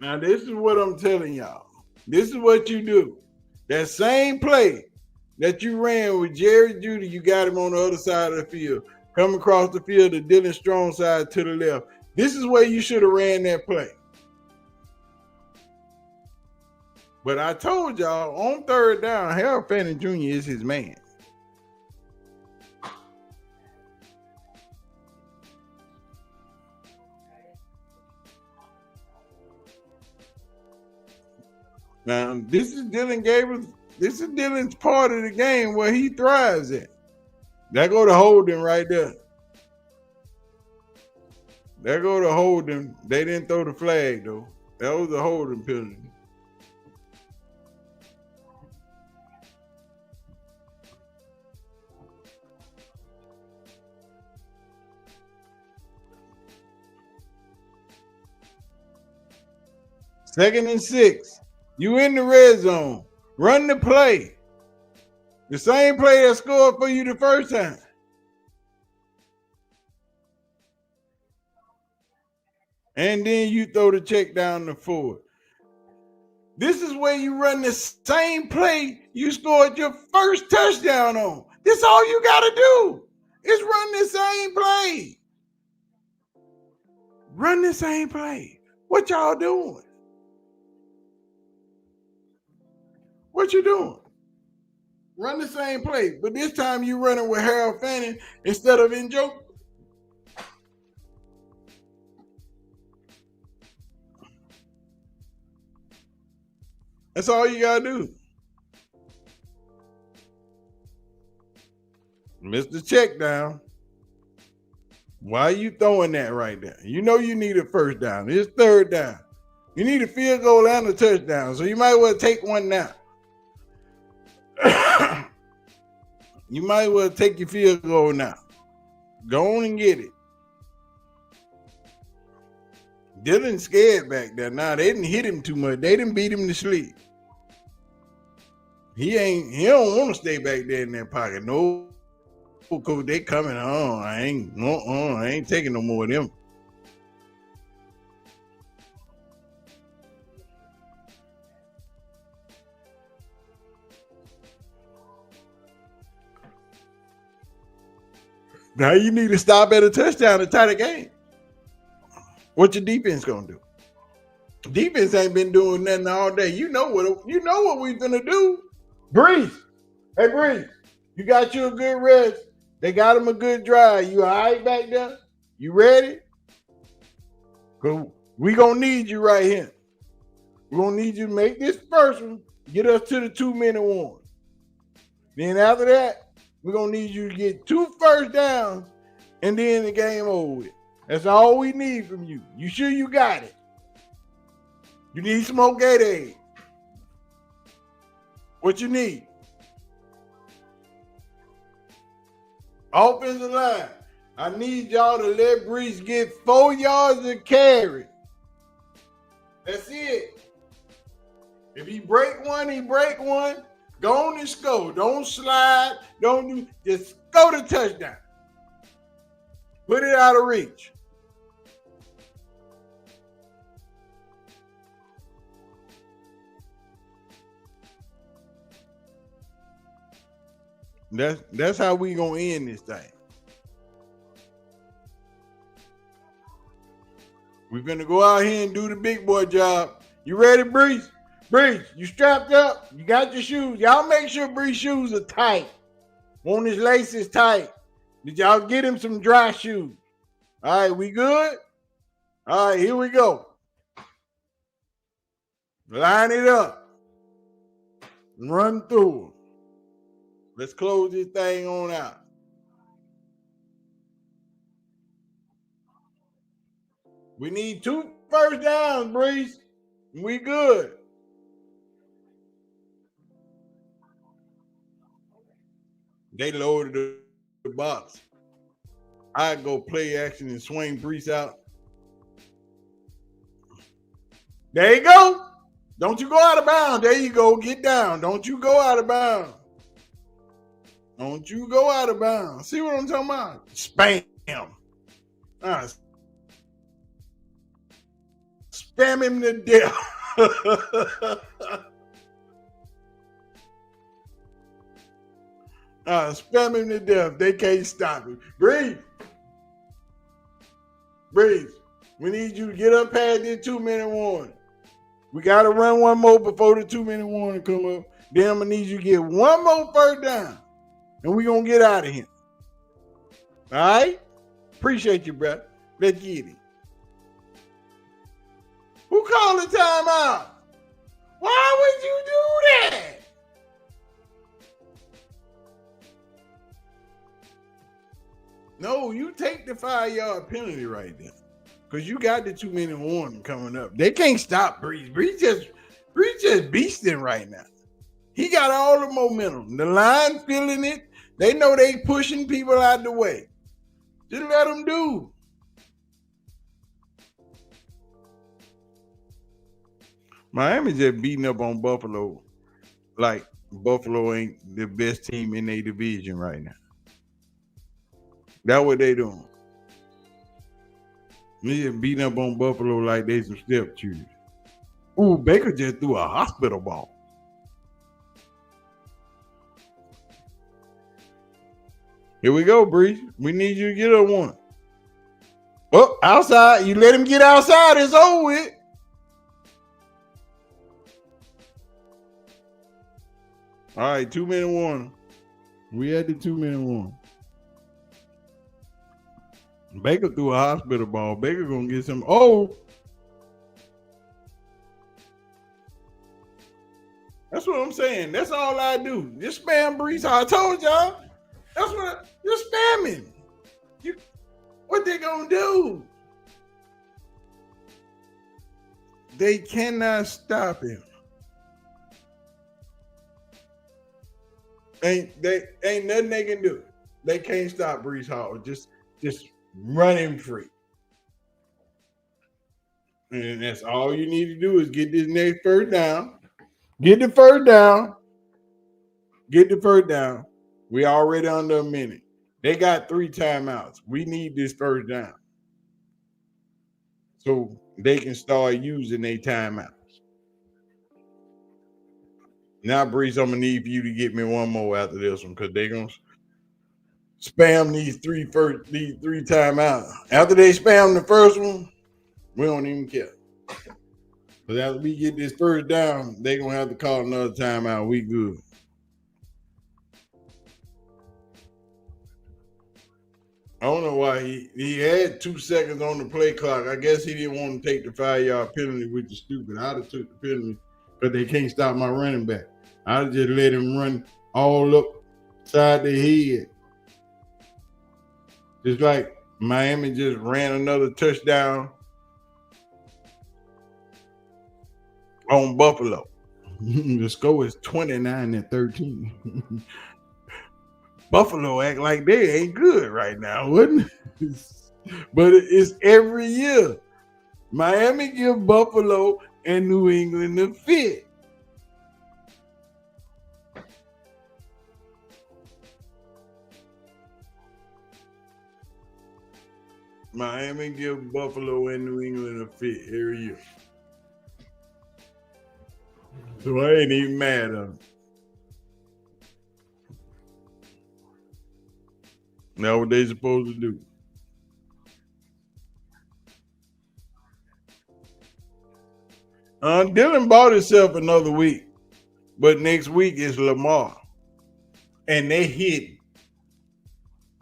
Now, this is what I'm telling y'all. This is what you do. That same play that you ran with Jerry Jeudy, you got him on the other side of the field. Come across the field to Dillon Strong side to the left. This is where you should have ran that play. But I told y'all, on third down, Harold Fanning Jr. is his man. Now, this is Dillon Gabriel. This is Dillon's part of the game where he thrives at. That go to holding right there. That go to holding. They didn't throw the flag, though. That was a holding penalty. Second and 6. You in the red zone. Run the play. The same play that scored for you the first time. And then you throw the check down the forward. This is where you run the same play you scored your first touchdown on. This all you got to do is run the same play. Run the same play. What y'all doing? What you doing? Run the same play, but this time you running with Harold Fanning instead of Njoku. That's all you gotta do. Mr. Check down. Why are you throwing that right there? You know you need a first down. It's third down. You need a field goal and a touchdown, so you might well take one now. You might well take your field goal now. Go on and get it. Dillon scared back there. Now they didn't hit him too much. They didn't beat him to sleep. He don't want to stay back there in that pocket. No, coach, they coming on. I ain't taking no more of them. Now you need to stop at a touchdown to tie the game. What your defense gonna do? Defense ain't been doing nothing all day. You know what we gonna do. Breeze. Hey, Breeze. You got you a good rest. They got him a good drive. You all right back there? You ready? Cool. We gonna need you right here. We're gonna need you to make this first one, get us to the 2-minute warning. Then after that, we're gonna need you to get 2 first downs, and then the game over with. That's all we need from you. You sure you got it? You need some more Gatorade. What you need? Offensive line. I need y'all to let Brees get 4 yards of carry. That's it. If he break one, he break one. Go on and score. Don't slide. Just go to touchdown. Put it out of reach. That's how we gonna end this thing. We're gonna go out here and do the big boy job. You ready, Breeze? Breeze, you strapped up? You got your shoes? Y'all make sure Breeze's shoes are tight. Want his laces tight. Did y'all get him some dry shoes? All right, we good? All right, here we go. Line it up. Run through them. Let's close this thing on out. We need 2 first downs, Breeze. We good. They loaded the box. I go play action and swing Breeze out. There you go. Don't you go out of bounds. There you go. Get down. Don't you go out of bounds. Don't you go out of bounds. See what I'm talking about? Spam. Spam him to death. Spam him to death. They can't stop him. Breeze. Breeze. We need you to get up past this 2-minute warning. We got to run one more before the 2-minute warning come up. Then I'm going to need you to get one more first down. And we're going to get out of here. All right? Appreciate you, brother. Let's get it. Who called the timeout? Why would you do that? No, you take the 5-yard penalty right there. Because you got the 2-minute warning coming up. They can't stop Breeze. Breeze just beasting right now. He got all the momentum. The line feeling it. They know they pushing people out the way. Just let them do. Miami just beating up on Buffalo like Buffalo ain't the best team in their division right now. That's what they doing. They just beating up on Buffalo like they some stepchildren. Ooh, Baker just threw a hospital ball. Here we go, Breeze. We need you to get up one. Oh, outside. You let him get outside, it's over with. All right, 2-minute warning. We had the 2-minute warning. Baker threw a hospital ball. Baker gonna get some. Oh, that's what I'm saying. That's all I do. Just spam Breeze. I told y'all. That's what you're spamming. What they gonna do? They cannot stop him. Ain't nothing they can do. They can't stop Breece Hall. Just run him free. And that's all you need to do is get this next first down. Get the first down. Get the first down. We already under a minute. They got 3 timeouts. We need this first down. So they can start using their timeouts. Now, Breeze, I'm going to need for you to get me one more after this one because they're going to spam these three timeouts. After they spam the first one, we don't even care. But after we get this first down, they gonna have to call another timeout. We good. I don't know why he had 2 seconds on the play clock. I guess he didn't want to take the 5-yard penalty with the stupid. I'd have took the penalty, but they can't stop my running back. I'd have just let him run all upside the head. Just like Miami just ran another touchdown on Buffalo. The score is 29-13. Buffalo act like they ain't good right now, wouldn't it? But it's every year. Miami give Buffalo and New England the fit. Miami give Buffalo and New England a fit every year. So I ain't even mad at them. That's what they supposed to do. Dillon bought himself another week, but next week is Lamar, and they hit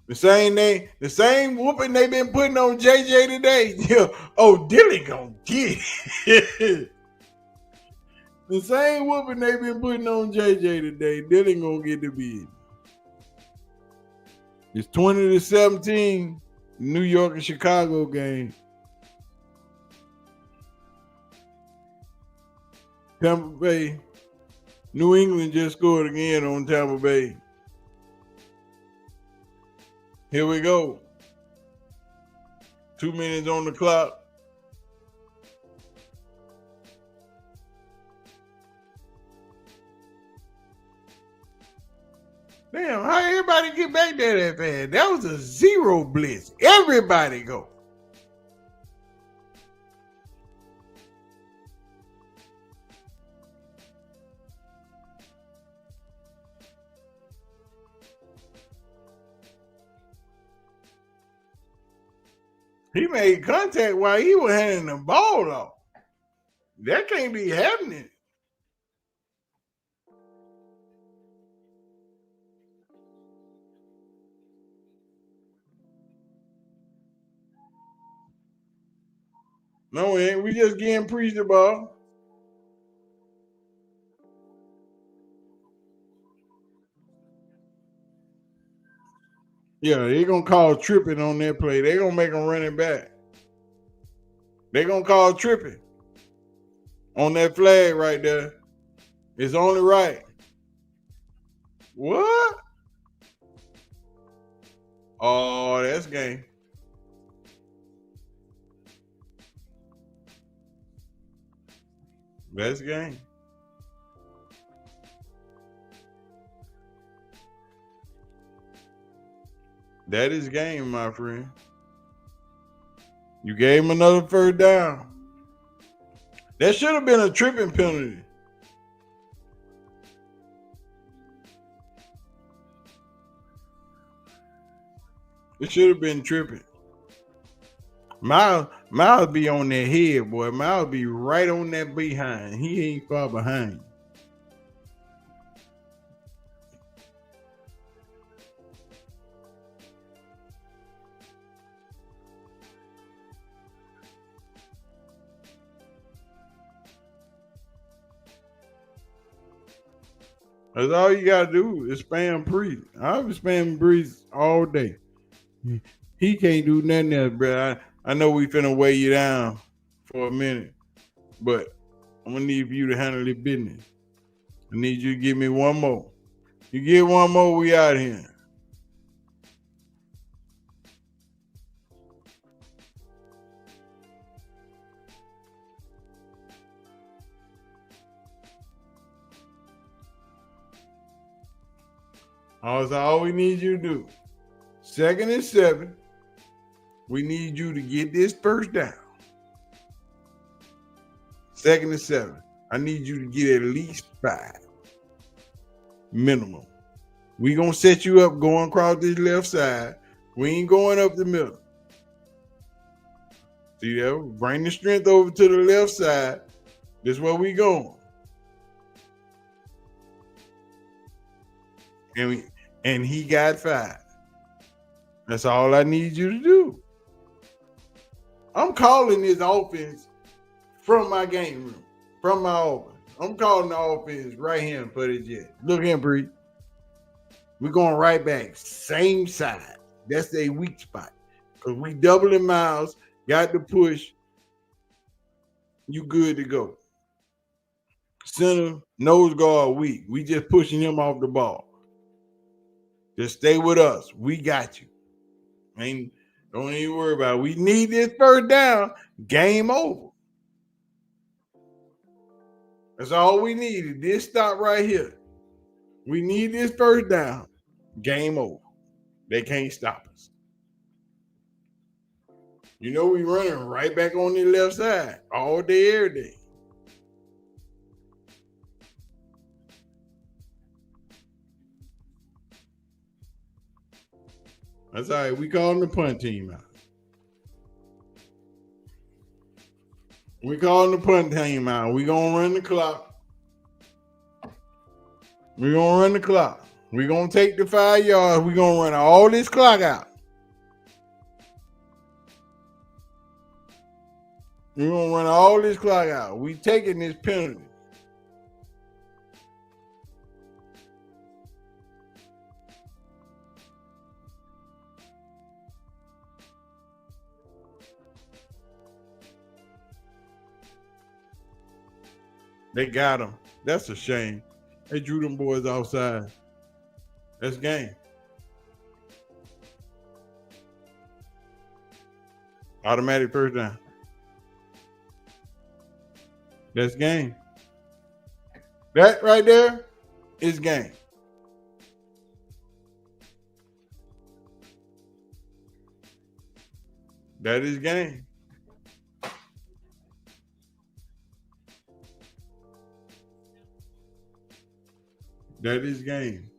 the same whooping they been putting on JJ today. Oh, Dillon gonna get it. The same whooping they been putting on JJ today. Dillon gonna get the bid. It's 20-17, New York and Chicago game. Tampa Bay, New England just scored again on Tampa Bay. Here we go. 2 minutes on the clock. Damn, how everybody get back there that fast? That was a zero blitz. Everybody go. He made contact while he was handing the ball off. That can't be happening. No, we ain't. We just getting preached about. Yeah, they gonna call tripping on that play. They gonna make them run it back. They gonna call tripping on that flag right there. It's only right. What? Oh, that's game. That's game. That is game, my friend. You gave him another first down. That should have been a tripping penalty. It should have been tripping. Miles be on that head, boy. Miles be right on that behind. He ain't far behind. That's all you gotta do is spam Breeze. I've been spamming Breeze all day. He can't do nothing else, bro. I know we finna weigh you down for a minute, but I'm gonna need you to handle this business. I need you to give me one more. You get one more, we out here. That's all we need you to do. 2nd and 7. We need you to get this first down. 2nd and 7. I need you to get at least 5. Minimum. We gonna set you up going across this left side. We ain't going up the middle. See that? Bring the strength over to the left side. This is where we going. And he got 5. That's all I need you to do. I'm calling this offense from my game room, from my office. I'm calling the offense right here and put it jet. Look here, Bree. We're going right back. Same side. That's a weak spot. Because we doubling Miles, got to push. You good to go. Center, nose guard weak. We just pushing him off the ball. Just stay with us. We got you. Don't even worry about it. We need this first down. Game over. That's all we needed. This stop right here. We need this first down. Game over. They can't stop us. You know we running right back on the left side all day, every day. That's all right. We calling the punt team out. We calling the punt team out. We gonna run the clock. We gonna run the clock. We gonna take the 5 yards. We gonna run all this clock out. We gonna run all this clock out. We taking this penalty. They got him. That's a shame. They drew them boys outside. That's game. Automatic first down. That's game. That right there is game. That is game. That is game.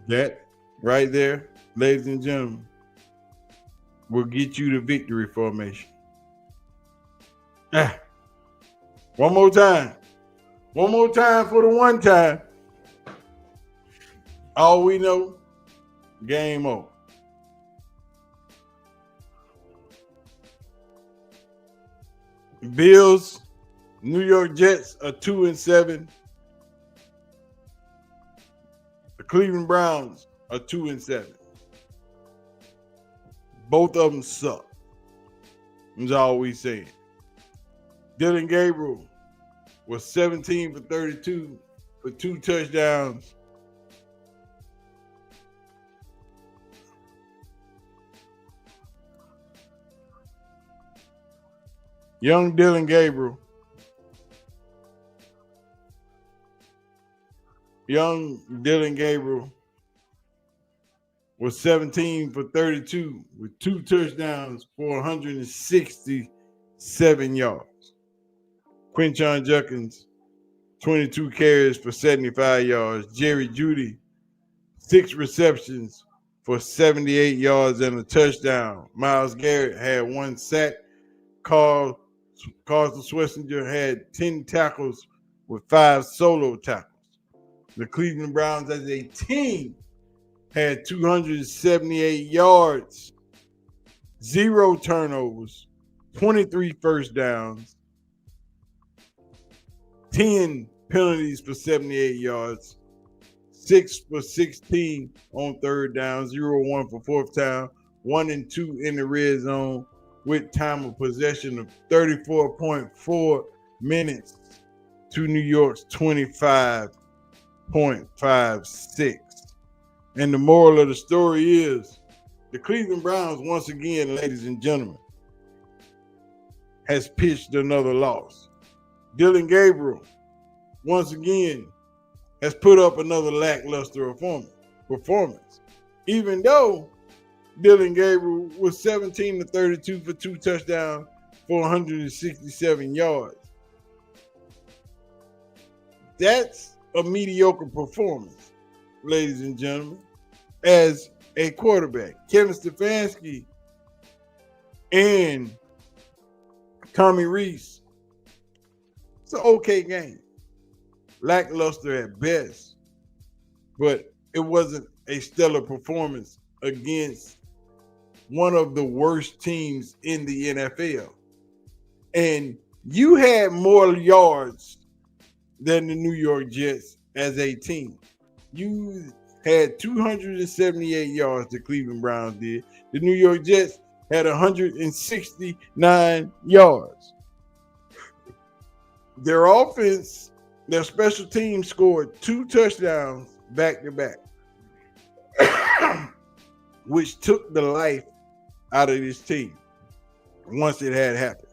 That right there, ladies and gentlemen, will get you the victory formation. One more time. One more time for the one time. All we know, game over. Bills, New York Jets are 2-7. The Cleveland Browns are 2-7. Both of them suck. That's all we saying. Dillon Gabriel was 17 for 32 for 2 touchdowns. Young Dillon Gabriel. Young Dillon Gabriel was 17 for 32 with 2 touchdowns for 167 yards. Quinshon Judkins, 22 carries for 75 yards. Jerry Jeudy, 6 receptions for 78 yards and a touchdown. Myles Garrett had 1 sack. Carson Schwarzenegger had 10 tackles with 5 solo tackles. The Cleveland Browns as a team had 278 yards, 0 turnovers, 23 first downs, 10 penalties for 78 yards, 6 for 16 on third down, 0-1 for fourth down, 1 and 2 in the red zone with time of possession of 34.4 minutes to New York's 25.56. And the moral of the story is the Cleveland Browns, once again, ladies and gentlemen, has pitched another loss. Dillon Gabriel, once again, has put up another lackluster performance. Even though Dillon Gabriel was 17 to 32 for 2 touchdowns, for 167 yards. That's a mediocre performance, ladies and gentlemen, as a quarterback. Kevin Stefanski and Tommy Rees. It's an okay game. Lackluster at best, but it wasn't a stellar performance against one of the worst teams in the NFL. And you had more yards than the New York Jets as a team. You had 278 yards, the Cleveland Browns did. The New York Jets had 169 yards. Their offense, their special team scored 2 touchdowns back to back, which took the life out of this team once it had happened.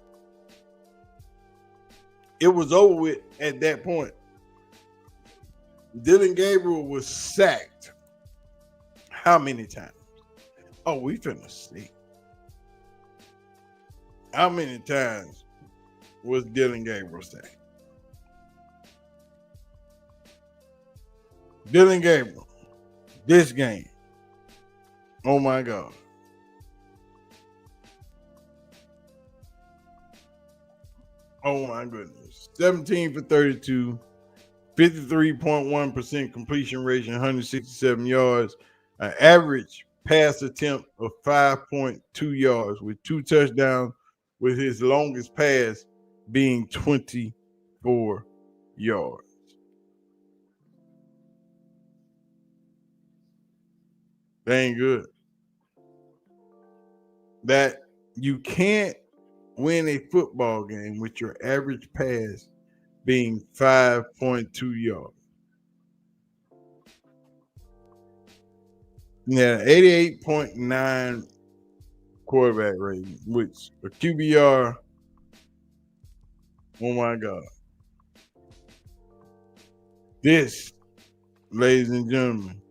It was over with at that point. Dillon Gabriel was sacked how many times? Oh, we finna see. How many times was Dillon Gabriel sacked? Dillon Gabriel, this game. Oh my God. Oh my goodness. 17 for 32, 53.1% completion rate, 167 yards, an average pass attempt of 5.2 yards with 2 touchdowns, with his longest pass being 24 yards. That ain't good. That you can't win a football game with your average pass being 5.2 yards. Yeah, 88.9 quarterback rating, which a QBR, oh my God. This, ladies and gentlemen,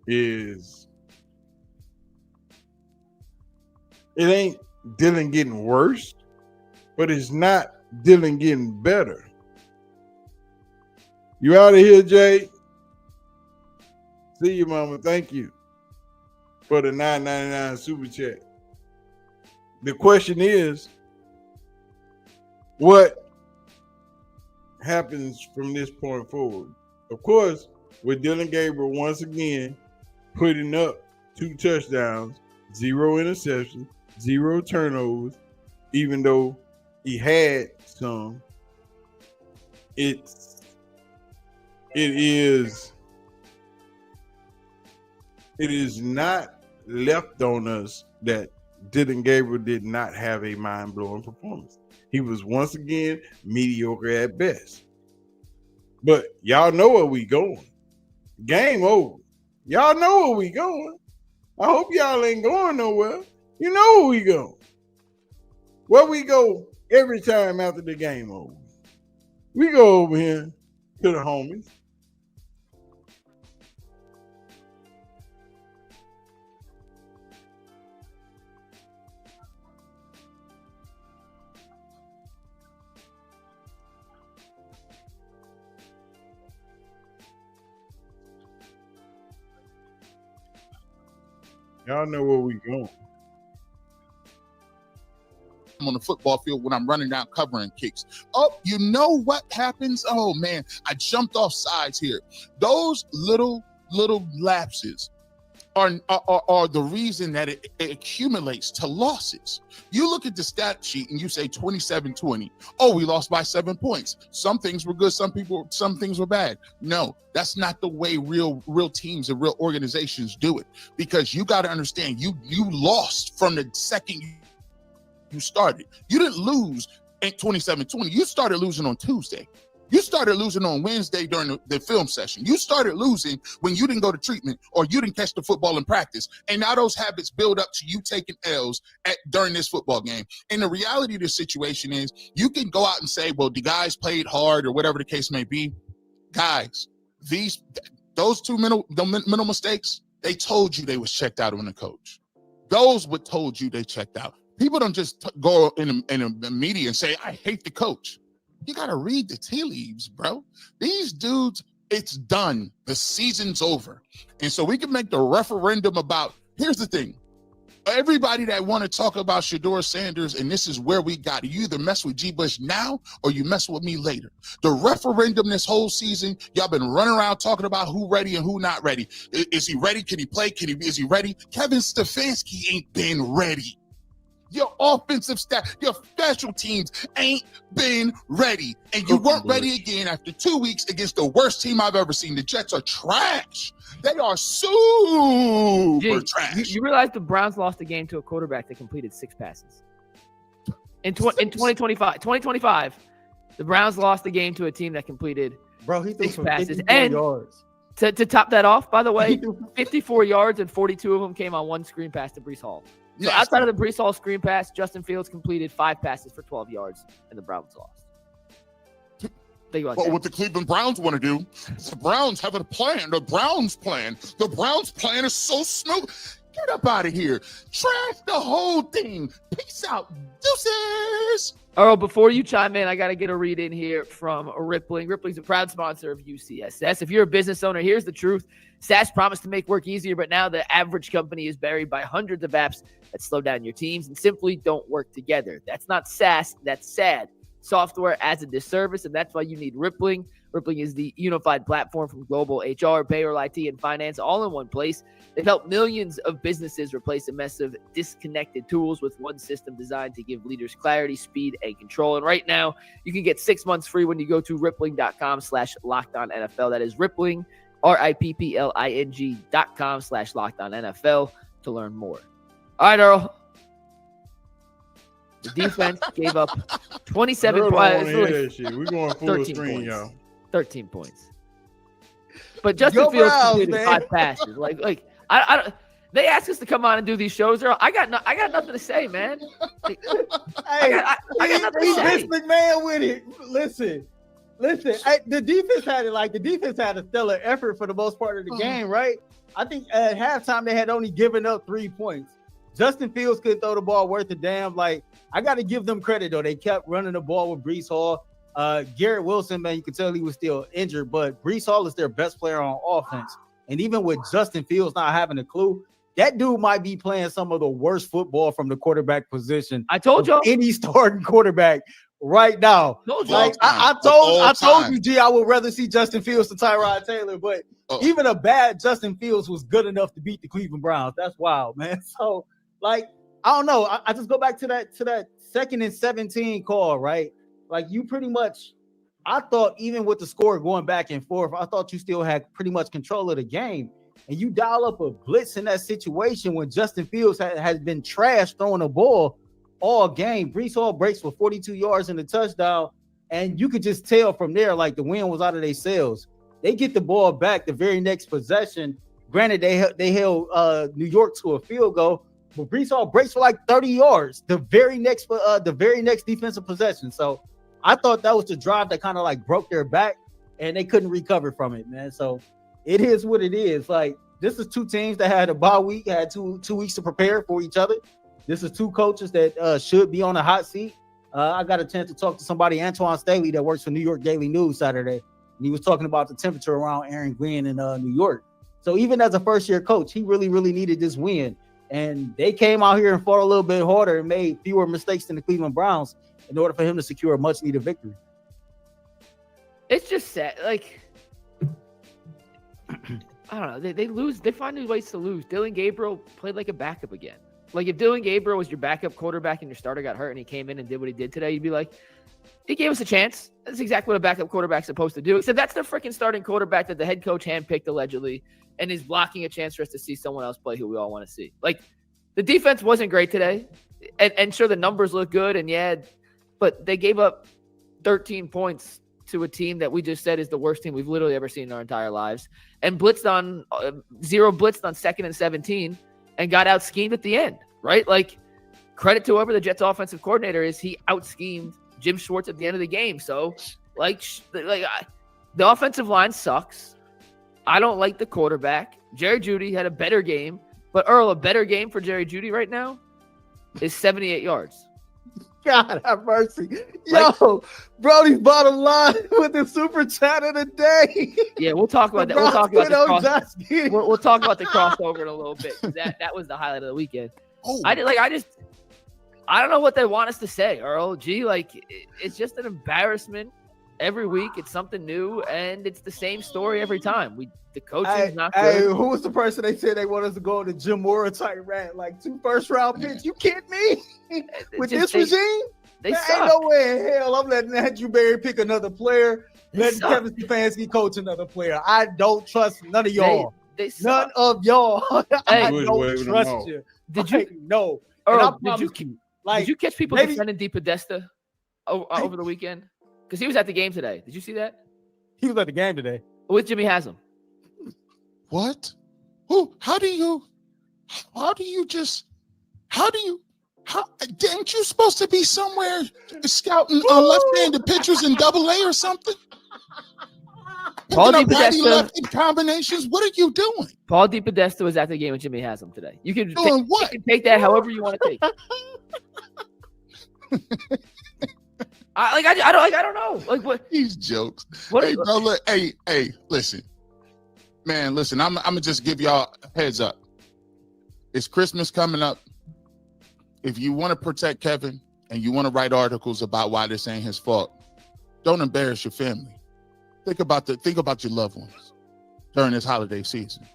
is, it ain't Dillon getting worse, but it's not Dillon getting better. You out of here, Jay? See you, mama. Thank you for the $9.99 super chat. The question is, what happens from this point forward? Of course, with Dillon Gabriel once again putting up 2 touchdowns, 0 interceptions, 0 turnovers, even though he had some, it is not left on us that Dillon Gabriel did not have a mind-blowing performance. He was once again mediocre at best. But y'all know where we going. Game over. Y'all know where we going. I hope y'all ain't going nowhere. You know where we going. Where we go every time after the game over. We go over here to the homies. Y'all know where we going. On the football field when I'm running down covering kicks. Oh, you know what happens? Oh man, I jumped off sides here. Those little lapses are the reason that it accumulates to losses. You look at the stat sheet and you say 27-20. Oh, we lost by 7 points. Some things were good, some things were bad. No, that's not the way real teams and real organizations do it. Because you got to understand, you lost from the second you started. You didn't lose in 27-20. You started losing on Tuesday. You started losing on Wednesday during the film session. You started losing when you didn't go to treatment or you didn't catch the football in practice. And now those habits build up to you taking L's during this football game. And the reality of the situation is you can go out and say, well, the guys played hard or whatever the case may be. Guys, those two mental mistakes, they told you they was checked out on the coach. Those what told you they checked out. People don't just go in the media and say, I hate the coach. You got to read the tea leaves, bro. These dudes, it's done. The season's over. And so we can make the referendum about, here's the thing. Everybody that want to talk about Shedeur Sanders, and this is where we got it. You either mess with G. Bush now or you mess with me later. The referendum this whole season, y'all been running around talking about who ready and who not ready. Is he ready? Can he play? Is he ready? Kevin Stefanski ain't been ready. Your offensive staff, your special teams ain't been ready. And you weren't ready again after 2 weeks against the worst team I've ever seen. The Jets are trash. They are super trash. You realize the Browns lost a game to a quarterback that completed 6 passes. In 2025, the Browns lost the game to a team that completed 6 passes. And yards. To top that off, by the way, 54 yards and 42 of them came on one screen pass to Breece Hall. So outside of the Breece Hall screen pass, Justin Fields completed 5 passes for 12 yards, and the Browns lost. But what the Cleveland Browns want to do, the Browns have a plan. The Browns plan is so smooth. Get up out of here. Trash the whole thing. Peace out. Deuces. Earl, before you chime in, I got to get a read in here from Rippling. Rippling's a proud sponsor of UCSS. If you're a business owner, here's the truth. SAS promised to make work easier, but now the average company is buried by hundreds of apps that slow down your teams and simply don't work together. That's not SAS, that's sad. Software as a disservice, and that's why you need Rippling. Rippling is the unified platform from global HR, payroll, IT, and finance all in one place. They've helped millions of businesses replace a mess of disconnected tools with one system designed to give leaders clarity, speed, and control. And right now, you can get 6 months free when you go to rippling.com/LockedOnNFL. That is Rippling, RIPPLING.com/LockedOnNFL to learn more. All right, Earl. The defense gave up 27 points. We're going full screen, y'all. 13 points. But Justin Fields completed 5 passes. Like I they asked us to come on and do these shows, Earl. I got nothing to say, man. Like, I got nothing to say. Vince McMahon with it. Listen. The defense had a stellar effort for the most part of the game, right? I think at halftime they had only given up 3 points. Justin Fields couldn't throw the ball worth a damn. Like, I got to give them credit, though. They kept running the ball with Breece Hall. Garrett Wilson, man, you could tell he was still injured, but Breece Hall is their best player on offense. And even with Justin Fields not having a clue, that dude might be playing some of the worst football from the quarterback position. I told you, any starting quarterback right now. I told you, G, I would rather see Justin Fields than Tyrod Taylor, but even a bad Justin Fields was good enough to beat the Cleveland Browns. That's wild, man. So, like, I don't know. I just go back to that 2nd and 17 call, right? Like, you pretty much, I thought even with the score going back and forth, I thought you still had pretty much control of the game. And you dial up a blitz in that situation when Justin Fields has been trash throwing the ball all game. Breece Hall breaks for 42 yards in the touchdown, and you could just tell from there, like, the wind was out of their sails. They get the ball back the very next possession. Granted, they held New York to a field goal, but Breece Hall breaks for like 30 yards the very next defensive possession. So I thought that was the drive that kind of like broke their back, and they couldn't recover from it, man. So it is what it is. Like, this is 2 teams that had a bye week, had two weeks to prepare for each other. This is 2 coaches that should be on the hot seat. I got a chance to talk to somebody, Antoine Staley, that works for New York Daily News Saturday, and he was talking about the temperature around Aaron Glenn in New York. So even as a first-year coach, he really, really needed this win. And they came out here and fought a little bit harder and made fewer mistakes than the Cleveland Browns in order for him to secure a much-needed victory. It's just sad. Like, I don't know. They lose. They find new ways to lose. Dillon Gabriel played like a backup again. Like, if Dillon Gabriel was your backup quarterback and your starter got hurt and he came in and did what he did today, you'd be like, he gave us a chance. That's exactly what a backup quarterback's supposed to do. Except that's the freaking starting quarterback that the head coach handpicked allegedly and is blocking a chance for us to see someone else play who we all want to see. Like, the defense wasn't great today. And sure, the numbers look good, and yeah, but they gave up 13 points to a team that we just said is the worst team we've literally ever seen in our entire lives, and blitzed on 2nd and 17 and got out schemed at the end, right? Like, credit to whoever the Jets offensive coordinator is, he out schemed Jim Schwartz at the end of the game. So, the offensive line sucks. I don't like the quarterback. Jerry Jeudy had a better game, but Earl, a better game for Jerry Jeudy right now? is 78 yards. God have mercy. Yo, Brody's bottom line with the super chat of the day. Yeah, we'll talk about that. We'll talk about we'll talk about the crossover in a little bit. That was the highlight of the weekend. Oh, I don't know what they want us to say, Earl. It's just an embarrassment every week. It's something new, and it's the same story every time. The coaching's not good. Hey, who was the person they said they want us to go on the Jim Mora type rant? Like 2 first-round picks? You kidding me? With this regime? They there suck. ain't no way in hell I'm letting Andrew Berry pick another player, letting Kevin Stefanski coach another player. I don't trust none of y'all. They suck. None of y'all. I Hey. don't trust you. Did you no? Earl, Like, did you catch people maybe- defending DePodesta over the weekend? Because he was at the game today. Did you see that? He was at the game today with Jimmy Haslam. what? Who? How didn't you supposed to be somewhere scouting left-handed pitchers in AA or something? Paul Picking up righty DePodesta lefty combinations. What are you doing? Paul DePodesta was at the game with Jimmy Haslam today. You can Doing what? You can take that however you want to take. I don't know. Like what? These jokes. What Hey, bro, look, hey, listen. Man, listen, I'm gonna just give y'all a heads up. It's Christmas coming up. If you want to protect Kevin and you want to write articles about why this ain't his fault, don't embarrass your family. Think about your loved ones during this holiday season.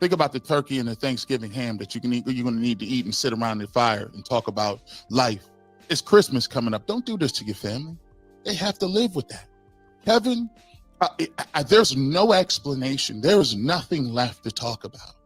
Think about the turkey and the Thanksgiving ham that you're going to need to eat and sit around the fire and talk about life. It's Christmas coming up. Don't do this to your family. They have to live with that. Kevin, there's no explanation. There is nothing left to talk about.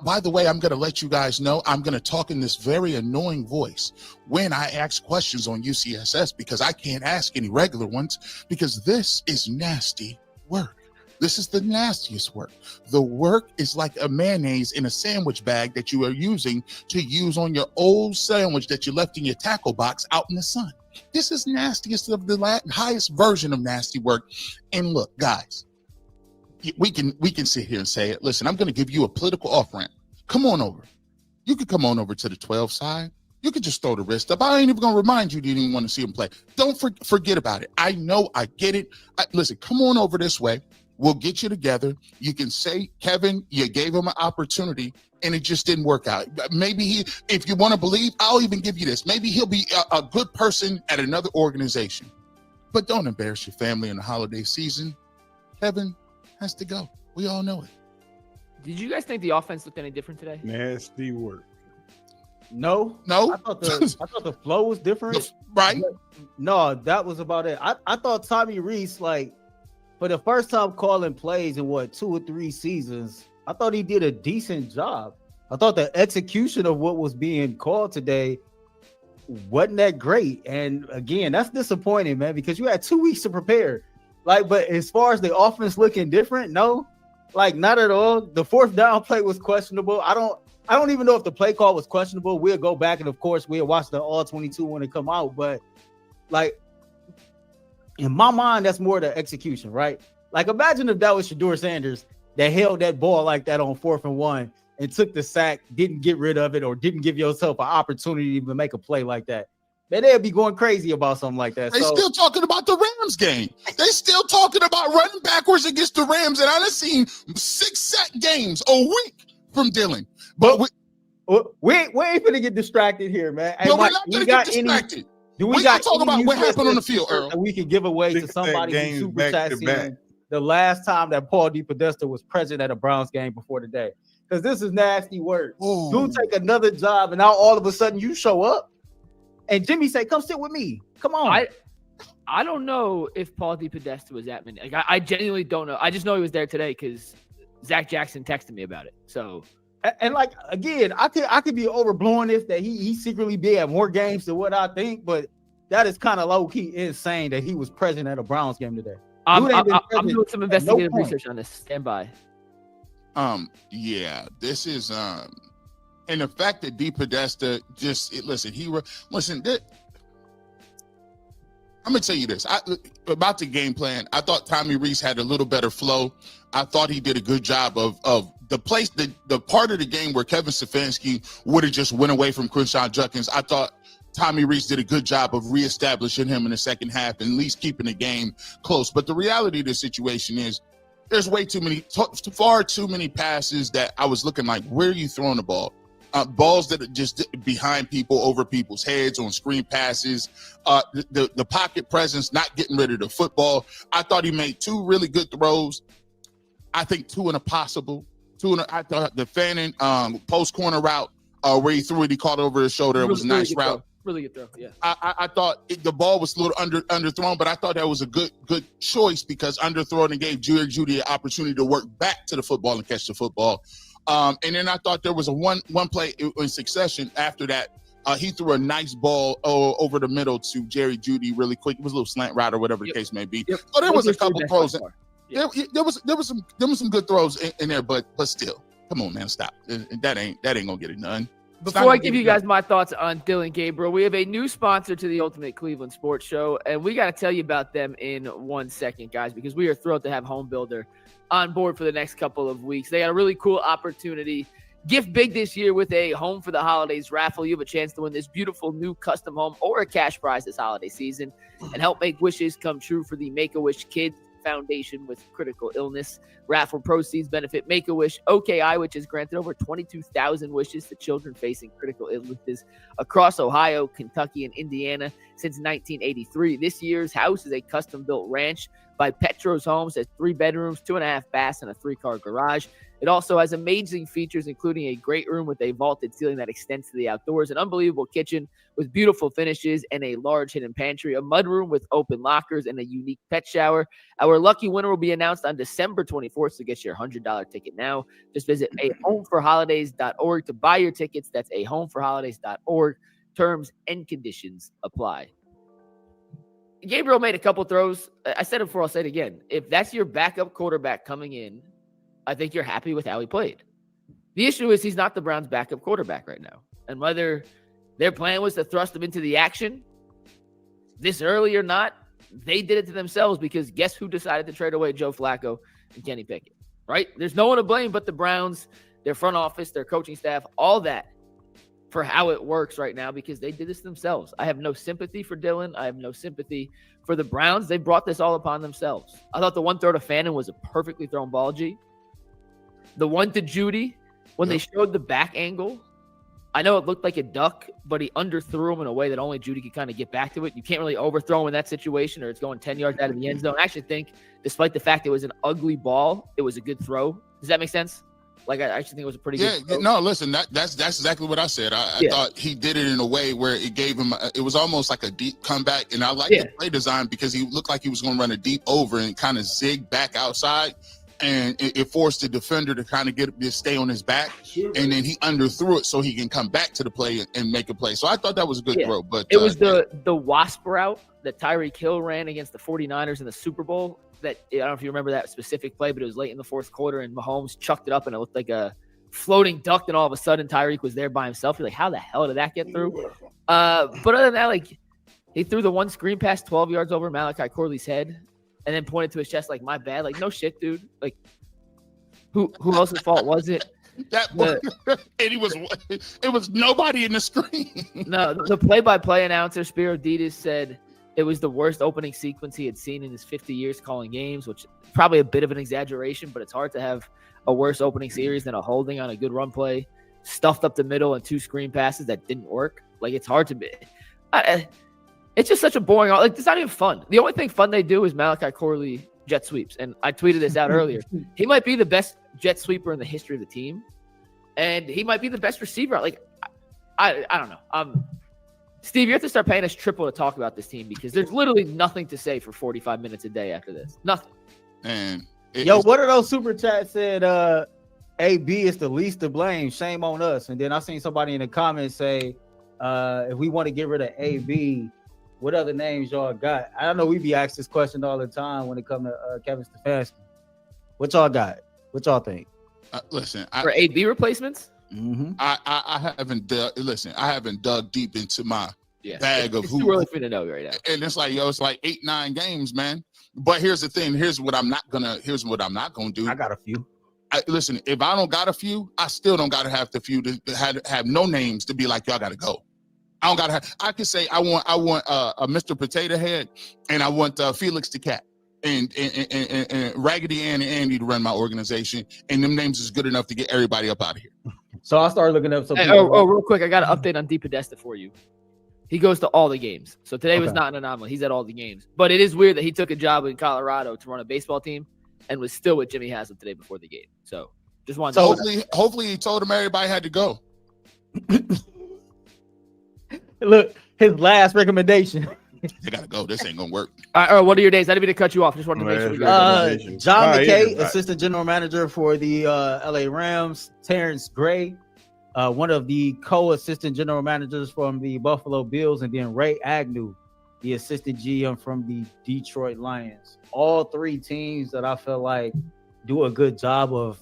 By the way, I'm going to let you guys know I'm going to talk in this very annoying voice when I ask questions on UCSS because I can't ask any regular ones because this is nasty work. This is the nastiest work. The work is like a mayonnaise in a sandwich bag that you are using to use on your old sandwich that you left in your tackle box out in the sun. This is nastiest of the highest version of nasty work. And look, guys, we can sit here and say it. Listen, I'm going to give you a political off-ramp. Come on over. You could come on over to the 12 side. You could just throw the wrist up. I ain't even going to remind you didn't even want to see him play. Don't forget about it. I know. I get it. Listen, come on over this way. We'll get you together. You can say, Kevin, you gave him an opportunity and it just didn't work out. Maybe if you want to believe, I'll even give you this. Maybe he'll be a good person at another organization. But don't embarrass your family in the holiday season. Kevin has to go. We all know it. Did you guys think the offense looked any different today? Nasty work. No. No. I thought the flow was different. Right? No, that was about it. I thought Tommy Rees, like, for the first time calling plays in 2 or 3 seasons, I thought he did a decent job. I thought the execution of what was being called today wasn't that great. And again, that's disappointing, man, because you had 2 weeks to prepare. Like, but as far as the offense looking different, no, like not at all. The 4th down play was questionable. I don't even know if the play call was questionable. We'll go back and of course we'll watch the all 22 when it come out. But like in my mind, that's more the execution, right? Like imagine if that was Shedeur Sanders that held that ball like that on 4th and 1 and took the sack, didn't get rid of it, or didn't give yourself an opportunity to make a play like that. Man, they'll be going crazy about something like that. They still talking about the Rams game. They still talking about running backwards against the Rams. And I've seen 6 sack games a week from Dillon. But we ain't going to get distracted here, man. But we're not going to get distracted. We got to talk about what happened on the field, Earl. That we can give away to somebody who's super chatting the last time that Paul DePodesta was present at a Browns game before today. Because this is nasty work. You take another job and now all of a sudden you show up. And Jimmy said, come sit with me. Come on. I don't know if Paul DePodesta was at Minute. Like, I genuinely don't know. I just know he was there today because Zach Jackson texted me about it. So, and like again, I could be overblowing this that he secretly be at more games than what I think, but that is kind of low key insane that he was present at a Browns game today. I'm doing some investigative research on this. Stand by. Yeah, this is and the fact that DePodesta I'm gonna tell you this. About the game plan, I thought Tommy Rees had a little better flow. I thought he did a good job of the part of the game where Kevin Stefanski would have just went away from Crenshaw Judkins. I thought Tommy Rees did a good job of reestablishing him in the second half and at least keeping the game close. But the reality of the situation is there's far too many passes that I was looking like, where are you throwing the ball? Balls that are just behind people, over people's heads, on screen passes, the pocket presence, not getting rid of the football. I thought he made 2 really good throws. I think 2 in a possible. I thought the Fannin post corner route where he threw it, he caught it over his shoulder. It was a nice route. Throw. Really good throw, yeah. I thought the ball was a little underthrown, but I thought that was a good choice because underthrown and gave Judy an opportunity to work back to the football and catch the football. And then I thought there was a one play in succession after that. He threw a nice ball over the middle to Jerry Judy really quick. It was a little slant route or whatever the case may be. Yep. Oh, there was a couple throws. There was some good throws in there, but still, come on, man, stop. That ain't gonna get it done. Before I give you guys my thoughts on Dillon Gabriel, we have a new sponsor to the Ultimate Cleveland Sports Show, and we got to tell you about them in 1 second, guys, because we are thrilled to have Home Builder on board for the next couple of weeks. They got a really cool opportunity. Gift big this year with a Home for the Holidays raffle. You have a chance to win this beautiful new custom home or a cash prize this holiday season and help make wishes come true for the Make-A-Wish Kids Foundation with critical illness. Raffle proceeds benefit Make-A-Wish OKI, which has granted over 22,000 wishes to children facing critical illnesses across Ohio, Kentucky, and Indiana since 1983. This year's house is a custom-built ranch by Petros Homes. Has 3 bedrooms, 2.5 baths, and a 3-car garage. It also has amazing features, including a great room with a vaulted ceiling that extends to the outdoors, an unbelievable kitchen with beautiful finishes, and a large hidden pantry, a mudroom with open lockers, and a unique pet shower. Our lucky winner will be announced on December 24th, so get your $100 ticket now. Just visit ahomeforholidays.org to buy your tickets. That's ahomeforholidays.org. Terms and conditions apply. Gabriel made a couple throws. I said it before, I'll say it again. If that's your backup quarterback coming in, I think you're happy with how he played. The issue is he's not the Browns' backup quarterback right now. And whether their plan was to thrust him into the action this early or not, they did it to themselves because guess who decided to trade away Joe Flacco and Kenny Pickett, right? There's no one to blame but the Browns, their front office, their coaching staff, all that for how it works right now because they did this themselves. I have no sympathy for Dillon. I have no sympathy for the Browns. They brought this all upon themselves. I thought the one throw to Fannin was a perfectly thrown ball, G. The one to Judy, when they showed the back angle, I know it looked like a duck, but he underthrew him in a way that only Judy could kind of get back to it. You can't really overthrow him in that situation or it's going 10 yards out of the end zone. I actually think, despite the fact it was an ugly ball, it was a good throw. Does that make sense? Like, I actually think it was a pretty good throw. No, listen, that's exactly what I said. I thought he did it in a way where it gave him, it was almost like a deep comeback. And I like the play design because he looked like he was going to run a deep over and kind of zig back outside. And it forced the defender to kind of stay on his back, and then he underthrew it so he can come back to the play and make a play. So I thought that was a good throw. But it was the wasp route that Tyreek Hill ran against the 49ers in the Super Bowl. That I don't know if you remember that specific play, but it was late in the fourth quarter, and Mahomes chucked it up, and it looked like a floating duck. And all of a sudden, Tyreek was there by himself. You're like, how the hell did that get through? But other than that, like he threw the one screen pass 12 yards over Malachi Corley's head. And then pointed to his chest like, my bad. Like, no shit, dude. Like, who else's fault was it? It was nobody in the screen. No, the play-by-play announcer, Spiro Ditas, said it was the worst opening sequence he had seen in his 50 years calling games, which is probably a bit of an exaggeration, but it's hard to have a worse opening series than a holding on a good run play, stuffed up the middle and 2 screen passes that didn't work. Like, it's hard to be. It's just such a boring. Like, it's not even fun. The only thing fun they do is Malachi Corley jet sweeps. And I tweeted this out earlier. He might be the best jet sweeper in the history of the team. And he might be the best receiver. Like, I don't know. Steve, you have to start paying us triple to talk about this team because there's literally nothing to say for 45 minutes a day after this. Nothing. And what are those super chats said? AB is the least to blame. Shame on us. And then I seen somebody in the comments say, if we want to get rid of AB, what other names y'all got? I don't know. We be asked this question all the time when it comes to Kevin Stefanski. What y'all got? What y'all think? Listen, for AB replacements. Mm-hmm. I haven't dug deep into my bag of who. Too early for me to know right now. And it's like, it's like 8-9 games, man. But here's the thing. Here's what I'm not gonna do. I got a few. listen, if I don't got a few, I still don't got to have the few to have no names to be like, y'all got to go. I don't got to have, I could say I want a Mr. Potato Head, and I want Felix the Cat and Raggedy Ann and Andy to run my organization, and them names is good enough to get everybody up out of here. So I started looking up some real quick, I got an update on DePodesta for you. He goes to all the games. So today was not an anomaly. He's at all the games. But it is weird that he took a job in Colorado to run a baseball team and was still with Jimmy Haslam today before the game. So just wanted to hopefully he told him everybody had to go. Look, his last recommendation. They gotta go. This ain't gonna work. All right, what are your days? I didn't mean to cut you off. Just wanted to make sure we got John McKay, assistant general manager for the LA Rams. Terrence Gray, one of the co-assistant general managers from the Buffalo Bills, and then Ray Agnew, the assistant GM from the Detroit Lions. All three teams that I feel like do a good job of,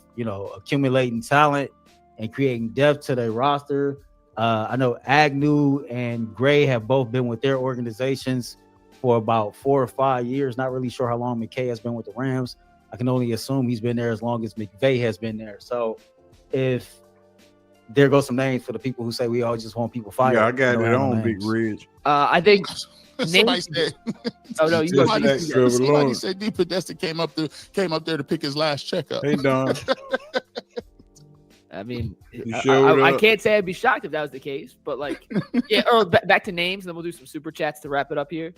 accumulating talent and creating depth to their roster. I know Agnew and Gray have both been with their organizations for about 4 or 5 years. Not really sure how long McKay has been with the Rams. I can only assume he's been there as long as McVay has been there. So if there goes some names for the people who say we all just want people fired. Yeah, I got it on Big Ridge. I think somebody said. Oh no, somebody said DePodesta came up there to pick his last check up. Hey Don. I mean, I can't say I'd be shocked if that was the case, but back to names, and then we'll do some super chats to wrap it up here.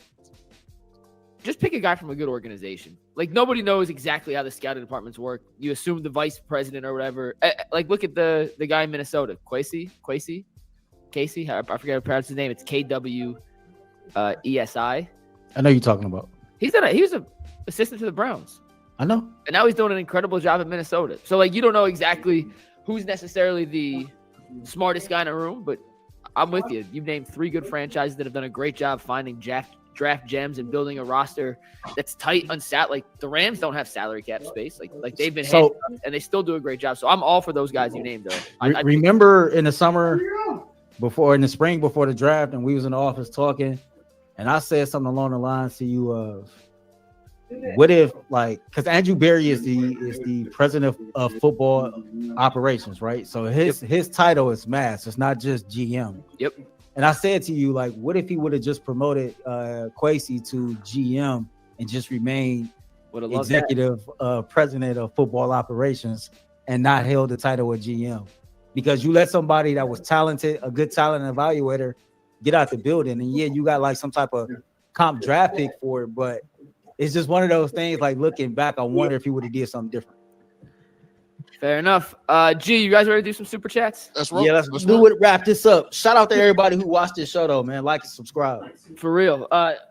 Just pick a guy from a good organization. Like, nobody knows exactly how the scouting departments work. You assume the vice president or whatever. Look at the guy in Minnesota, Casey. I forget how to pronounce his name. It's KW ESI. I know you're talking about. He was an assistant to the Browns. I know, and now he's doing an incredible job in Minnesota. So you don't know exactly who's necessarily the smartest guy in a room, but I'm with you. You've named 3 good franchises that have done a great job finding draft gems and building a roster that's tight on the Rams don't have salary cap space. Like they've been handed up, and they still do a great job. So I'm all for those guys you named, though. Remember in the spring before the draft, and we was in the office talking, and I said something along the lines to you of, what if, because Andrew Berry is the president of football operations, right? So his title is mass. It's not just GM. Yep. And I said to you, what if he would have just promoted Kwesi to GM and just remained executive president of football operations and not held the title of GM? Because you let somebody that was talented, a good talent evaluator, get out the building, and you got some type of comp draft pick for it, but it's just one of those things. Looking back, I wonder if he would have did something different. Fair enough. You guys ready to do some super chats? Let's roll. Yeah, let's do it. Wrap this up. Shout out to everybody who watched this show, though, man. Like and subscribe. For real.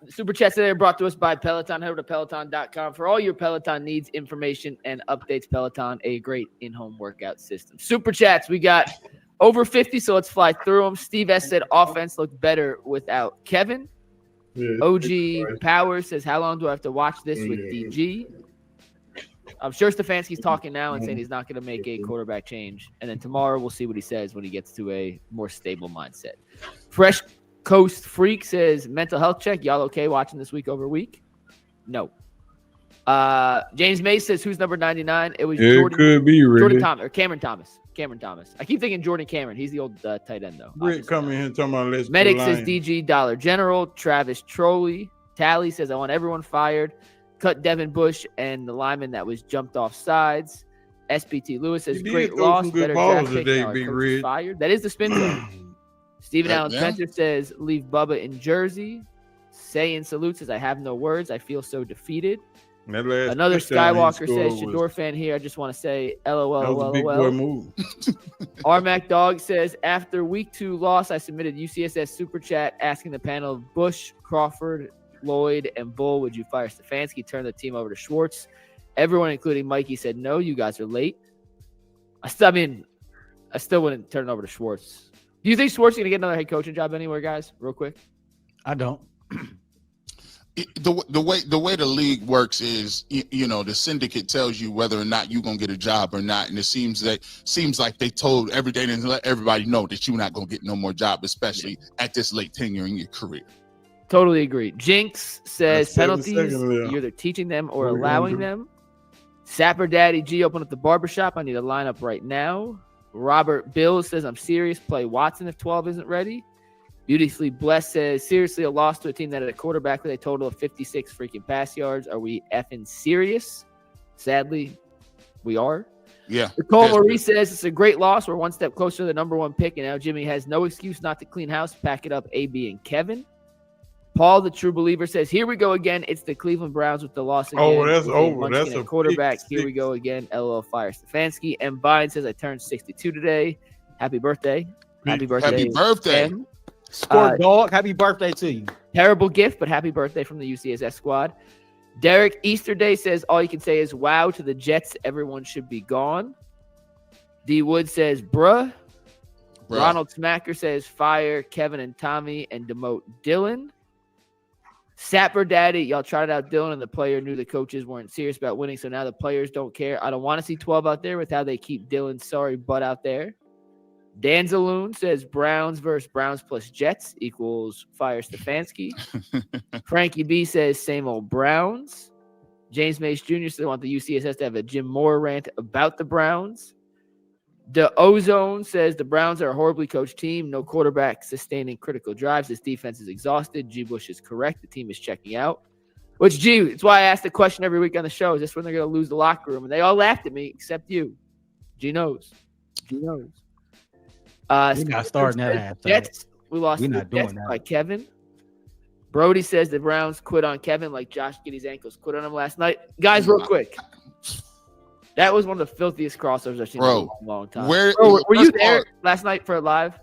Super chats today are brought to us by Peloton. Head over to Peloton.com for all your Peloton needs, information, and updates. Peloton, a great in-home workout system. Super chats, we got over 50, so let's fly through them. Steve S. said offense looked better without Kevin. Yeah, OG Power says, how long do I have to watch this with DG? I'm sure Stefanski's talking now and saying he's not going to make a quarterback change. And then tomorrow we'll see what he says when he gets to a more stable mindset. Fresh Coast Freak says, mental health check. Y'all okay watching this week over week? No. James May says, who's number 99? It was Jordan. Could be Jordan Thomas or Cameron Thomas. Cameron Thomas. I keep thinking Jordan Cameron. He's the old tight end, though. Rick coming here talking about let's Medic says DG Dollar General. Travis Trolley. Tally says, I want everyone fired. Cut Devin Bush and the lineman that was jumped off sides. SPT Lewis says, great loss. Better draft pick. Now fired. That is the spin zone. Stephen Allen Spencer says, leave Bubba in Jersey. Sayin Salute says, I have no words. I feel so defeated. Another Skywalker says, Shador fan here. I just want to say, LOL. Armac Dog says, after week 2 loss, I submitted UCSS super chat asking the panel of Bush, Crawford, Lloyd, and Bull, would you fire Stefanski? Turn the team over to Schwartz. Everyone, including Mikey, said no. You guys are late. I still wouldn't turn it over to Schwartz. Do you think Schwartz is going to get another head coaching job anywhere, guys? Real quick. I don't. The way the league works is, the syndicate tells you whether or not you're gonna get a job or not, and it seems like they told every day and let everybody know that you're not gonna get no more job, especially at this late tenure in your career. Totally agree. Jinx says penalties, you're either teaching them or allowing them. Sapper Daddy G, open up the barbershop. I need a lineup right now. Robert Bill says, I'm serious. Play Watson if 12 isn't ready. Beautifully Blessed says, seriously, a loss to a team that had a quarterback with a total of 56 freaking pass yards. Are we effing serious? Sadly, we are. Yeah. Nicole Marie says, it's a great loss. We're one step closer to the number one pick, and now Jimmy has no excuse not to clean house. Pack it up, AB and Kevin. Paul, the true believer, says, here we go again. It's the Cleveland Browns with the loss again. Oh, that's over. That's a quarterback. Here we go again. LOL fire Stefanski. And Biden says, I turned 62 today. Happy birthday. Happy birthday. Happy birthday. Sport dog. Happy birthday to you. Terrible gift, but happy birthday from the UCSS squad. Derek Easterday says, all you can say is wow to the Jets. Everyone should be gone. D Wood says, bruh. Ronald Smacker says, fire Kevin and Tommy and demote Dillon. Sapper Daddy, y'all tried out Dillon, and the player knew the coaches weren't serious about winning, so now the players don't care. I don't want to see 12 out there with how they keep Dillon's sorry butt out there. Dan Zaloon says Browns versus Browns plus Jets equals fire Stefanski. Frankie B says same old Browns. James Mace Jr. says I want the UCSS to have a Jim Moore rant about the Browns. The Ozone says the Browns are a horribly coached team. No quarterback sustaining critical drives. This defense is exhausted. G. Bush is correct. The team is checking out. Which, G, it's why I ask the question every week on the show. Is this when they're going to lose the locker room? And they all laughed at me except you. G knows. G knows. We're not starting that half. Jets. We lost the Jets by Kevin. Brody says the Browns quit on Kevin like Josh Giddey's ankles quit on him last night. Guys, real quick. That was one of the filthiest crossovers I've seen in a long time. Were you there last night for a live?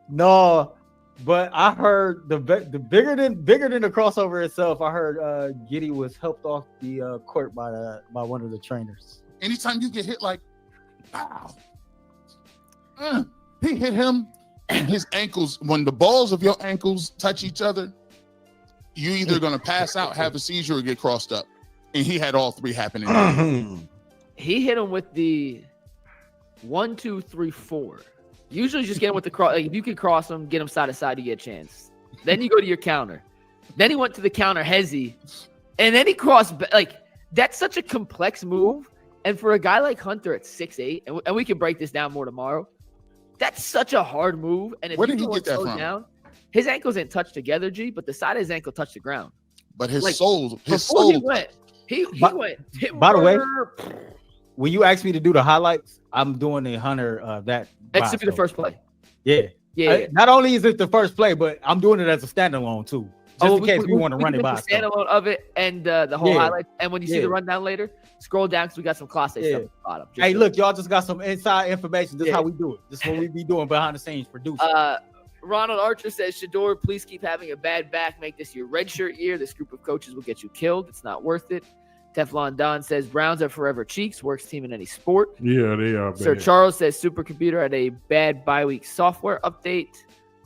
No, but I heard the bigger than the crossover itself. I heard Giddey was helped off the court by one of the trainers. Anytime you get hit like, wow, he hit him and his ankles. When the balls of your ankles touch each other, you either gonna pass out, have a seizure, or get crossed up. And he had all three happening. He hit him with the 1, 2, 3, 4. Usually just get him with the cross. Like if you can cross him, get him side to side, you get a chance. Then you go to your counter. Then he went to the counter hezzy. And then he crossed. Like that's such a complex move. And for a guy like Hunter at 6'8", and we can break this down more tomorrow, that's such a hard move. And if where did he get that from? Down, his ankles didn't touch together, G, but the side of his ankle touched the ground. But his like, soul. He went. He went. By the way, when you ask me to do the highlights, I'm doing the Hunter that. That's to be the first play. Yeah. Not only is it the first play, but I'm doing it as a standalone too, just in case we want to run it by. Standalone of it and the whole highlight. And when you see the rundown later, scroll down because we got some class A stuff at the bottom. Hey, look, y'all just got some inside information. This is how we do it. This is what we be doing behind the scenes producing. Ronald Archer says, Shador, please keep having a bad back. Make this your redshirt year. This group of coaches will get you killed. It's not worth it. Teflon Don says Browns are forever cheeks, worst team in any sport. Yeah, they are. Sir Charles says Supercomputer had a bad bye-week software update.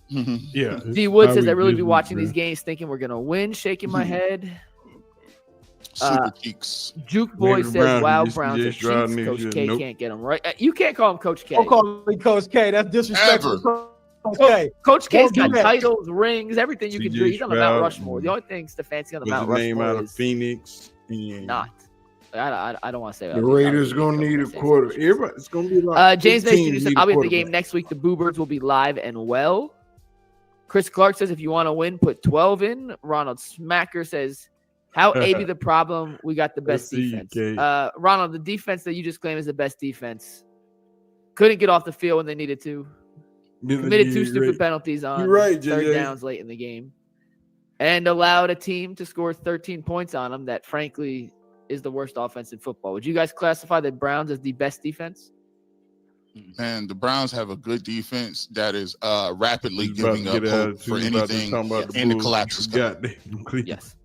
Yeah. D Wood says I really be watching these games thinking we're gonna win, shaking my head. Super cheeks. Juke Boy says wow, Browns are cheeks. Coach K can't get them right. You can't call him Coach K. Don't call me Coach K. That's disrespectful. Coach K's got titles, rings, everything you can do. He's on the Mount Rushmore. The only thing Stefanski on the Mount Rushmore name out of is Phoenix. Not. I don't want to say that. The Raiders gonna need a quarter. It's gonna be like James Mason said, I'll be at the game next week. The Boo Birds will be live and well. Chris Clark says, if you want to win, put 12 in. Ronald Smacker says, how AB the problem? We got the best defense. Ronald, the defense that you just claimed is the best defense couldn't get off the field when they needed to. Committed 2 stupid penalties on third downs late in the game. And allowed a team to score 13 points on them that, frankly, is the worst offense in football. Would you guys classify the Browns as the best defense? And the Browns have a good defense that is rapidly giving up hope for anything, and the collapse is coming. Yes.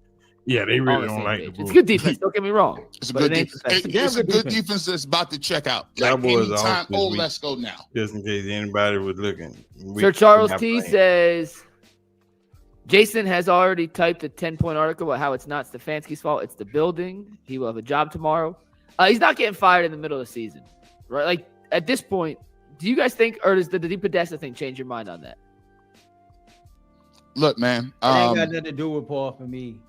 Yeah, they really don't like the Bulls. It's good defense. Don't get me wrong. It's a good defense. It's a good defense that's about to check out. Like anytime, let's go now. Just in case anybody was looking. Sir Charles T says, Jason has already typed a 10-point article about how it's not Stefanski's fault. It's the building. He will have a job tomorrow. He's not getting fired in the middle of the season, right? Like at this point, do you guys think, or does the DePodesta thing change your mind on that? Look, man. It ain't got nothing to do with Paul for me.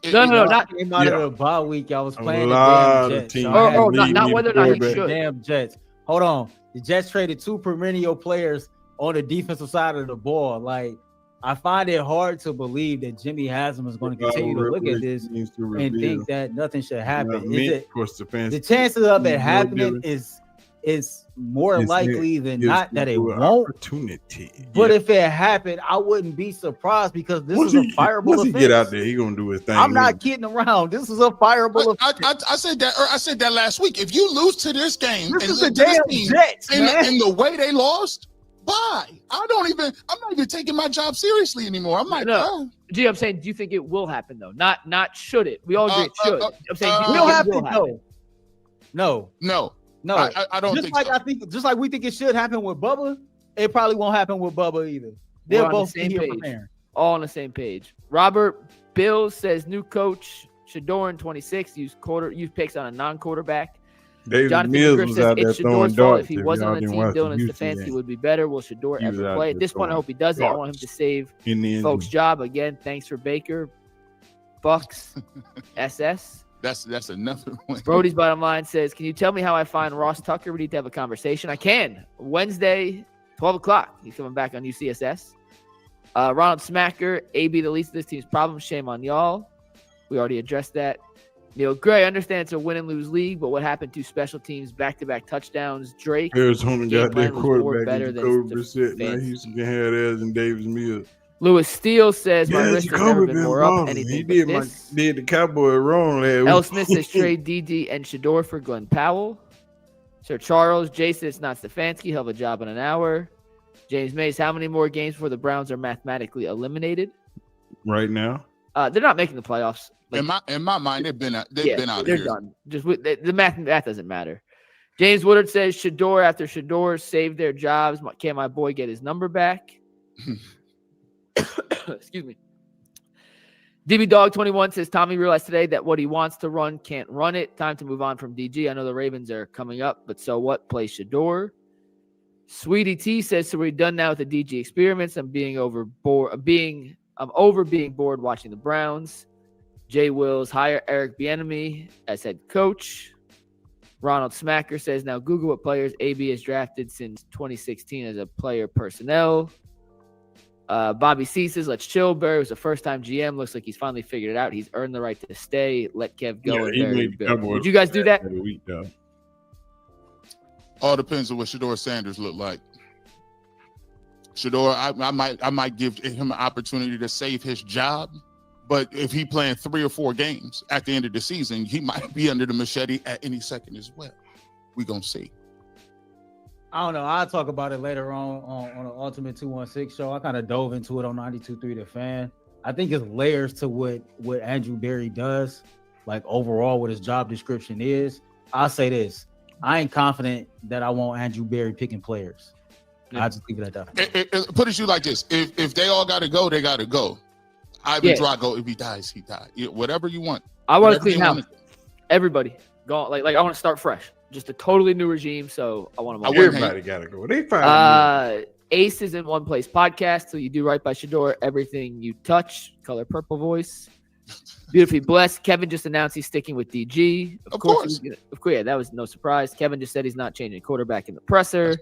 No, not came out of the bye week. I was playing the lot damn of Jets. teams not whether or not he should. Damn Jets. Hold on. The Jets traded 2 perennial players on the defensive side of the ball. Like, I find it hard to believe that Jimmy Haslam is going to continue to look at this and think that nothing should happen. The chances of it happening is more likely than not that it won't. But if it happened, I wouldn't be surprised because this is a fireable offense. Once he get out there, he gonna do his thing. I'm not kidding around. This is a fireable offense. I said that last week. If you lose to this game, this is the damn Jets, man. In the way they lost, bye. I'm not even taking my job seriously anymore. I'm like, G, I'm saying, do you think it will happen though? Not should it? We all agree it should. I'm saying, it will happen though. No. I don't think so. Just like we think it should happen with Bubba, it probably won't happen with Bubba either. They're both the same page. All on the same page. Robert Bills says new coach Shador in 26 use picks on a non-quarterback. Jonathan Mills was out there throwing darts. If he wasn't on the team, Dillon and Stefanski would be better. Will Shador ever play? At this point, I hope he does it. I want him to save folks' job. Again, thanks for Baker. Bucks SS. That's enough. Brody's bottom line says, can you tell me how I find Ross Tucker? We need to have a conversation. I can. Wednesday, 12 o'clock. He's coming back on UCSS. Ronald Smacker, AB, the least of this team's problem. Shame on y'all. We already addressed that. Neil Gray, I understand it's a win and lose league, but what happened to special teams, back-to-back touchdowns? Drake. Arizona got their quarterback. Better than Brissett. Now Houston can have theirs and Davis Mills. Lewis Steele says, my wrist has never been more up. Anything he did the Cowboy wrong last week. L. Smith says, trade DD and Shador for Glenn Powell. Sir Charles, Jason, it's not Stefanski. He'll have a job in an hour. James Mays, how many more games before the Browns are mathematically eliminated? Right now? They're not making the playoffs. Like, in my mind, they've been out. They're done. Just the math doesn't matter. James Woodard says Shador after Shador saved their jobs. Can my boy get his number back? Excuse me. DB Dog 21 says Tommy realized today that what he wants to run can't run it. Time to move on from DG. I know the Ravens are coming up, but so what? Play Shador. Sweetie T says, so we're done now with the DG experiments. I'm over being bored watching the Browns. Jay Wills, hire Eric Bieniemy as head coach. Ronald Smacker says, now Google what players AB has drafted since 2016 as a player personnel. Bobby C says, let's chill. Barry was a first-time GM. Looks like he's finally figured it out. He's earned the right to stay. Let Kev go. Would you guys do that? All depends on what Shador Sanders look like. Shador, I might give him an opportunity to save his job. But if he playing 3 or 4 games at the end of the season, he might be under the machete at any second as well. We're going to see. I don't know. I'll talk about it later on the Ultimate 216 show. I kind of dove into it on 92.3 The Fan. I think it's layers to what Andrew Berry does, like overall what his job description is. I'll say this. I ain't confident that I want Andrew Berry picking players. I'll just leave it at that. Put it to you like this. If they all got to go, they got to go. Ivan Drago, if he dies, he died. Whatever you want. I want to clean house. Everybody go. Like I want to start fresh. Just a totally new regime. So I want to. Everybody got to go. They find Ace is in one place podcast. So you do right by Shador. Everything you touch. Color purple voice. Beautifully blessed. Kevin just announced he's sticking with DG. Of course. Yeah, that was no surprise. Kevin just said he's not changing quarterback in the presser.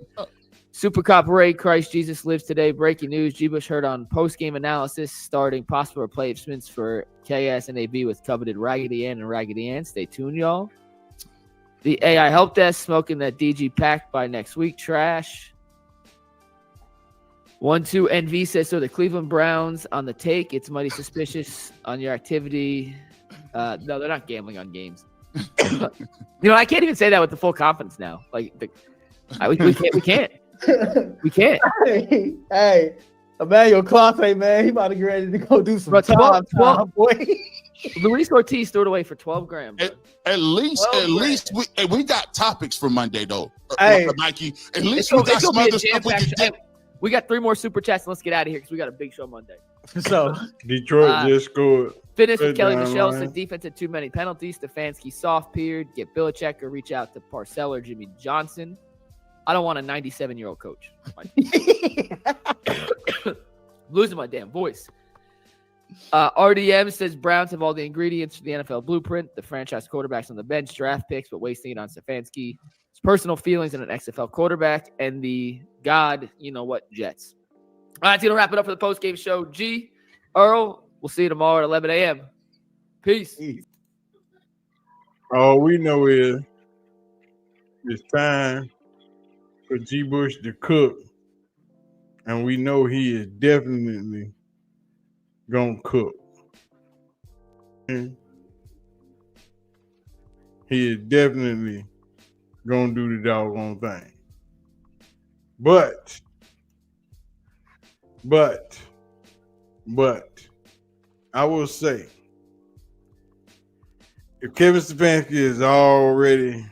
Super Cop Ray, Christ Jesus lives today. Breaking news. G. Bush heard on post-game analysis starting possible replacements for KS and AB with coveted Raggedy Ann and Raggedy Ann. Stay tuned, y'all. The AI help desk smoking that DG pack by next week. Trash. 1-2 NV says, so the Cleveland Browns on the take. It's mighty suspicious on your activity. No, they're not gambling on games. I can't even say that with the full confidence now. Like, we can't. We can't. Hey, Emmanuel Clafe, man, he about to get ready to go do some 12, boy. Luis Ortiz threw it away for $12,000. At least we got topics for Monday though. Hey, Mikey. At least we got some other stuff we can do. We got 3 more super chats. And let's get out of here because we got a big show Monday. So Detroit just scored. Finish with Kelly Michelle said defense had too many penalties. Stefanski soft period. Get Belichick or reach out to Parcells or Jimmy Johnson. I don't want a 97-year-old coach. Losing my damn voice. RDM says Browns have all the ingredients for the NFL blueprint. The franchise quarterbacks on the bench, draft picks, but wasting it on Stefanski. His personal feelings in an XFL quarterback and the God, you know what, Jets. All right, it's going to wrap it up for the post-game show. G, Earl, we'll see you tomorrow at 11 a.m. Peace. All we know is it's time for G. Bush to cook. And we know he is definitely going to cook. He is definitely going to do the doggone thing. But, I will say, if Kevin Stefanski is already,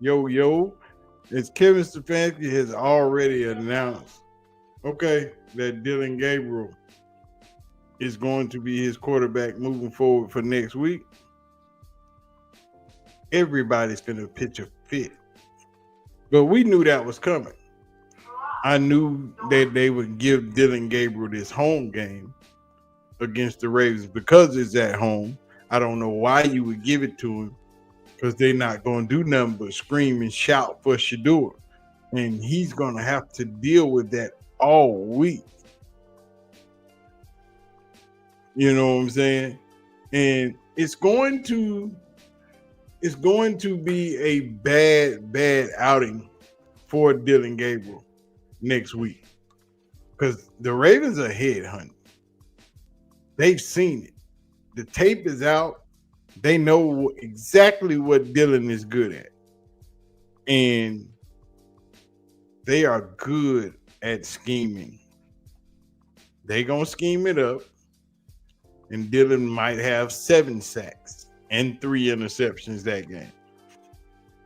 if Kevin Stefanski has already announced, okay, that Dillon Gabriel is going to be his quarterback moving forward for next week, everybody's going to pitch a fit. But we knew that was coming. I knew that they would give Dillon Gabriel this home game against the Ravens because it's at home. I don't know why you would give it to him because they're not going to do nothing but scream and shout for Shedeur. And he's going to have to deal with that all week. You know what I'm saying? And it's going to be a bad outing for Dillon Gabriel next week because the Ravens are headhunting. They've seen it. The tape is out. They know exactly what Dillon is good at. And they are good at scheming. They're going to scheme it up. And Dillon might have 7 sacks and 3 interceptions that game.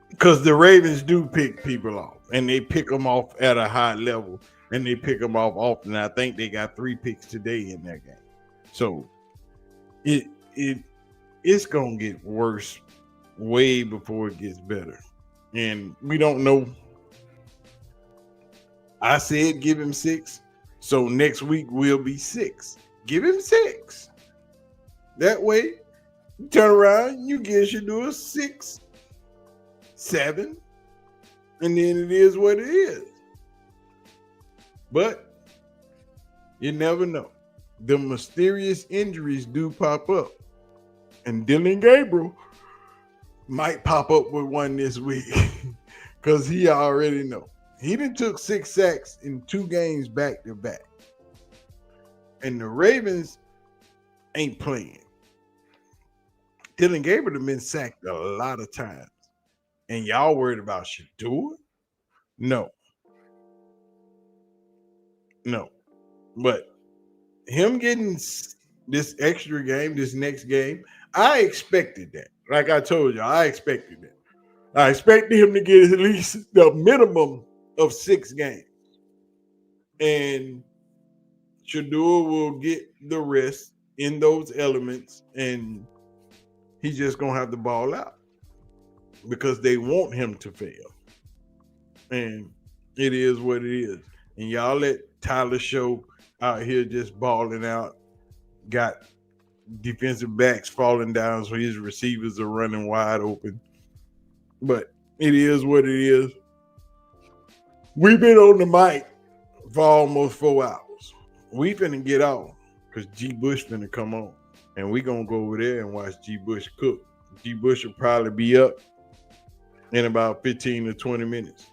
Because the Ravens do pick people off. And they pick them off at a high level. And they pick them off often. I think they got 3 picks today in that game. So it's going to get worse way before it gets better. And we don't know. I said give him 6. So next week will be 6. Give him 6. That way, you turn around, you get Shedeur 6, 7, and then it is what it is. But you never know. The mysterious injuries do pop up. And Dillon Gabriel might pop up with one this week because he already know. He done took 6 sacks in 2 games back to back. And the Ravens ain't playing. Dillon Gabriel have been sacked a lot of times. And y'all worried about Shedeur? No. But him getting this extra game, this next game, I expected that. Like I told you, I expected that. I expected him to get at least the minimum of 6 games. And Shedeur will get the rest in those elements, and he's just going to have to ball out because they want him to fail. And it is what it is. And y'all let Tyler Show out here just balling out, got defensive backs falling down so his receivers are running wide open. But it is what it is. We've been on the mic for almost 4 hours. We finna get off because G. Bush finna come on. And we gonna go over there and watch G. Bush cook. G. Bush will probably be up in about 15 to 20 minutes.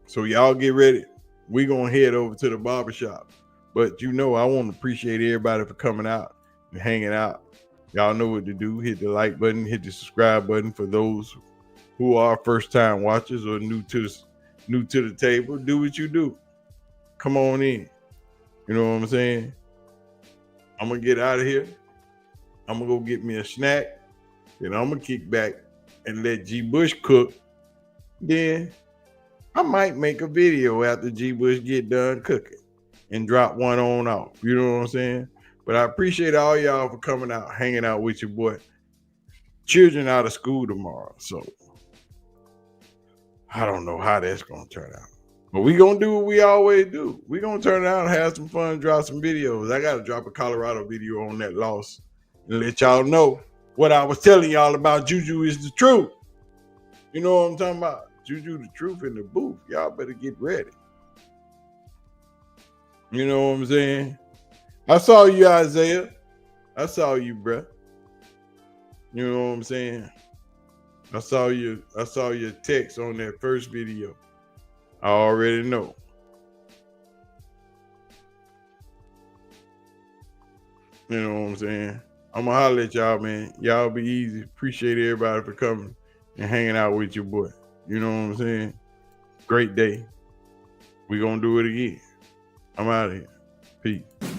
So y'all get ready. We gonna head over to the barbershop. But I want to appreciate everybody for coming out and hanging out. Y'all know what to do. Hit the like button, hit the subscribe button for those who are first-time watchers or new to the table. Do what you do. Come on in. You know what I'm saying? I'm gonna get out of here. I'm gonna go get me a snack. Then I'm gonna kick back and let G. Bush cook. Then I might make a video after G. Bush get done cooking and drop one on off. You know what I'm saying? But I appreciate all y'all for coming out, hanging out with your boy. Children out of school tomorrow, so I don't know how that's gonna turn out. But we gonna do what we always do. We gonna turn around and have some fun, drop some videos. I gotta drop a Colorado video on that loss and let y'all know what I was telling y'all about Juju is the truth. You know what I'm talking about? Juju the truth in the booth. Y'all better get ready. You know what I'm saying? I saw you, Isaiah. I saw you, bruh. You know what I'm saying? I saw your text on that first video. I already know. You know what I'm saying? I'm gonna holler at y'all, man. Y'all be easy. Appreciate everybody for coming and hanging out with your boy. You know what I'm saying? Great day. We gonna do it again. I'm out of here. Peace.